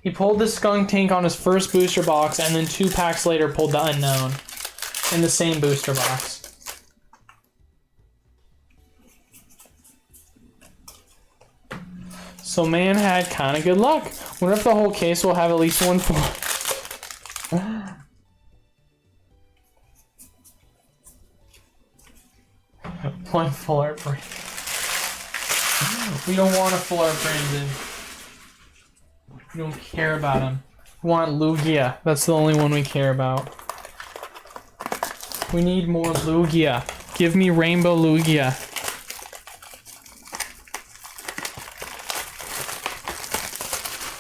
He pulled the skunk tank on his first booster box, and then 2 packs later pulled the unknown in the same booster box. So man had kind of good luck. Wonder if the whole case will have at least one full. One full art Brandon. We don't want a full art Brandon. We don't care about them. We want Lugia. That's the only one we care about. We need more Lugia. Give me Rainbow Lugia.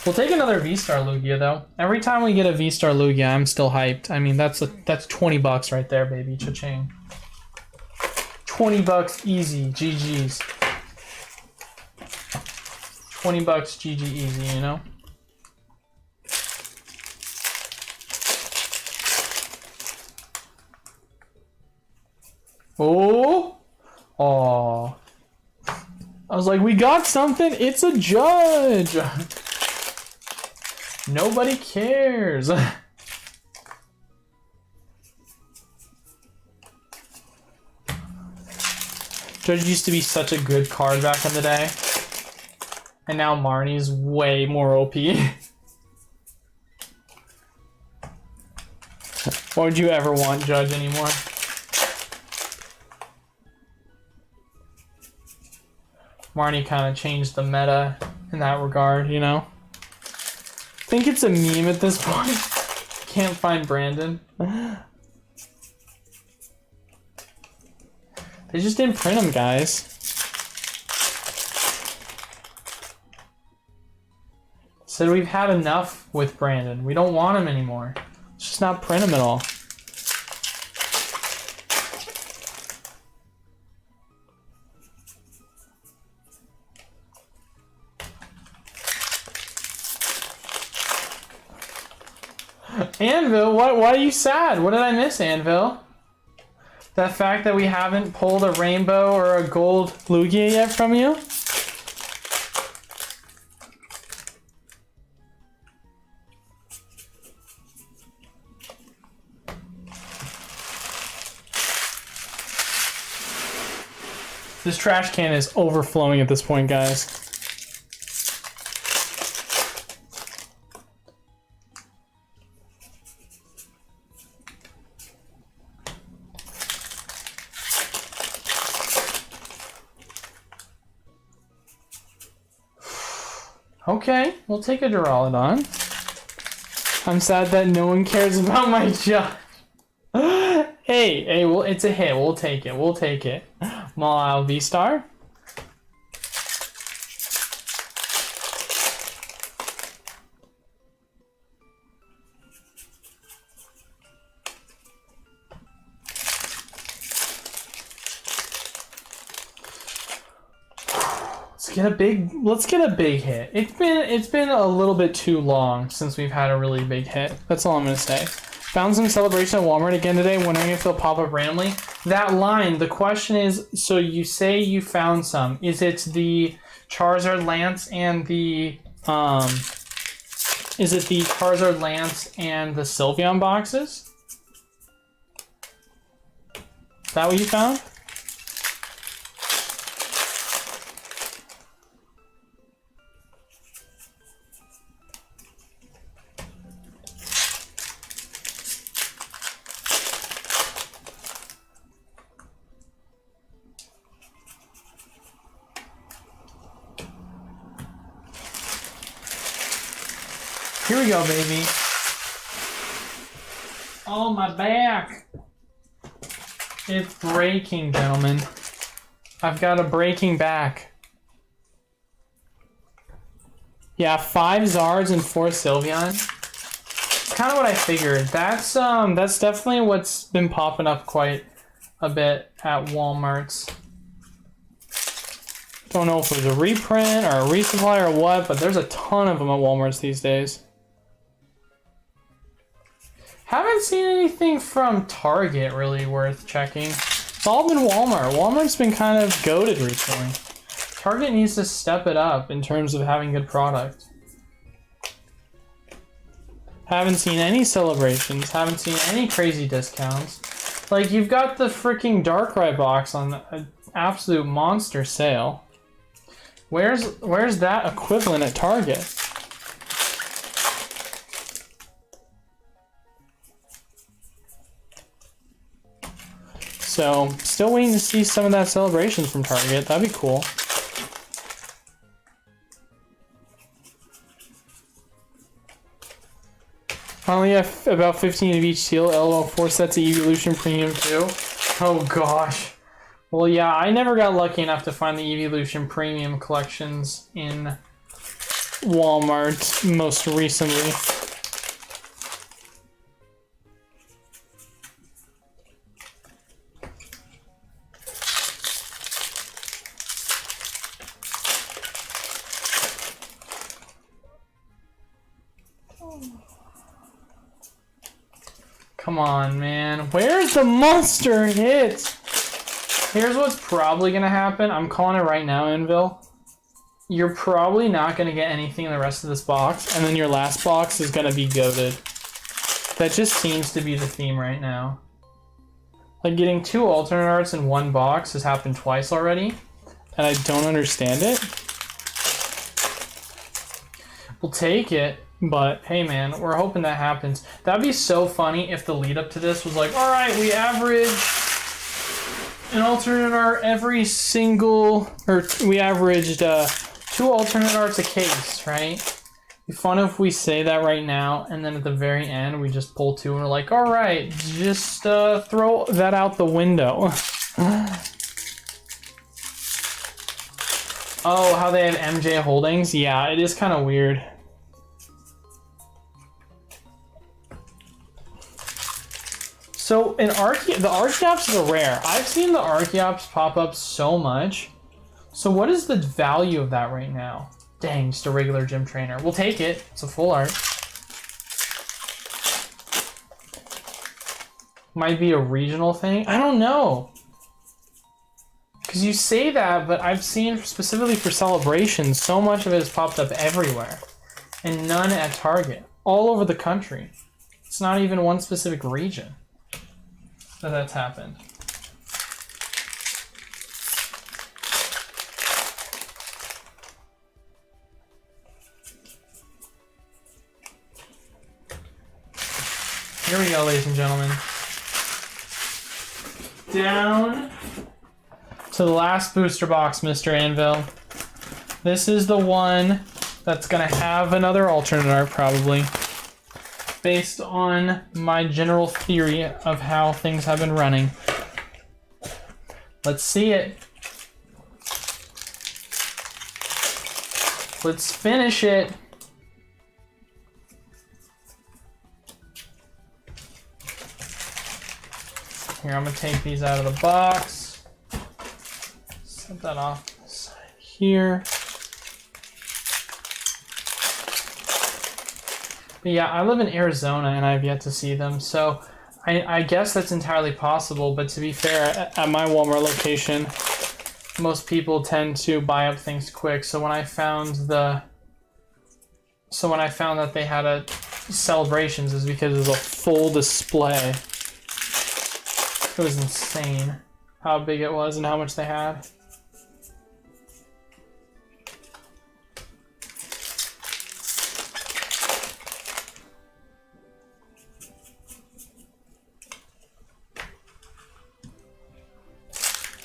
We'll take another V-Star Lugia though. Every time we get a V-Star Lugia, I'm still hyped. I mean, that's $20 right there, baby. Cha-ching. $20 easy. GG's. $20 GG easy, you know? Oh! Aw. I was like, we got something. It's a judge. Nobody cares. Judge used to be such a good card back in the day. And now Marnie's way more OP. Why would you ever want Judge anymore? Marnie kind of changed the meta in that regard, you know? I think it's a meme at this point. Can't find Brandon. They just didn't print them, guys. Said we've had enough with Brandon. We don't want him anymore. Let's just not print him at all. Anvil, why are you sad? What did I miss, Anvil? That fact that we haven't pulled a rainbow or a gold Lugia yet from you? This trash can is overflowing at this point, guys. Okay, we'll take a Duraludon. I'm sad that no one cares about my judge. Hey, well, it's a hit. We'll take it. We'll take it. Maul V-Star. Let's get a big hit. It's been a little bit too long since we've had a really big hit. That's all I'm gonna say. Found some celebration at Walmart again today, wondering if they'll pop up randomly. That line, the question is, so you say you found some. Is it the Charizard Lance and the is it the Charizard Lance and the Sylveon boxes? Is that what you found? Here we go, baby. Oh, my back. It's breaking, gentlemen. I've got a breaking back. Yeah, 5 Zards and 4 Sylveon. It's kind of what I figured. That's definitely what's been popping up quite a bit at Walmart's. Don't know if it was a reprint or a resupply or what, but there's a ton of them at Walmart's these days. Haven't seen anything from Target really worth checking. It's all been Walmart. Walmart's been kind of goated recently. Target needs to step it up in terms of having good product. Haven't seen any celebrations. Haven't seen any crazy discounts. Like, you've got the freaking Darkrai box on an absolute monster sale. Where's that equivalent at Target? So, still waiting to see some of that celebration from Target. That'd be cool. I only have about 15 of each teal. LOL, 4 sets of Evolution Premium too. Oh gosh. Well, yeah, I never got lucky enough to find the Evolution Premium collections in Walmart most recently. Come on, man. Where's the monster hit? Here's what's probably going to happen. I'm calling it right now, Anvil. You're probably not going to get anything in the rest of this box, and then your last box is going to be goated. That just seems to be the theme right now. Like, getting 2 alternate arts in one box has happened twice already, and I don't understand it. We'll take it, but hey man, we're hoping that happens. That'd be so funny if the lead up to this was like, alright, we average an alternate art every single, or we averaged 2 alternate arts a case, right? It'd be fun if we say that right now, and then at the very end we just pull 2 and we're like, alright, just throw that out the window. Oh, how they have MJ holdings? Yeah, it is kind of weird. So, the Archeops are rare. I've seen the Archeops pop up so much. So what is the value of that right now? Dang, just a regular gym trainer. We'll take it. It's a full art. Might be a regional thing. I don't know. Because you say that, but I've seen specifically for celebrations, so much of it has popped up everywhere. And none at Target. All over the country. It's not even one specific region that's happened. Here we go, ladies and gentlemen. Down to the last booster box, Mr. Anvil. This is the one that's gonna have another alternate art, probably. Based on my general theory of how things have been running. Let's see it. Let's finish it. Here, I'm gonna take these out of the box. Set that off to the side here. But yeah, I live in Arizona and I've yet to see them, so I guess that's entirely possible, but to be fair, at my Walmart location, most people tend to buy up things quick, so when I found that they had a celebrations is because it was a full display. It was insane how big it was and how much they had.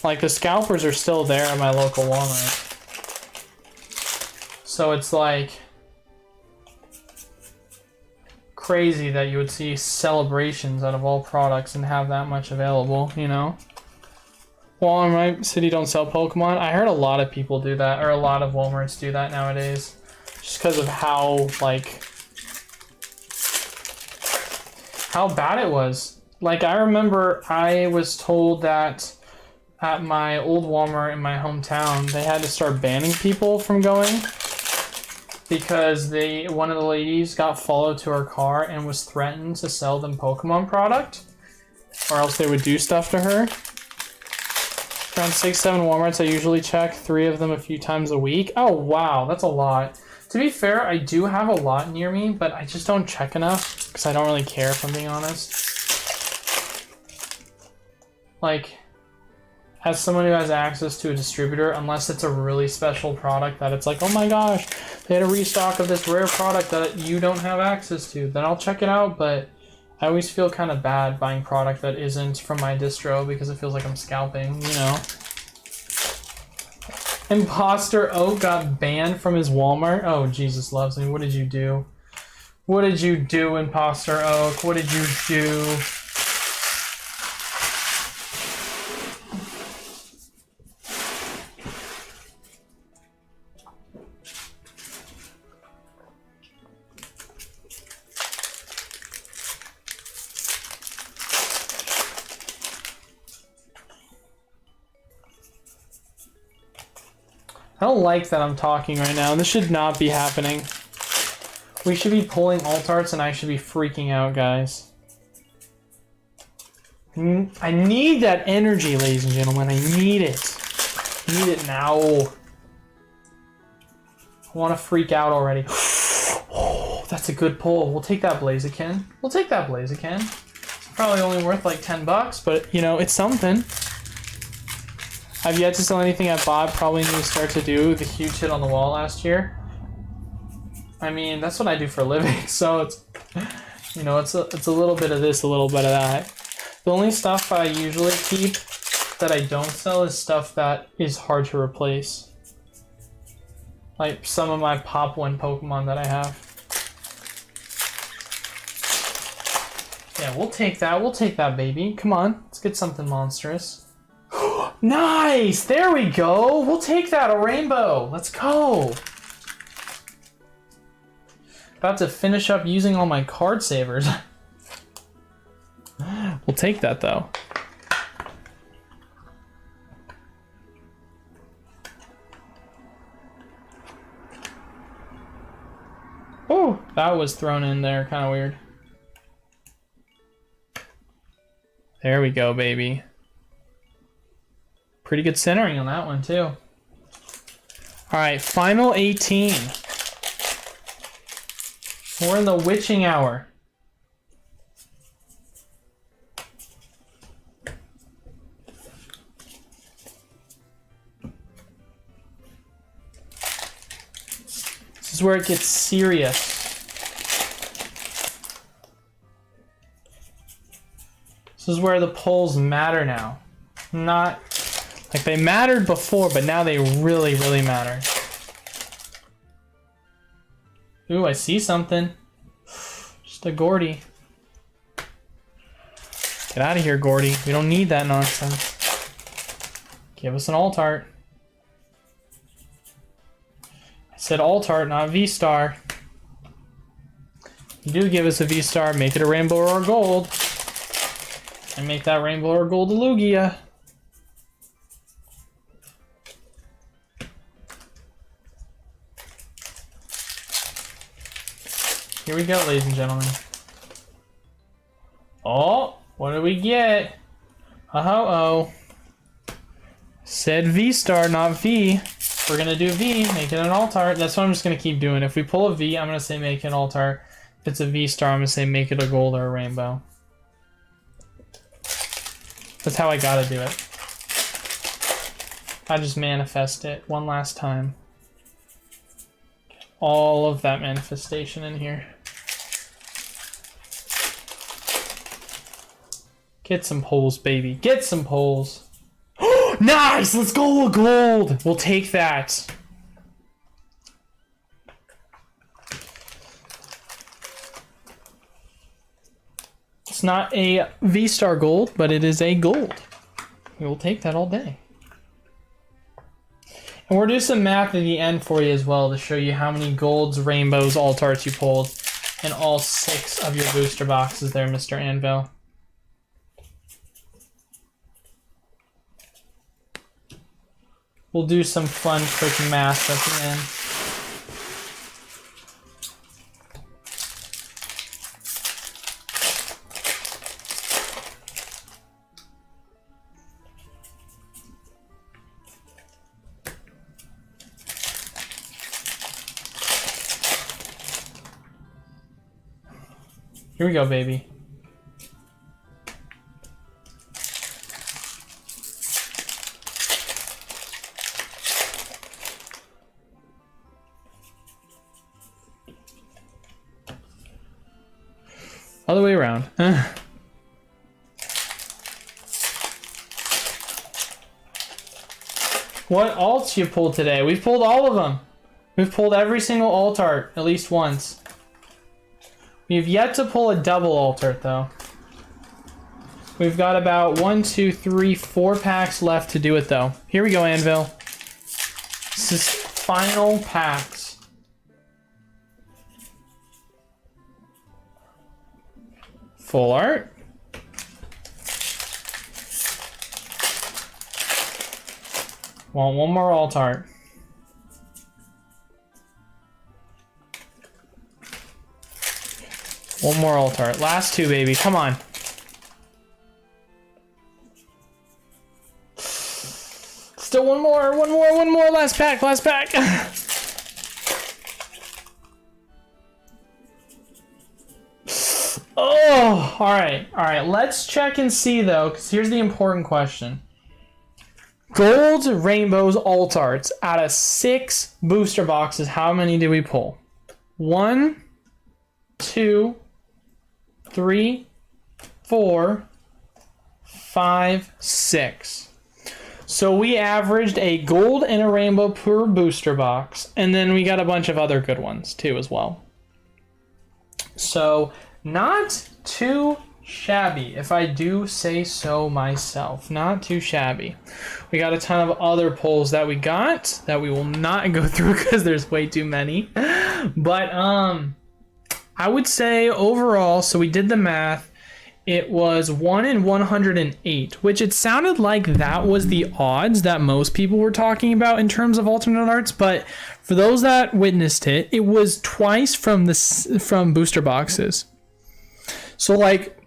Like, the scalpers are still there at my local Walmart. So it's like crazy that you would see celebrations out of all products and have that much available, you know? Well, in my city don't sell Pokemon. I heard a lot of people do that, or a lot of Walmarts do that nowadays. Just because of how, like, how bad it was. Like, I remember I was told that at my old Walmart in my hometown, they had to start banning people from going because one of the ladies got followed to her car and was threatened to sell them Pokemon product, or else they would do stuff to her. Around 6-7 Walmarts I usually check, 3 of them a few times a week. Oh wow, that's a lot. To be fair, I do have a lot near me, but I just don't check enough because I don't really care, if I'm being honest. Like, as someone who has access to a distributor, unless it's a really special product that it's like, oh my gosh, they had a restock of this rare product that you don't have access to, then I'll check it out, but I always feel kind of bad buying product that isn't from my distro because it feels like I'm scalping, you know? Imposter Oak got banned from his Walmart? Oh, Jesus loves me. What did you do? What did you do, Imposter Oak? What did you do? I don't like that I'm talking right now. This should not be happening. We should be pulling alt arts and I should be freaking out, guys. I need that energy, ladies and gentlemen. I need it. I need it now. I want to freak out already. Oh, that's a good pull. We'll take that Blaziken. We'll take that Blaziken. It's probably only worth like 10 bucks, but you know, it's something. I've yet to sell anything I bought. Probably need to start to do the huge hit on the wall last year. I mean, that's what I do for a living, so it's, you know, it's a little bit of this, a little bit of that. The only stuff I usually keep that I don't sell is stuff that is hard to replace. Like some of my Pop 1 Pokemon that I have. Yeah, we'll take that. We'll take that, baby. Come on, let's get something monstrous. Nice! There we go! We'll take that, a rainbow! Let's go! About to finish up using all my card savers. We'll take that, though. Oh, that was thrown in there, kind of weird. There we go, baby. Pretty good centering on that one, too. Alright, final 18. We're in the witching hour. This is where it gets serious. This is where the polls matter now. Not like they mattered before, but now they really, really matter. Ooh, I see something. Just a Gordy. Get out of here, Gordy. We don't need that nonsense. Give us an alt art. I said alt art, not V-Star. You do give us a V-Star, make it a rainbow or a gold. And make that rainbow or gold a Lugia. Here we go, ladies and gentlemen. Oh, what do we get? Oh. Said V-Star, not V. We're gonna do V, make it an alt art. That's what I'm just gonna keep doing. If we pull a V, I'm gonna say make it an alt art. If it's a V-Star, I'm gonna say make it a gold or a rainbow. That's how I gotta do it. I just manifest it one last time. All of that manifestation in here. Get some pulls, baby. Get some pulls. Nice! Let's go with gold! We'll take that. It's not a V-Star gold, but it is a gold. We will take that all day. And we'll do some math at the end for you as well to show you how many golds, rainbows, alt arts you pulled in all 6 of your booster boxes there, Mr. Anvil. We'll do some fun quick math at the end. Here we go, baby. All the way around. What alts you pulled today? We've pulled all of them. We've pulled every single alt art at least once. We've yet to pull a double altart though. We've got about 1, 2, 3, 4 packs left to do it though. Here we go, Anvil. This is final packs. Full art. Want one more alt art. One more alt art. Last two, baby. Come on. Still one more. One more. Last pack. Last pack. Oh, all right. All right. Let's check and see though, because here's the important question. Gold, rainbows, alt arts. Out of 6 booster boxes, how many did we pull? 1, 2, 3, 4, 5, 6. So we averaged a gold and a rainbow per booster box, and then we got a bunch of other good ones too as well. So not too shabby, if I do say so myself. Not too shabby. We got a ton of other pulls that we got that we will not go through because there's way too many. But I would say overall, so we did the math, it was 1 in 108, which it sounded like that was the odds that most people were talking about in terms of alternate arts, but for those that witnessed it, it was twice from booster boxes. So like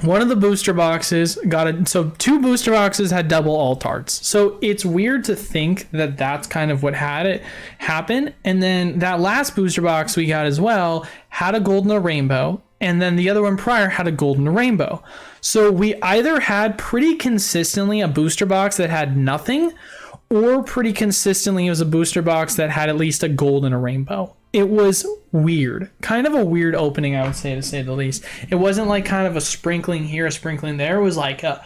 one of the booster boxes got it. So 2 booster boxes had double alt arts. So it's weird to think that that's kind of what had it happen. And then that last booster box we got as well had a gold and a rainbow. And then the other one prior had a gold and a rainbow. So we either had pretty consistently a booster box that had nothing, or pretty consistently it was a booster box that had at least a gold and a rainbow. It was weird. Kind of a weird opening, I would say, to say the least. It wasn't like kind of a sprinkling here, a sprinkling there. It was like a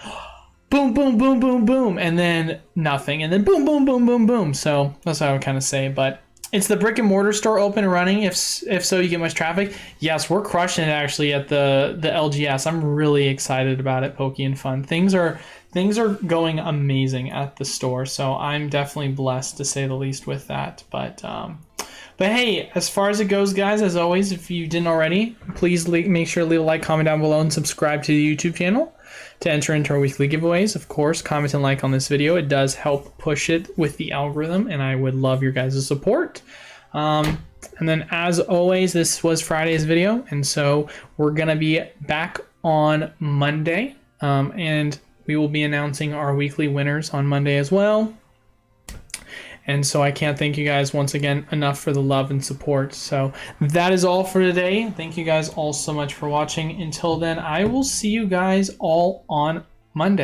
boom, boom, boom, boom, boom, and then nothing. And then boom, boom, boom, boom, boom. So that's what I would kind of say. But it's the brick and mortar store open and running. If so, you get much traffic. Yes, we're crushing it actually at the LGS. I'm really excited about it, Pokey and Fun. Things are going amazing at the store. So I'm definitely blessed to say the least with that. But hey, as far as it goes, guys, as always, if you didn't already, please make sure to leave a like, comment down below, and subscribe to the YouTube channel to enter into our weekly giveaways. Of course, comment and like on this video. It does help push it with the algorithm, and I would love your guys' support. And then, as always, this was Friday's video, and so we're going to be back on Monday, and we will be announcing our weekly winners on Monday as well. And so I can't thank you guys once again enough for the love and support. So that is all for today. Thank you guys all so much for watching. Until then, I will see you guys all on Monday.